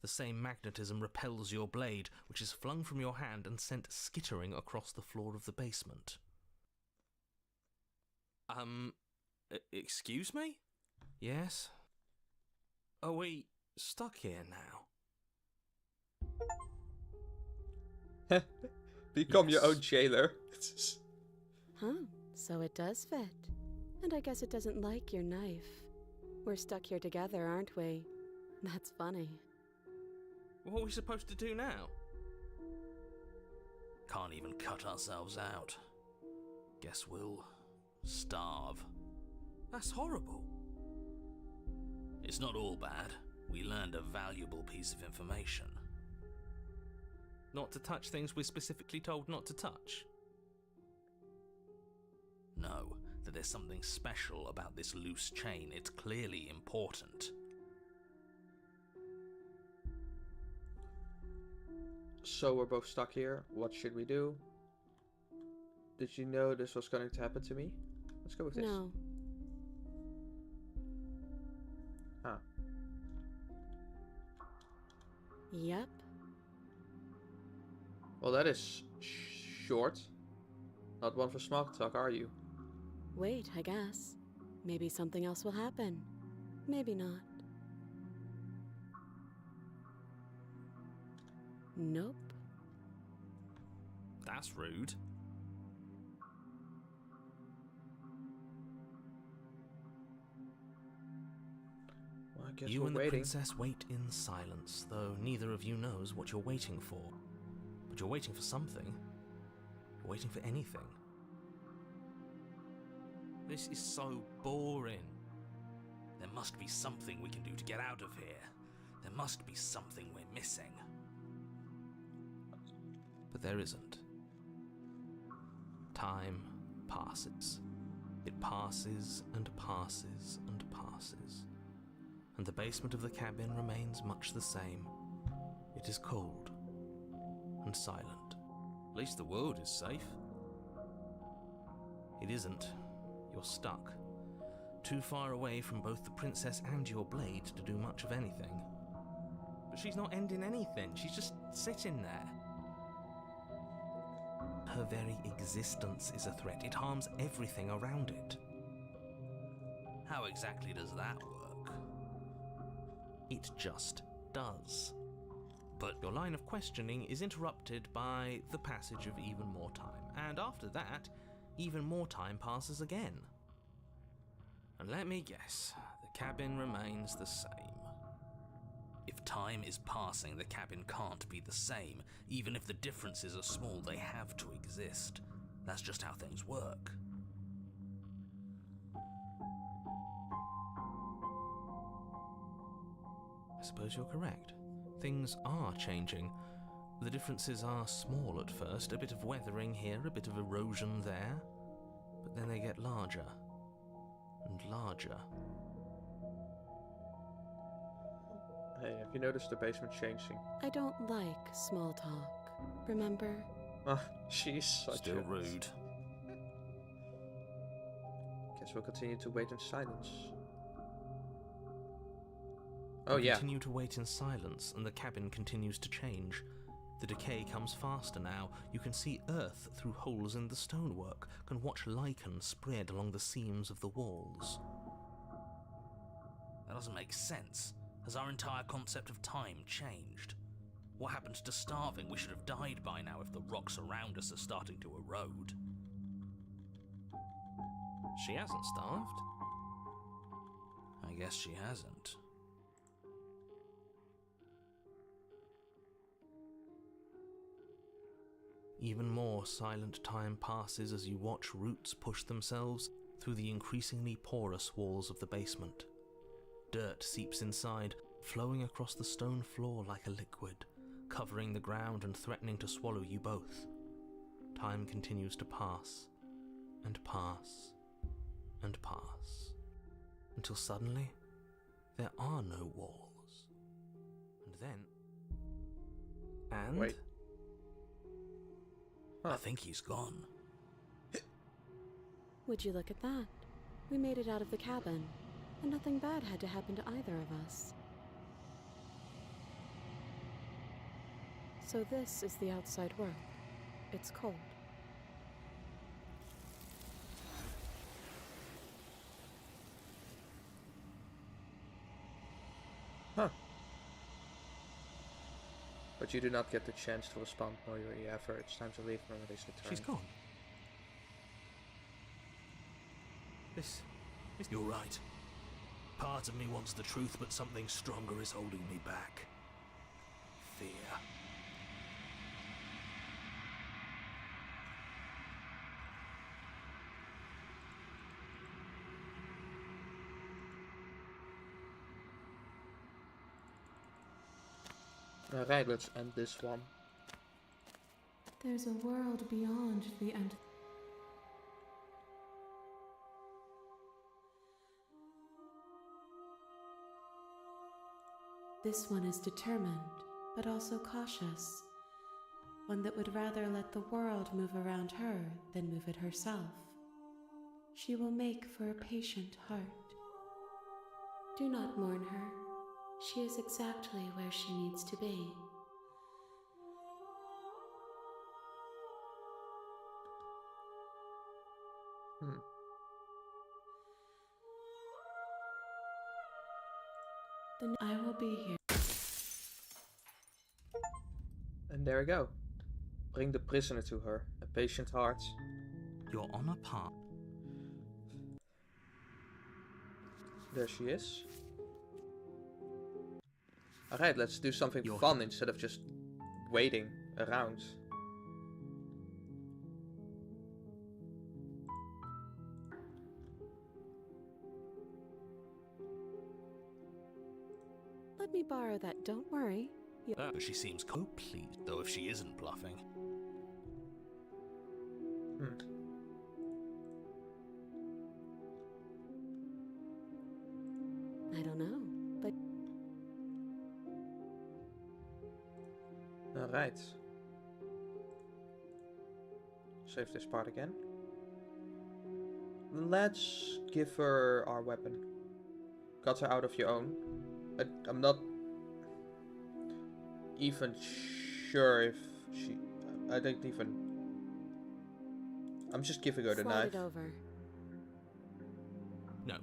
the same magnetism repels your blade, which is flung from your hand and sent skittering across the floor of the basement. Excuse me? Yes? Are we stuck here now? Become your Yes. own jailer. Huh, so it does fit. And I guess it doesn't like your knife. We're stuck here together, aren't we? That's funny. What are we supposed to do now? Can't even cut ourselves out. Guess we'll starve. That's horrible. It's not all bad. We learned a valuable piece of information. Not to touch things we're specifically told not to touch. No, that there's something special about this loose chain. It's clearly important. So we're both stuck here. What should we do? Did you know this was going to happen to me? Let's go with this. No. Huh. Yep. Well, that is short. Not one for small talk, are you? Wait, I guess. Maybe something else will happen. Maybe not. Nope. That's rude. Well, I guess You we're and the waiting. princess wait in silence, though neither of you knows what you're waiting for. But you're waiting for something. You're waiting for anything. This is so boring. There must be something we can do to get out of here. There must be something we're missing. But there isn't. Time passes. It passes and passes and passes. And the basement of the cabin remains much the same. It is cold and silent. At least the world is safe. It isn't. You're stuck. Too far away from both the princess and your blade to do much of anything. But she's not ending anything. She's just sitting there. Her very existence is a threat. It harms everything around it. How exactly does that work? It just does. But your line of questioning is interrupted by the passage of even more time. And after that, even more time passes again. And let me guess, the cabin remains the same. If time is passing, the cabin can't be the same. Even if the differences are small, they have to exist. That's just how things work. I suppose you're correct. Things are changing. The differences are small at first, a bit of weathering here, a bit of erosion there. But then they get larger and larger. Hey, have you noticed the basement changing? I don't like small talk, remember? Ah, she's such Still a... rude. Guess we'll continue to wait in silence. Oh We yeah. continue to wait in silence, and the cabin continues to change. The decay comes faster now. You can see earth through holes in the stonework, can watch lichen spread along the seams of the walls. That doesn't make sense. Has our entire concept of time changed? What happened to starving? We should have died by now if the rocks around us are starting to erode. She hasn't starved. I guess she hasn't. Even more silent time passes as you watch roots push themselves through the increasingly porous walls of the basement. Dirt seeps inside, flowing across the stone floor like a liquid, covering the ground and threatening to swallow you both. Time continues to pass, and pass, and pass, until suddenly there are no walls. And then... And... Wait. Huh. I think he's gone. Would you look at that? We made it out of the cabin, and nothing bad had to happen to either of us. So this is the outside world. It's cold. Huh. But you do not get the chance to respond. No, you ever. It's time to leave. Memories return. she's gone. This... You're right. Part of me wants the truth, but something stronger is holding me back. Fear. Alright, let's end this one. There's a world beyond the end. This one is determined, but also cautious. One that would rather let the world move around her than move it herself. She will make for a patient heart. Do not mourn her. She is exactly where she needs to be. Then I will be here. And there we go. Bring the prisoner to her. A patient heart. You're on a path. There she is. Alright, let's do something You're- fun instead of just waiting around. let me borrow that. Don't worry. Oh, she seems pleased, though if she isn't bluffing. I don't know, but Alright. Save this part again. Let's give her our weapon. Got her out of your own. I'm not even sure if she... I don't even... I'm just giving her the slide knife. it over. No,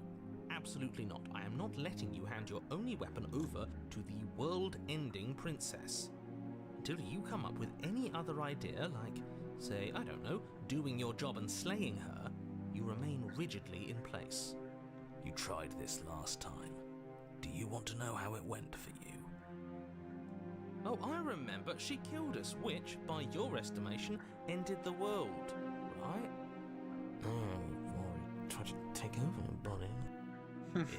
absolutely not. I am not letting you hand your only weapon over to the world-ending princess. Until you come up with any other idea, like, say, I don't know, doing your job and slaying her, you remain rigidly in place. You tried this last time. Do you want to know how it went for you? Oh, I remember. She killed us, which, by your estimation, ended the world, right? Oh, or tried to take over my body.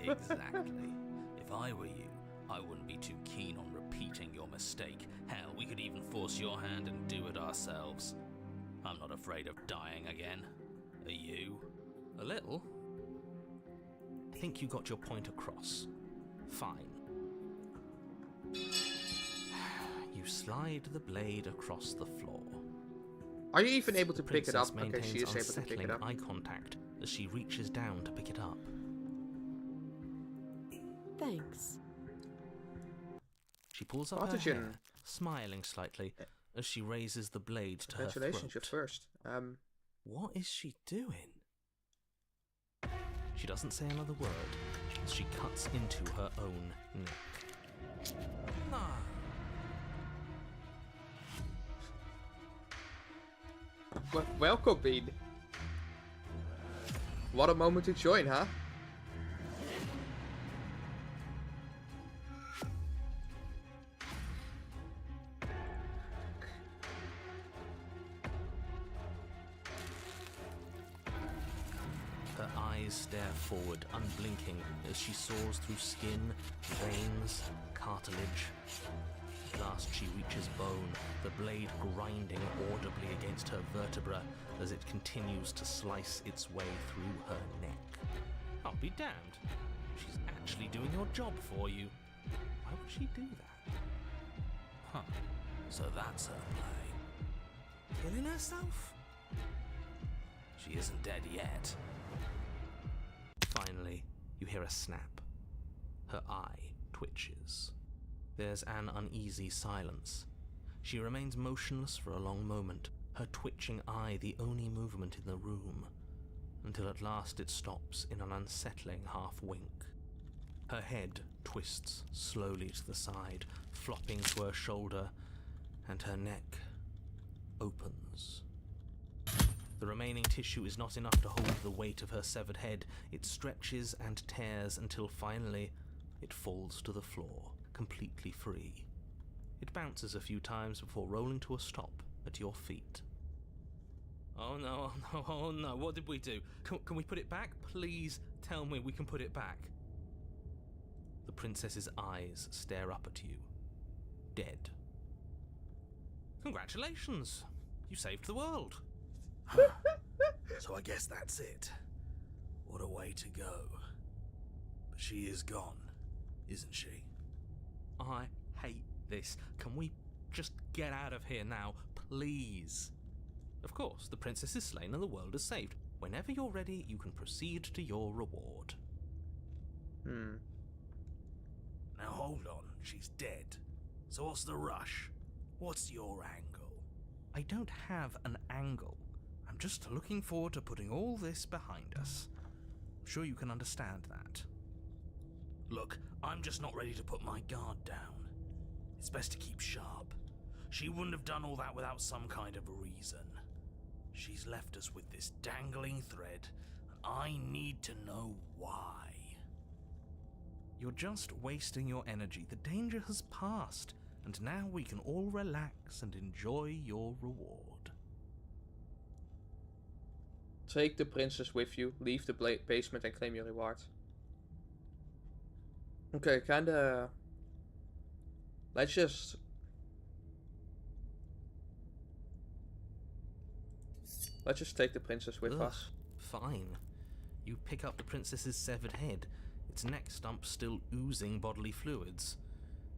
Exactly. If I were you, I wouldn't be too keen on repeating your mistake. Hell, we could even force your hand and do it ourselves. I'm not afraid of dying again. Are you? A little. I think you got your point across. Fine. You slide the blade across the floor. Are you even able to The pick it up? princess Okay, she is maintains able to pick it unsettling up. eye contact as she reaches down to pick it up. Thanks. She pulls up her Artigen. hair, smiling slightly as she raises the blade to her Congratulations, you're throat. first. What is she doing? She doesn't say another word as she cuts into her own neck. Ah. Welcome, Bean. What a moment to join, huh? Her eyes stare forward, unblinking, as she soars through skin, veins, cartilage. At last she reaches bone, the blade grinding audibly against her vertebra as it continues to slice its way through her neck. I'll be damned. She's actually doing your job for you. Why would she do that? Huh. So that's her play. Killing herself? She isn't dead yet. Finally, you hear a snap. Her eye twitches. There's an uneasy silence. She remains motionless for a long moment, her twitching eye the only movement in the room, until at last it stops in an unsettling half-wink. Her head twists slowly to the side, flopping to her shoulder, and her neck opens. The remaining tissue is not enough to hold the weight of her severed head. It stretches and tears until finally it falls to the floor, completely free. It bounces a few times before rolling to a stop at your feet. Oh no, oh no, oh no, what did we do? Can we put it back? Please tell me we can put it back. The princess's eyes stare up at you, dead. Congratulations! You saved the world. So I guess that's it. What a way to go. But she is gone, isn't she? I hate this. Can we just get out of here now, please? Of course, the princess is slain and the world is saved. Whenever you're ready, you can proceed to your reward. Now hold on, she's dead. So what's the rush? What's your angle? I don't have an angle. I'm just looking forward to putting all this behind us. I'm sure you can understand that. Look, I'm just not ready to put my guard down. It's best to keep sharp. She wouldn't have done all that without some kind of a reason. She's left us with this dangling thread, and I need to know why. You're just wasting your energy. The danger has passed, and now we can all relax and enjoy your reward. Take the princess with you, leave the basement and claim your reward. Okay, kinda Let's just... Let's just take the princess with Ugh, us. fine. You pick up the princess's severed head, its neck stump still oozing bodily fluids.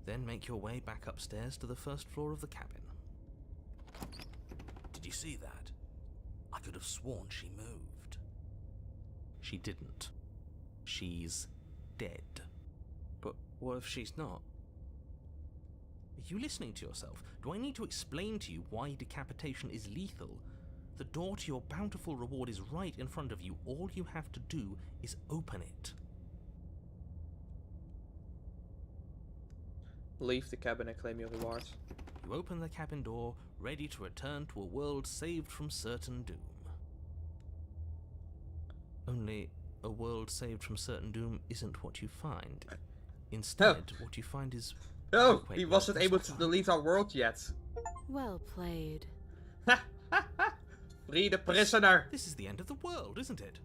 Then make your way back upstairs to the first floor of the cabin. Did you see that? I could have sworn she moved. She didn't. She's dead. But what if she's not? Are you listening to yourself? Do I need to explain to you why decapitation is lethal? The door to your bountiful reward is right in front of you. All you have to do is open it. Leave the cabin and claim your reward. You open the cabin door, ready to return to a world saved from certain doom. Only, a world saved from certain doom isn't what you find. Instead, what you find is... Oh, Wait, he no, wasn't that's able not to fine. delete our world yet. Well played. Free the prisoner. This is the end of the world, isn't it?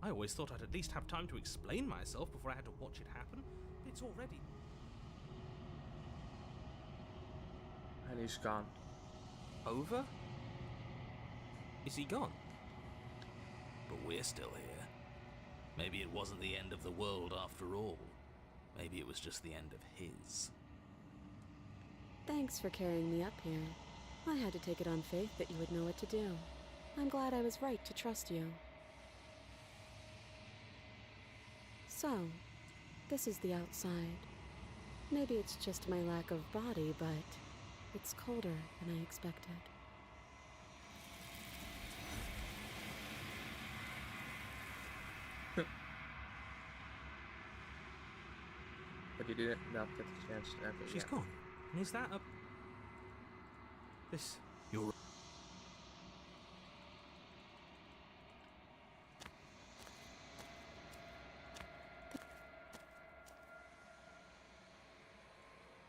I always thought I'd at least have time to explain myself before I had to watch it happen. It's already... And he's gone. over? Is he gone? But we're still here. Maybe it wasn't the end of the world after all. Maybe it was just the end of his. Thanks for carrying me up here. I had to take it on faith that you would know what to do. I'm glad I was right to trust you. So, this is the outside. Maybe it's just my lack of body, but it's colder than I expected. But you did not get the chance to enter. She's yet. gone. And is that a... This... You're right.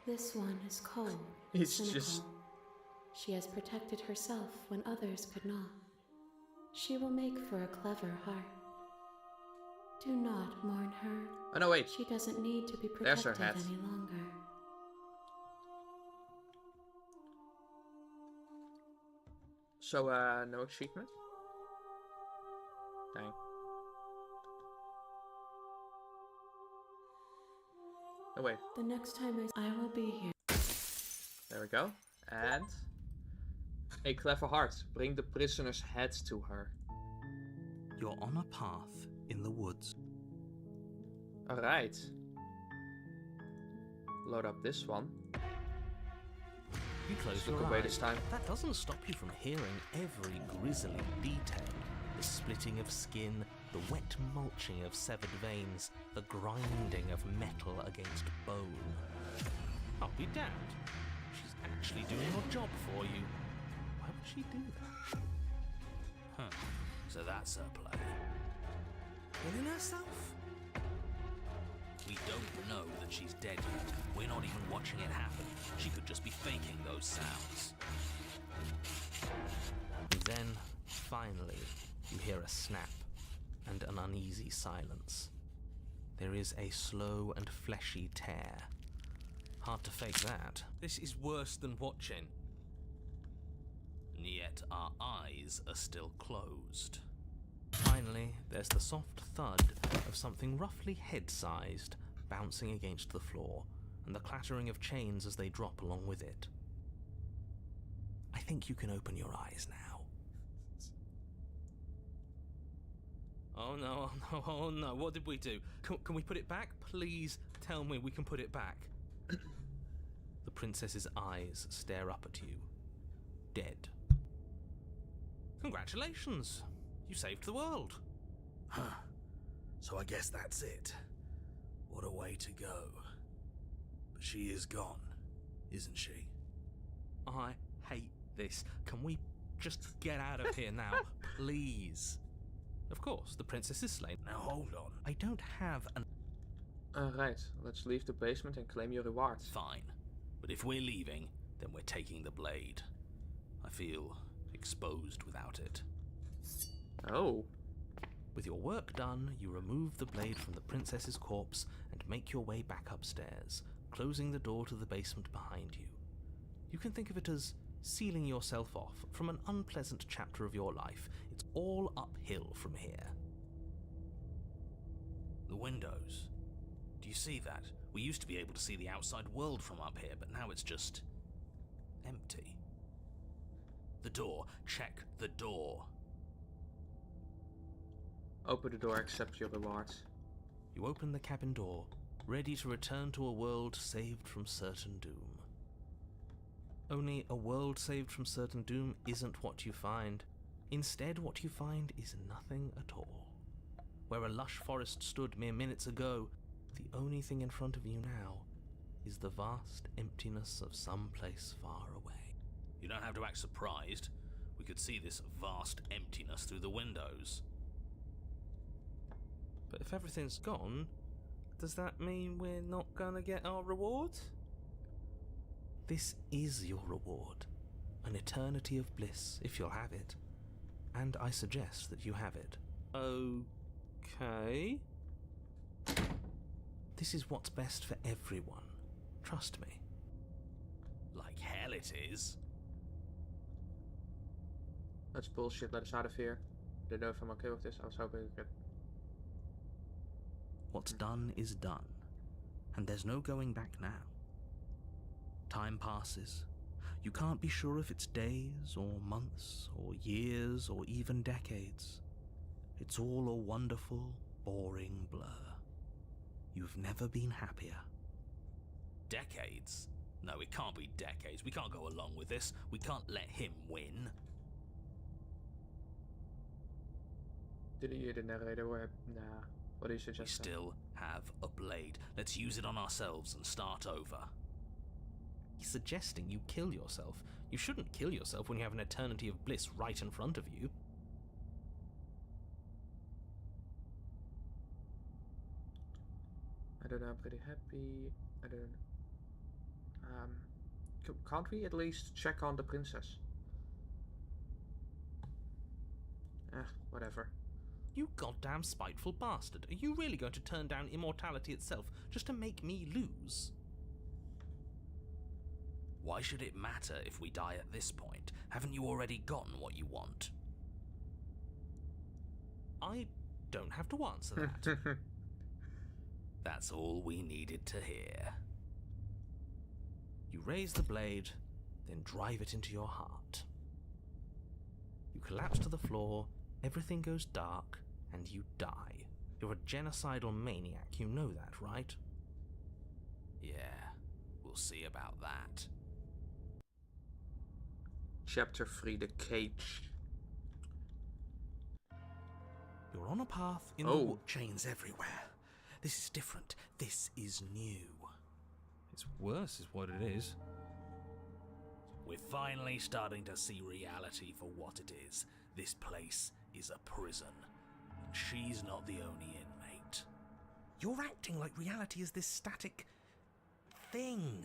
This one is cold. It's cynical. just... She has protected herself when others could not. She will make for a clever heart. Do not mourn her. Oh no, wait. She doesn't need to be There's her protected hat. any longer. So, no achievement? Dang. Oh wait, The next time I will be here. there we go. And... a clever heart. Bring the prisoner's head to her. You're on a path in the woods. Alright. Load up this one. You close Just your look away eyes. this time. That doesn't stop you from hearing every grisly detail. The splitting of skin, the wet mulching of severed veins, the grinding of metal against bone. I'll be damned. She's actually doing your job for you. Why would she do that? Huh. So that's her play. Killing herself? We don't know that she's dead yet. We're not even watching it happen. She could just be faking those sounds. And then, finally, you hear a snap and an uneasy silence. There is a slow and fleshy tear. Hard to fake that. This is worse than watching. And yet our eyes are still closed. Finally, there's the soft thud of something roughly head-sized bouncing against the floor, and the clattering of chains as they drop along with it. I think you can open your eyes now. Oh no, oh no, oh no, what did we do? Can we put it back? Please tell me we can put it back. The princess's eyes stare up at you, dead. Congratulations! You saved the world. Huh. So I guess that's it. What a way to go. But she is gone, isn't she? I hate this. Can we just get out of here now, please? Of course, the princess is slain. Now hold on. I don't have an... Alright, let's leave the basement and claim your reward. Fine. But if we're leaving, then we're taking the blade. I feel exposed without it. Oh. With your work done, you remove the blade from the princess's corpse and make your way back upstairs, closing the door to the basement behind you. You can think of it as sealing yourself off from an unpleasant chapter of your life. It's all uphill from here. The windows. Do you see that? We used to be able to see the outside world from up here, but now it's just empty. The door. Check the door. Open the door, accept your rewards. You open the cabin door, ready to return to a world saved from certain doom. Only a world saved from certain doom isn't what you find. Instead, what you find is nothing at all. Where a lush forest stood mere minutes ago, the only thing in front of you now is the vast emptiness of some place far away. You don't have to act surprised. We could see this vast emptiness through the windows. But if everything's gone, does that mean we're not gonna get our reward? This is your reward. An eternity of bliss, if you'll have it. And I suggest that you have it. Okay. This is what's best for everyone. Trust me. Like hell it is. That's bullshit, let us out of here. I don't know if I'm okay with this, I was hoping we could... What's done is done, and there's no going back now. Time passes. You can't be sure if it's days, or months, or years, or even decades. It's all a wonderful, boring blur. You've never been happier. Decades? No, it can't be decades. We can't go along with this. We can't let him win. Did you hear the narrator where... Nah. What do you suggest? We still have a blade. Let's use it on ourselves and start over. He's suggesting you kill yourself. You shouldn't kill yourself when you have an eternity of bliss right in front of you. I don't know, I'm pretty happy. I don't... can't we at least check on the princess? Whatever. You goddamn spiteful bastard. Are you really going to turn down immortality itself just to make me lose? Why should it matter if we die at this point? Haven't you already gotten what you want? I don't have to answer that. That's all we needed to hear. You raise the blade, then drive it into your heart. You collapse to the floor, everything goes dark, and you die. You're a genocidal maniac, you know that, right? Yeah, we'll see about that. Chapter 3, The Cage. You're on a path in the chains everywhere. This is different. This is new. It's worse is what it is. We're finally starting to see reality for what it is. This place is a prison, and she's not the only inmate. You're acting like reality is this static thing.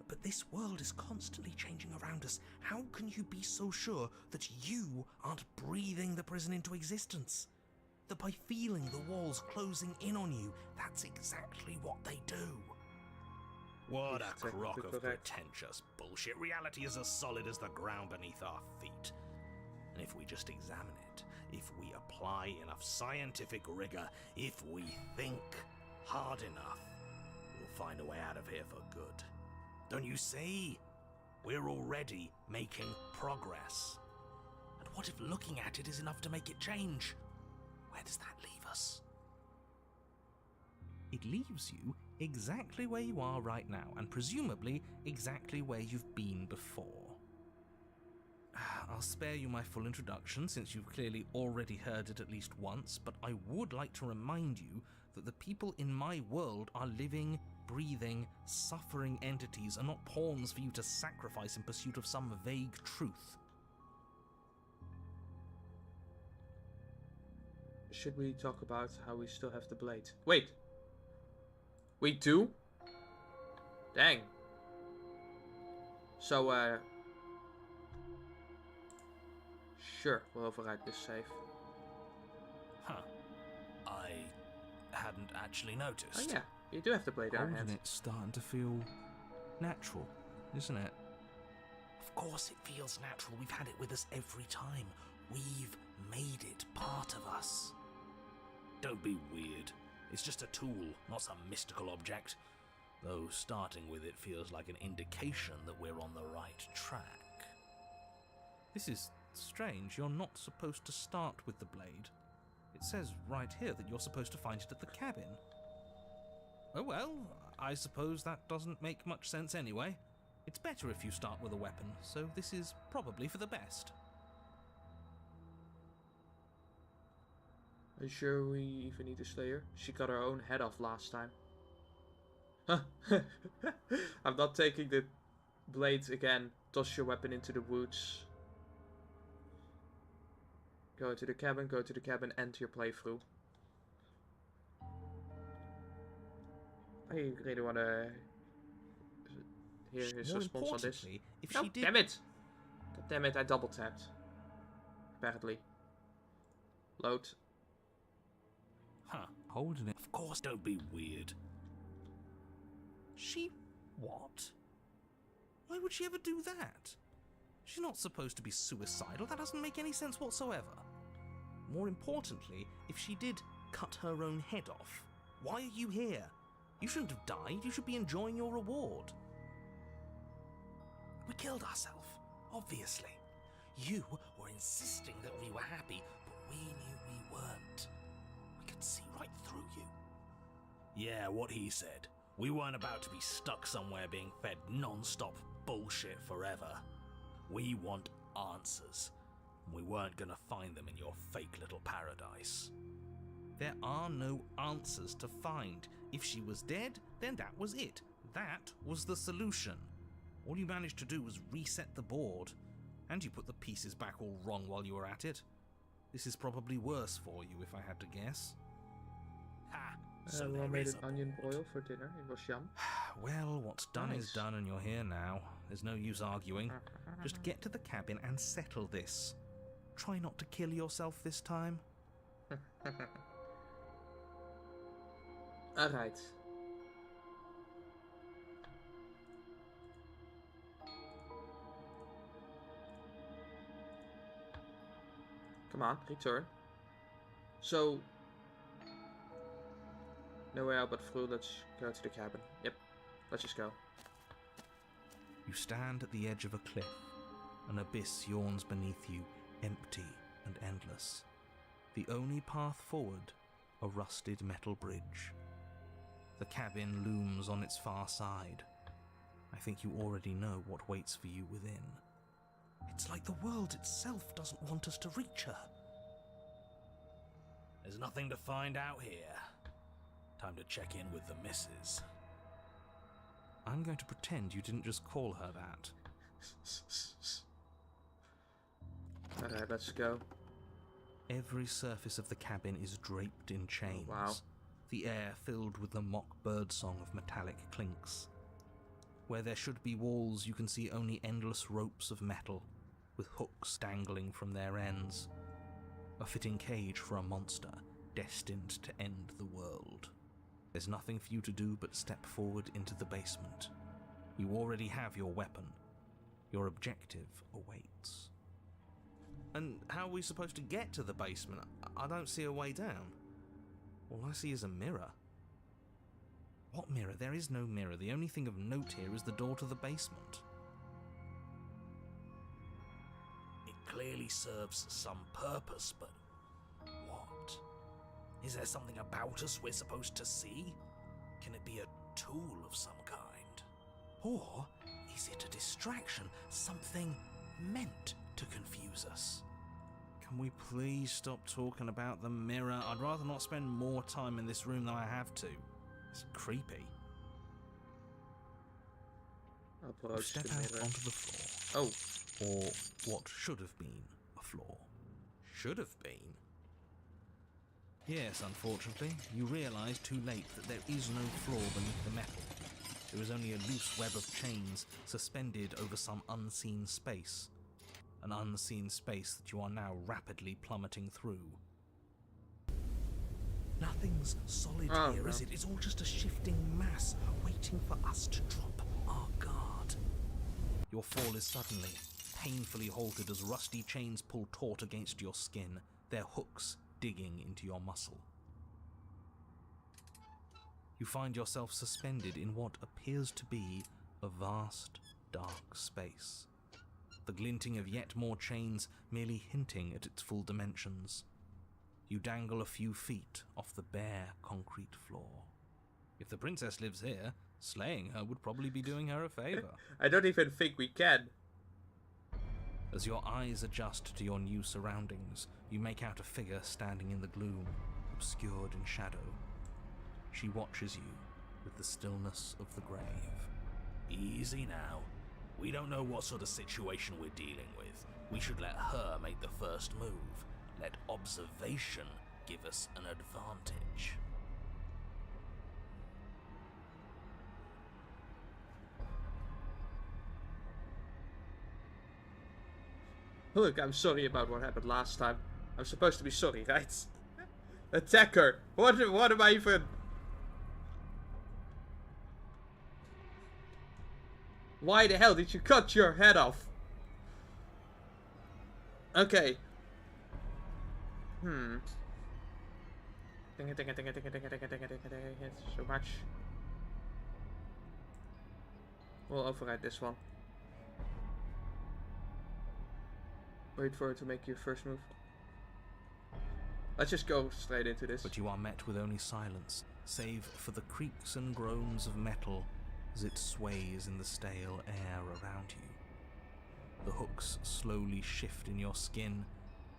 But this world is constantly changing around us. How can you be so sure that you aren't breathing the prison into existence? That by feeling the walls closing in on you, that's exactly what they do. What a crock of pretentious bullshit. Reality is as solid as the ground beneath our feet. And if we just examine it, if we apply enough scientific rigor, if we think hard enough, we'll find a way out of here for good. Don't you see? We're already making progress. And what if looking at it is enough to make it change? Where does that leave us? It leaves you exactly where you are right now, and presumably exactly where you've been before. I'll spare you my full introduction since you've clearly already heard it at least once, but I would like to remind you that the people in my world are living, breathing, suffering entities and not pawns for you to sacrifice in pursuit of some vague truth. Should we talk about how we still have the blade? Wait! We do? Dang. So, sure, we'll override this save. Huh. I hadn't actually noticed. Oh yeah, You do have the blade in our Holding hand. it's starting to feel natural, isn't it? Of course it feels natural. We've had it with us every time. We've made it part of us. Don't be weird. It's just a tool, not some mystical object. Though starting with it feels like an indication that we're on the right track. This is strange. You're not supposed to start with the blade. It says right here that you're supposed to find it at the cabin. Oh well, I suppose that doesn't make much sense anyway. It's better if you start with a weapon, so this is probably for the best. Are you sure we even need a Slayer? She cut her own head off last time. I'm not taking the blades again. Toss your weapon into the woods. Go to the cabin, end your playthrough. I really want to hear his More response on this. importantly, if No, she did... damn it! God damn it, I double tapped. Apparently. Load. Huh. Holding it. Of course, don't be weird. She... what? Why would she ever do that? She's not supposed to be suicidal. That doesn't make any sense whatsoever. More importantly, if she did cut her own head off, why are you here? You shouldn't have died. You should be enjoying your reward. We killed ourselves, obviously. You were insisting that we were happy, but we knew we weren't. We could see right through you. Yeah, what he said. We weren't about to be stuck somewhere being fed non-stop bullshit forever. We want answers. We weren't gonna find them in your fake little paradise. There are no answers to find. If she was dead, then that was it. That was the solution. All you managed to do was reset the board, and you put the pieces back all wrong while you were at it. This is probably worse for you, if I had to guess. Ha! So We there made is an a onion board. boil for dinner. It was yum. Well, what's done is Nice. done, and you're here now. There's no use arguing. Just get to the cabin and settle this. Try not to kill yourself this time. Alright. Come on, return. So, no way out but through. Let's go to the cabin. Yep, let's just go. You stand at the edge of a cliff. An abyss yawns beneath you, empty and endless. The only path forward, a rusted metal bridge. The cabin looms on its far side. I think you already know what waits for you within. It's like the world itself doesn't want us to reach her. There's nothing to find out here. Time to check in with the missus. I'm going to pretend you didn't just call her that. Alright, let's go. Every surface of the cabin is draped in chains. Wow. The air filled with the mock birdsong of metallic clinks. Where there should be walls, you can see only endless ropes of metal, with hooks dangling from their ends. A fitting cage for a monster, destined to end the world. There's nothing for you to do but step forward into the basement. You already have your weapon. Your objective awaits. And how are we supposed to get to the basement? I don't see a way down. All I see is a mirror. What mirror? There is no mirror. The only thing of note here is the door to the basement. It clearly serves some purpose, but what? Is there something about us we're supposed to see? Can it be a tool of some kind? Or is it a distraction? Something meant to confuse us? Can we please stop talking about the mirror? I'd rather not spend more time in this room than I have to. It's creepy. You Approach step the out mirror. onto the floor. Oh, Or what should have been a floor. Should have been? Yes, unfortunately, you realise too late that there is no floor beneath the metal. There is only a loose web of chains suspended over some unseen space. An unseen space that you are now rapidly plummeting through. Nothing's solid Oh, here, no. is it? It's all just a shifting mass waiting for us to drop our guard. Your fall is suddenly, painfully halted as rusty chains pull taut against your skin, their hooks digging into your muscle. You find yourself suspended in what appears to be a vast, dark space. The glinting of yet more chains merely hinting at its full dimensions. You dangle a few feet off the bare concrete floor. If the princess lives here, slaying her would probably be doing her a favor. I don't even think we can. As your eyes adjust to your new surroundings, you make out a figure standing in the gloom, obscured in shadow. She watches you with the stillness of the grave. Easy now. We don't know what sort of situation we're dealing with. We should let her make the first move. Let observation give us an advantage. Look, I'm sorry about what happened last time. I'm supposed to be sorry, right? Attack her! What am I even... Why the hell did you cut your head off? Okay. So much. We'll override this one. Wait for it to make your first move. Let's just go straight into this. But you are met with only silence, save for the creaks and groans of metal as it sways in the stale air around you. The hooks slowly shift in your skin,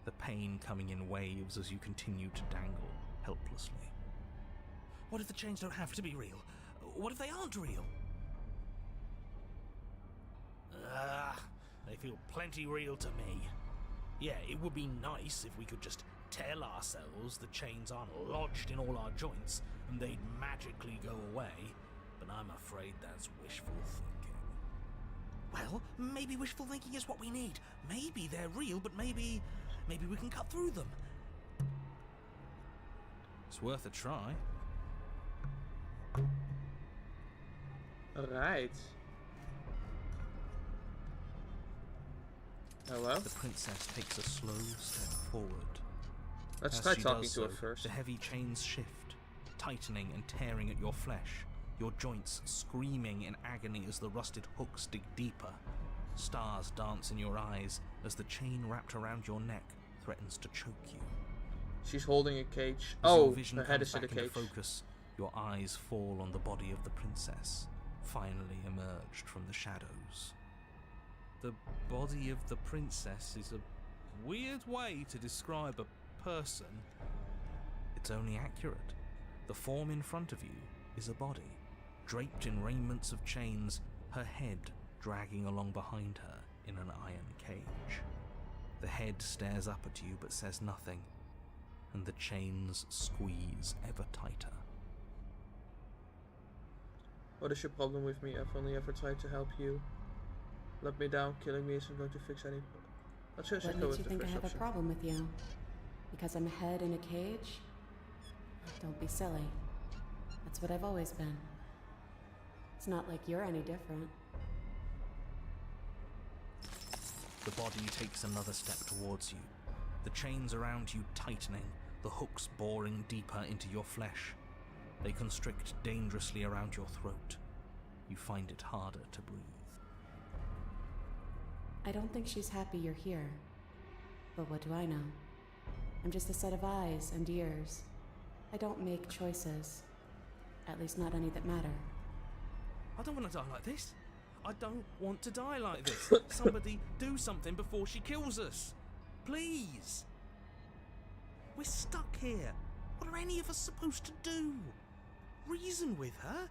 the pain coming in waves as you continue to dangle helplessly. What if the chains don't have to be real? What if they aren't real? They feel plenty real to me. Yeah, it would be nice if we could just tell ourselves the chains aren't lodged in all our joints and they'd magically go away, but I'm afraid that's wishful thinking. Well, maybe wishful thinking is what we need. Maybe they're real, but maybe we can cut through them. It's worth a try. Alright. Hello? The princess takes a slow step forward. Let's As try she talking does to her so, first. The heavy chains shift, tightening and tearing at your flesh, your joints screaming in agony as the rusted hooks dig deeper. Stars dance in your eyes as the chain wrapped around your neck threatens to choke you. She's holding a cage. As your Oh, vision her head comes is in a back into cage. focus, your eyes fall on the body of the princess, finally emerged from the shadows. The body of the princess is a weird way to describe a person. It's only accurate. The form in front of you is a body, draped in raiments of chains, her head dragging along behind her in an iron cage. The head stares up at you but says nothing, and the chains squeeze ever tighter. What is your problem with me? I've only ever tried to help you. Let me down. Killing me isn't going to fix anything. Let's just What go makes with you the think I first have option. a problem with you? Because I'm a head in a cage? Don't be silly. That's what I've always been. It's not like you're any different. The body takes another step towards you, the chains around you tightening, the hooks boring deeper into your flesh. They constrict dangerously around your throat. You find it harder to breathe. I don't think she's happy you're here. But what do I know? I'm just a set of eyes and ears. I don't make choices. At least not any that matter. I don't want to die like this. I don't want to die like this. Somebody do something before she kills us. Please. We're stuck here. What are any of us supposed to do? Reason with her?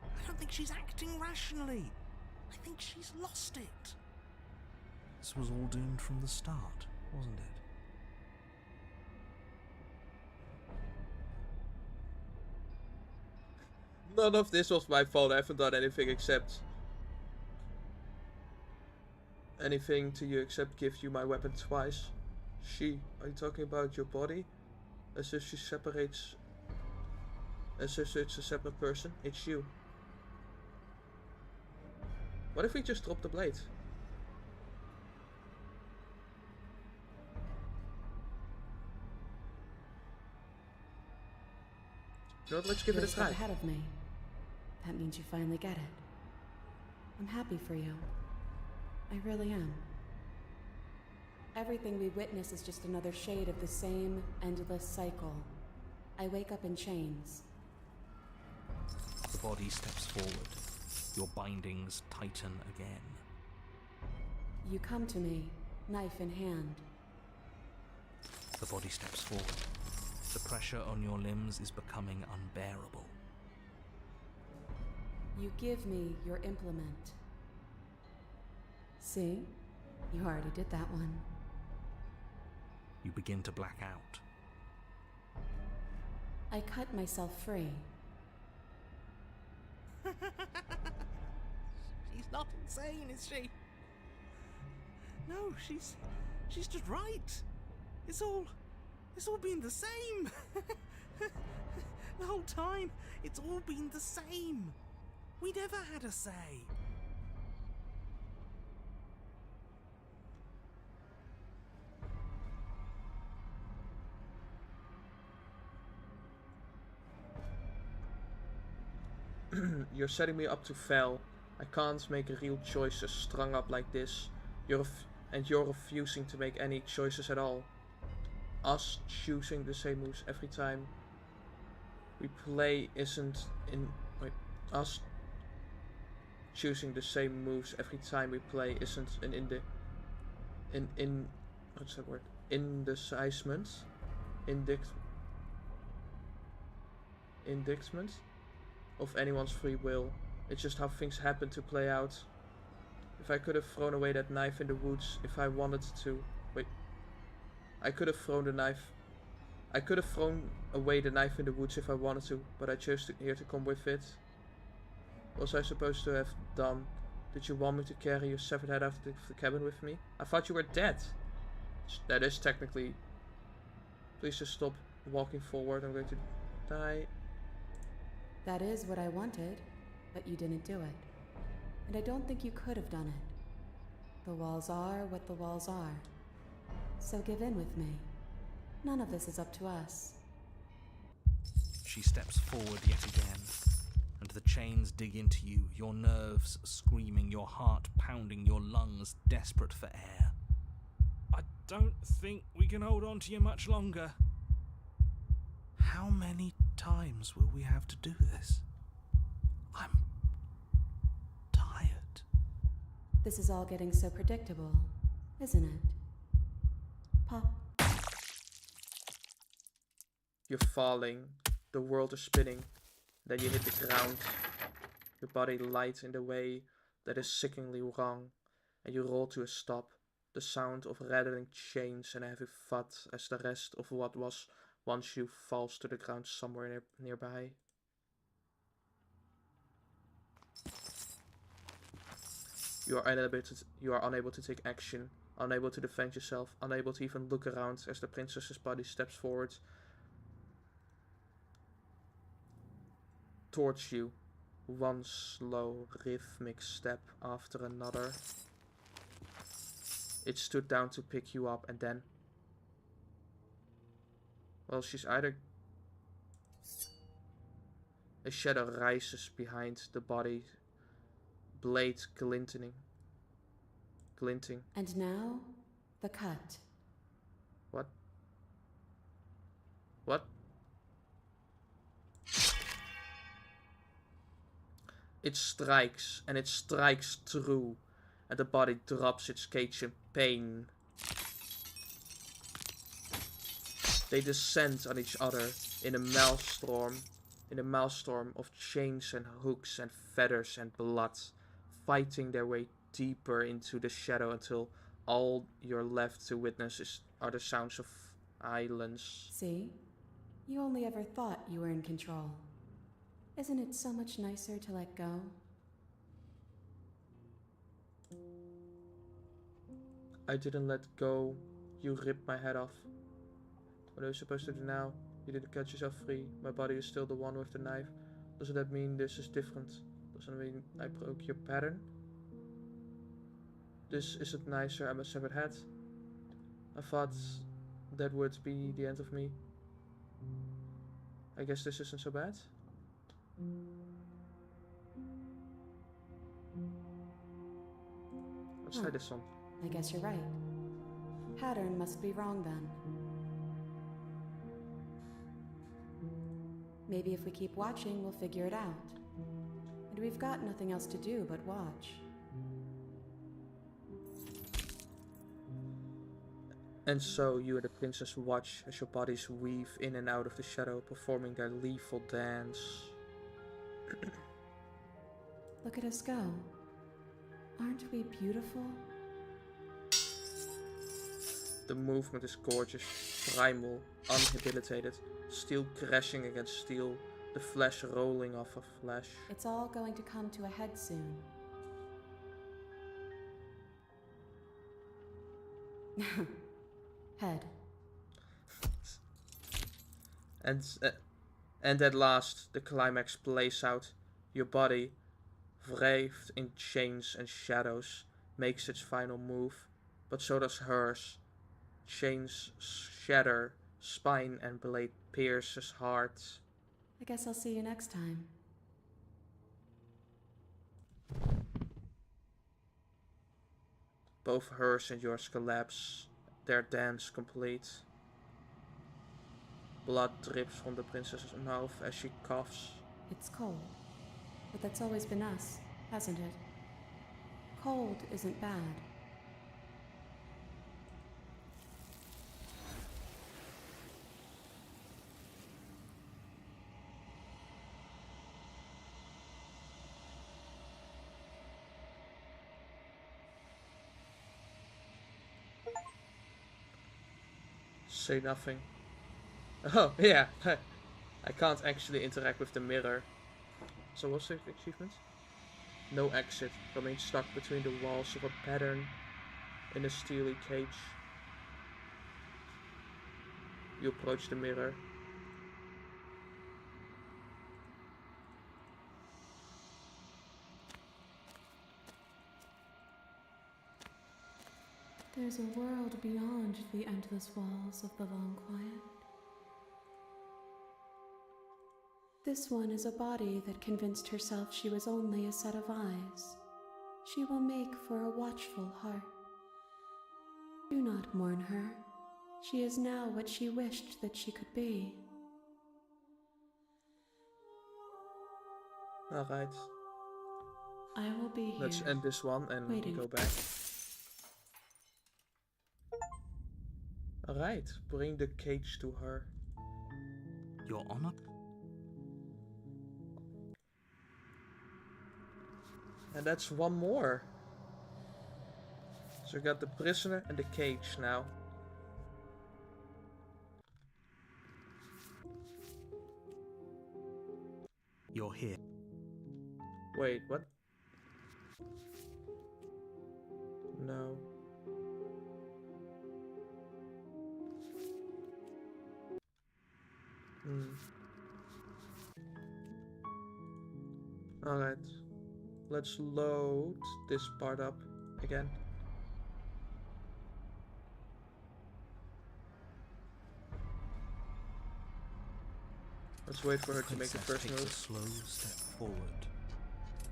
I don't think she's acting rationally. I think she's lost it. This was all doomed from the start, wasn't it? None of this was my fault. I haven't done anything except... anything to you except give you my weapon twice. She, are you talking about your body? As if she separates As if it's a separate person, it's you. What if we just drop the blade? You know what, let's give You're it a a step try. ahead of me. That means you finally get it. I'm happy for you. I really am. Everything we witness is just another shade of the same endless cycle. I wake up in chains. The body steps forward. Your bindings tighten again. You come to me, knife in hand. The body steps forward. The pressure on your limbs is becoming unbearable. You give me your implement. See? You already did that one. You begin to black out. I cut myself free. She's not insane, is she? No, she's just right. It's all been the same. The whole time, it's all been the same. We never had a say. You're setting me up to fail. I can't make real choices strung up like this. You're refusing to make any choices at all. Us choosing the same moves every time we play isn't in. Wait, us choosing the same moves every time we play isn't an what's that word? Indictment of anyone's free will. It's just how things happen to play out. If I could have thrown away that knife in the woods if I wanted to. Wait. I could have thrown the knife. I could have thrown away the knife in the woods if I wanted to, but I chose here to come with it. What was I supposed to have done? Did you want me to carry your severed head out of the cabin with me? I thought you were dead. That is technically... Please just stop walking forward. I'm going to die. That is what I wanted, but you didn't do it. And I don't think you could have done it. The walls are what the walls are. So give in with me. None of this is up to us. She steps forward yet again, and the chains dig into you, your nerves screaming, your heart pounding, your lungs desperate for air. I don't think we can hold on to you much longer. How many times will we have to do this? I'm tired. This is all getting so predictable, isn't it? Pop. You're falling. The world is spinning. Then you hit the ground. Your body light in the way that is sickeningly wrong. And you roll to a stop. The sound of rattling chains and a heavy thud as the rest of what was once you falls to the ground somewhere nearby. You are unable to take action, unable to defend yourself, unable to even look around as the princess's body steps forward towards you. One slow, rhythmic step after another. It stood down to pick you up and then... Well, she's either... A shadow rises behind the body, blade glinting. And now, the cut. What? What? It strikes, and it strikes true, and the body drops its cage in pain. They descend on each other in a maelstrom of chains and hooks and feathers and blood, fighting their way deeper into the shadow until all you're left to witness are the sounds of islands. See? You only ever thought you were in control. Isn't it so much nicer to let go? I didn't let go. You ripped my head off. What are we supposed to do now? You didn't cut yourself free. My body is still the one with the knife. Doesn't that mean this is different? Doesn't it mean I broke your pattern? This isn't nicer. I'm a severed head. I thought that would be the end of me. I guess this isn't so bad. Let's try this one. I guess you're right. Pattern must be wrong then. Maybe if we keep watching, we'll figure it out. And we've got nothing else to do but watch. And so you and the princess watch as your bodies weave in and out of the shadow, performing their lethal dance. Look at us go. Aren't we beautiful? The movement is gorgeous, primal, unhabilitated, steel crashing against steel, the flesh rolling off of flesh. It's all going to come to a head soon. Head. And at last, the climax plays out. Your body, wreathed in chains and shadows, makes its final move, but so does hers. Chains shatter, spine and blade pierces heart. I guess I'll see you next time. Both hers and yours collapse, their dance complete. Blood drips from the princess's mouth as she coughs. It's cold, but that's always been us, hasn't it? Cold isn't bad. Say nothing. Oh, yeah. I can't actually interact with the mirror. So what's the achievement? No exit. Remain stuck between the walls of a pattern in a steely cage. You approach the mirror. There's a world beyond the endless walls of the long quiet. This one is a body that convinced herself she was only a set of eyes. She will make for a watchful heart. Do not mourn her. She is now what she wished that she could be. Alright. I will be here. Let's end this one and waiting. Go back. Alright, bring the cage to her. Your Honor? And that's one more. So we got the prisoner and the cage now. You're here. Wait, what? No. Alright. Let's load this part up again. Let's wait for her to make the first Takes a move. slow step forward.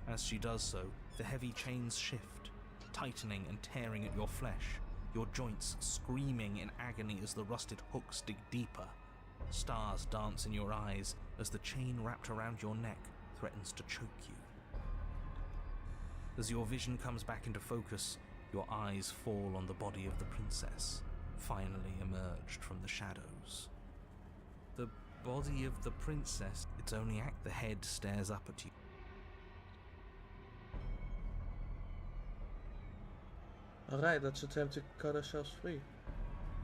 As she does so, the heavy chains shift, tightening and tearing at your flesh, your joints screaming in agony as the rusted hooks dig deeper. Stars dance in your eyes as the chain wrapped around your neck threatens to choke you. As your vision comes back into focus, your eyes fall on the body of the princess, finally emerged from the shadows. The body of the princess, its only act, the head stares up at you. Alright, let's attempt to cut ourselves free.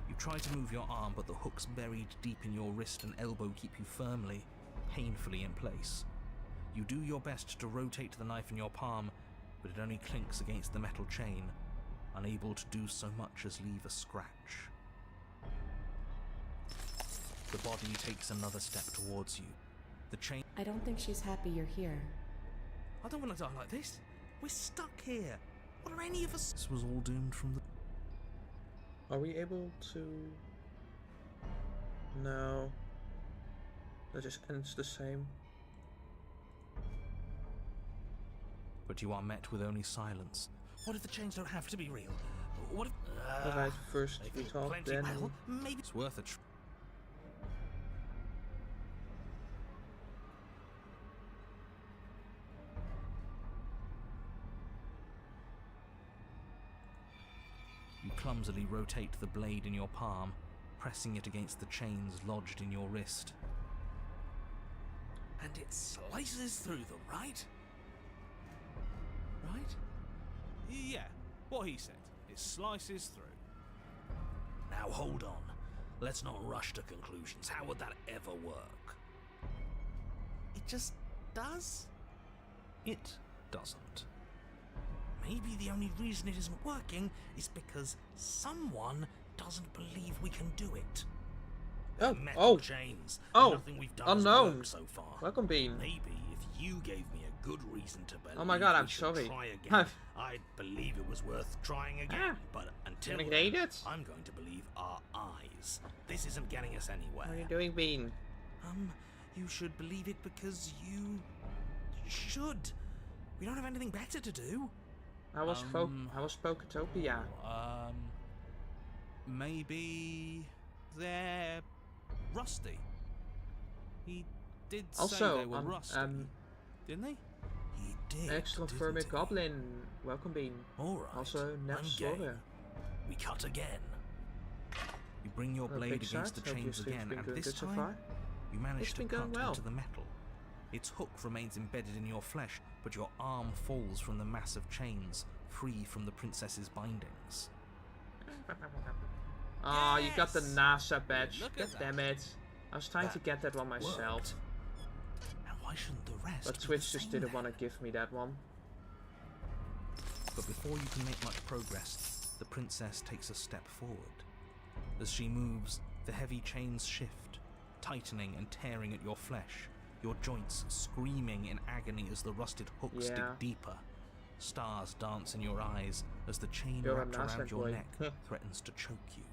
You try to move your arm, but the hooks buried deep in your wrist and elbow keep you firmly, painfully in place. You do your best to rotate the knife in your palm, but it only clinks against the metal chain, unable to do so much as leave a scratch. The body takes another step towards you. The chain. I don't think she's happy you're here. I don't want to die like this. We're stuck here. What are any of us? This was all doomed from the. Are we able to? No. That just ends the same. But you are met with only silence. What if the chains don't have to be real? What if? Alright, first They we feel talk, plenty then. well. Maybe it's worth a try. You clumsily rotate the blade in your palm, pressing it against the chains lodged in your wrist. And it slices through them, right? Right? Yeah, what he said. It slices through. Now hold on. Let's not rush to conclusions. How would that ever work? It just does? It doesn't. Maybe the only reason it isn't working is because someone doesn't believe we can do it. Oh, Metal chains. Oh, Nothing we've done has unknown. worked so far. Welcome, Bean. Maybe if you gave me a good reason to believe Oh my god, I'm we should sorry. try again, I'd believe it was worth trying again. But until Gonna then, need it? I'm going to believe our eyes. This isn't getting us anywhere. What are you doing, Bean? You should believe it because you should. We don't have anything better to do. How was Poketopia? Maybe they're rusty. He did say Also, they were rusty, didn't he? He did. Extra didn't Vermic he? Goblin. Welcome, Bean. All right. Also, I'm Nev game. Slaughter. We cut again. You bring your blade Big against the Shot, hope your chains stream's again, been and good this so time far. you manage It's to been cut going well. into the metal. Its hook remains embedded in your flesh, but your arm falls from the mass of chains, free from the princess's bindings. Ah, you got the Yes! NASA badge. Look God at damn it. I was trying to That get that one myself. worked. Now why shouldn't the rest? But do the Twitch just same didn't then? want to give me that one. But before you can make much progress, the princess takes a step forward. As she moves, the heavy chains shift, tightening and tearing at your flesh, your joints screaming in agony as the rusted hooks Yeah. dig deeper. Stars dance in your eyes as the chain You're a wrapped NASA around your boy. neck threatens to choke you.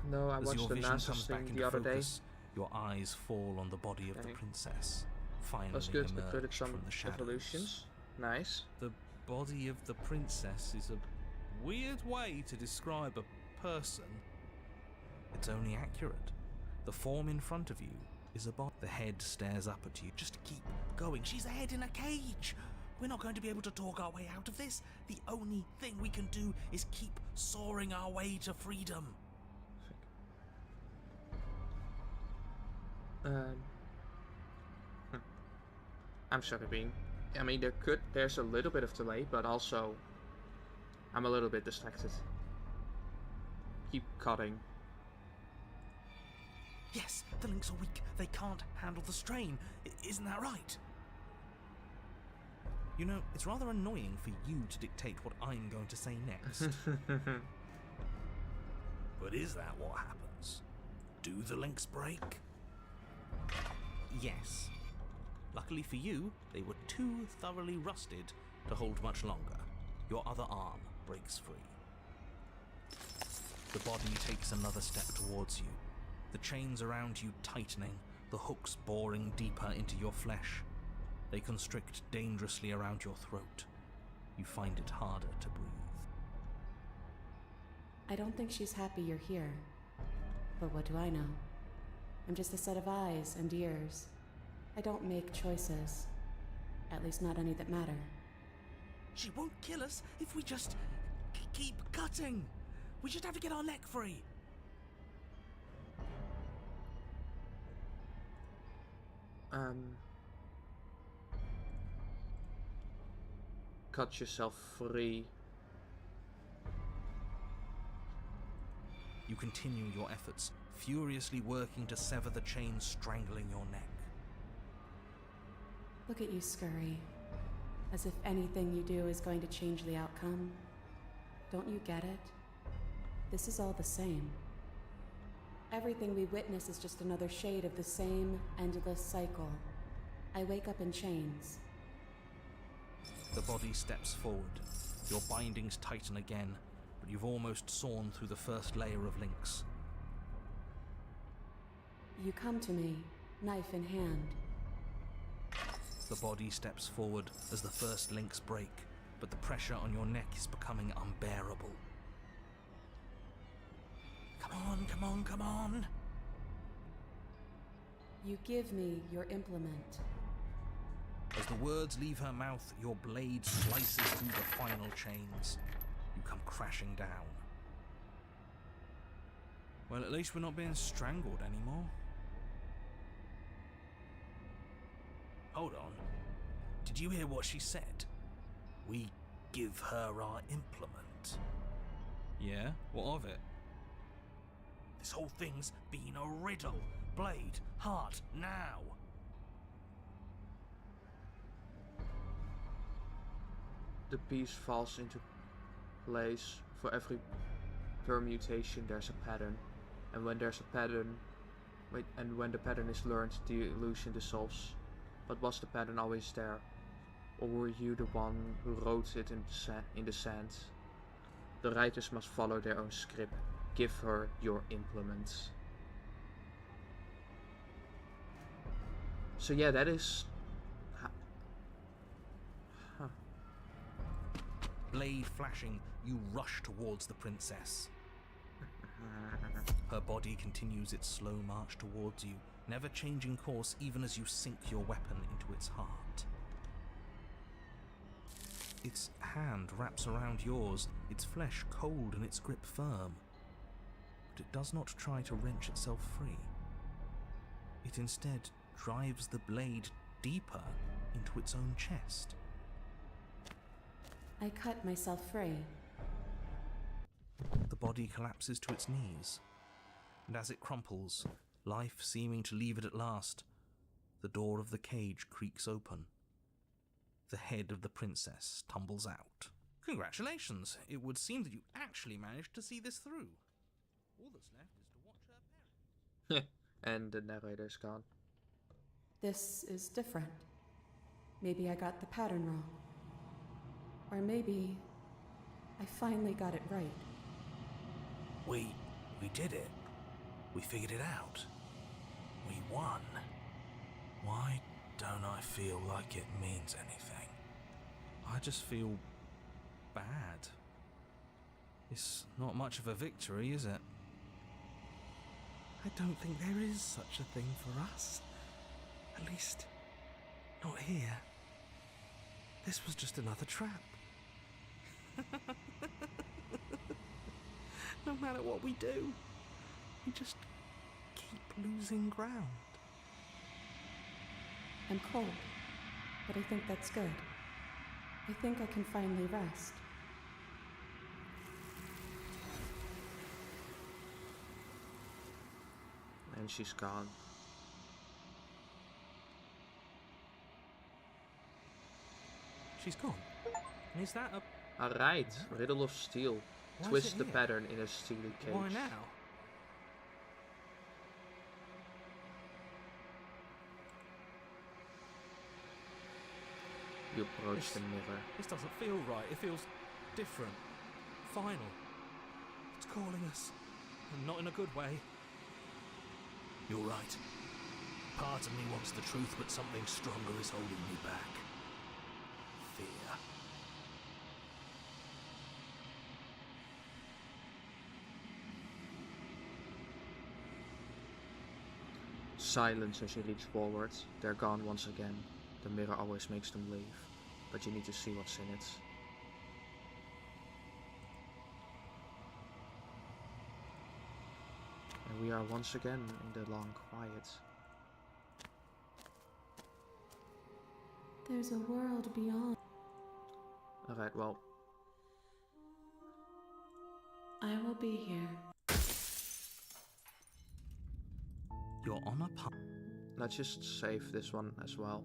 No, I As watched your the vision NASA comes back thing into the other day. focus, your eyes fall on the body of the Dang. princess, finally That's good. Included emerged some from the shadows. evolutions. Nice. The body of the princess is a weird way to describe a person. It's only accurate. The form in front of you is a body. The head stares up at you. Just keep going. She's a head in a cage. We're not going to be able to talk our way out of this. The only thing we can do is keep soaring our way to freedom. I'm sorry, Bean. I mean, there's a little bit of delay, but also, I'm a little bit distracted. Keep cutting. Yes, the links are weak. They can't handle the strain. Isn't that right? You know, it's rather annoying for you to dictate what I'm going to say next. But is that what happens? Do the links break? Yes. Luckily for you, they were too thoroughly rusted to hold much longer. Your other arm breaks free. The body takes another step towards you, the chains around you tightening, the hooks boring deeper into your flesh. They constrict dangerously around your throat. You find it harder to breathe. I don't think she's happy you're here. But what do I know? I'm just a set of eyes and ears. I don't make choices. At least not any that matter. She won't kill us if we just keep cutting. We just have to get our neck free. Cut yourself free. You continue your efforts, furiously working to sever the chains strangling your neck. Look at you scurry. As if anything you do is going to change the outcome. Don't you get it? This is all the same. Everything we witness is just another shade of the same endless cycle. I wake up in chains. The body steps forward. Your bindings tighten again, but you've almost sawn through the first layer of links. You come to me, knife in hand. The body steps forward as the first links break, but the pressure on your neck is becoming unbearable. Come on, come on, come on! You give me your implement. As the words leave her mouth, your blade slices through the final chains. You come crashing down. Well, at least we're not being strangled anymore. Hold on. Did you hear what she said? We give her our implement. Yeah? What of it? This whole thing's been a riddle. Blade, heart, now. The piece falls into place. For every permutation there's a pattern. And when there's a pattern, when the pattern is learned, the illusion dissolves. But was the pattern always there? Or were you the one who wrote it in the sand? The writers must follow their own script. Give her your implements. So yeah, that is... Huh. Blade flashing, you rush towards the princess. Her body continues its slow march towards you, never changing course even as you sink your weapon into its heart. Its hand wraps around yours, its flesh cold and its grip firm. But it does not try to wrench itself free. It instead drives the blade deeper into its own chest. I cut myself free. The body collapses to its knees, and as it crumples, life seeming to leave it at last, the door of the cage creaks open. The head of the princess tumbles out. Congratulations! It would seem that you actually managed to see this through. All that's left is to watch her perish. And the narrator's gone. This is different. Maybe I got the pattern wrong. Or maybe I finally got it right. We did it. We figured it out. We won. Why don't I feel like it means anything? I just feel bad. It's not much of a victory, is it? I don't think there is such a thing for us. At least, not here. This was just another trap. No matter what we do, we just keep losing ground. I'm cold, but I think that's good. I think I can finally rest. And she's gone. She's gone. And is that a... Alright, Riddle of Steel. Why is Twist it the here? pattern in a steely cage. Why now? You approach the mirror. This doesn't feel right. It feels different. Final. It's calling us. And not in a good way. You're right. Part of me wants the truth, but something stronger is holding me back. Fear. Silence as you reach forward. They're gone once again. The mirror always makes them leave, but you need to see what's in it. And we are once again in the long quiet. There's a world beyond. Alright, well, I will be here. You're on a path. let's just save this one as well.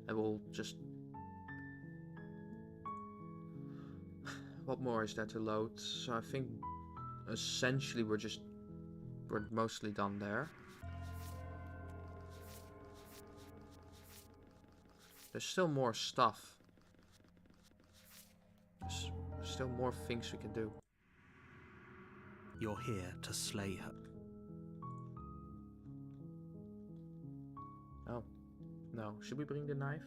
And we'll just... What more is there to load? So I think essentially we're just we're mostly done there. There's still more stuff. There's still more things we can do. You're here to slay her. Oh. No. Should we bring the knife?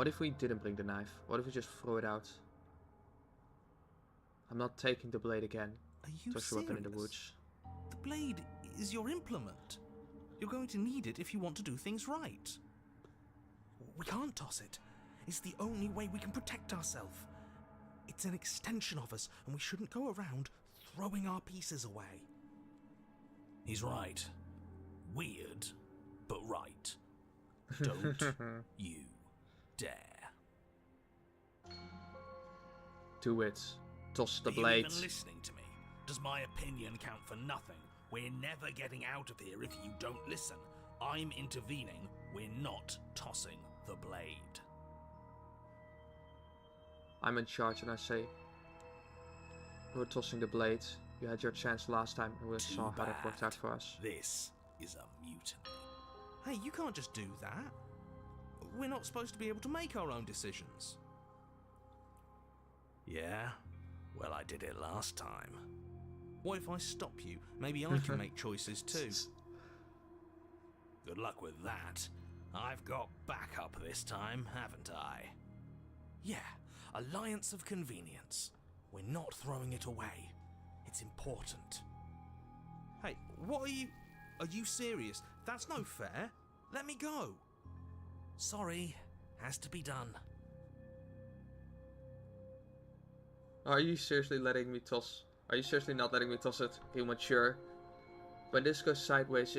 What if we didn't bring the knife? What if we just throw it out? I'm not taking the blade again. Are you Toss your weapon in the serious? woods. The blade is your implement. You're going to need it if you want to do things right. We can't toss it. It's the only way we can protect ourselves. It's an extension of us, and we shouldn't go around throwing our pieces away. He's right. Weird, but right. Don't you dare. Do it. Toss the Are blade. you even listening to me? Does my opinion count for nothing? We're never getting out of here if you don't listen. I'm intervening. We're not tossing the blade. I'm in charge and I say, we're tossing the blade. You had your chance last time and we Too saw how that worked bad. out for us. This is a mutiny. Hey, you can't just do that. We're not supposed to be able to make our own decisions. Yeah? Well, I did it last time. What if I stop you? Maybe I can make choices too. Good luck with that. I've got backup this time, haven't I? Yeah, alliance of convenience. We're not throwing it away. It's important. Hey, what are you... Are you serious? That's no fair. Let me go. Sorry, has to be done. Are you seriously letting me toss? Are you seriously not letting me toss it? Okay, mature. When this goes sideways,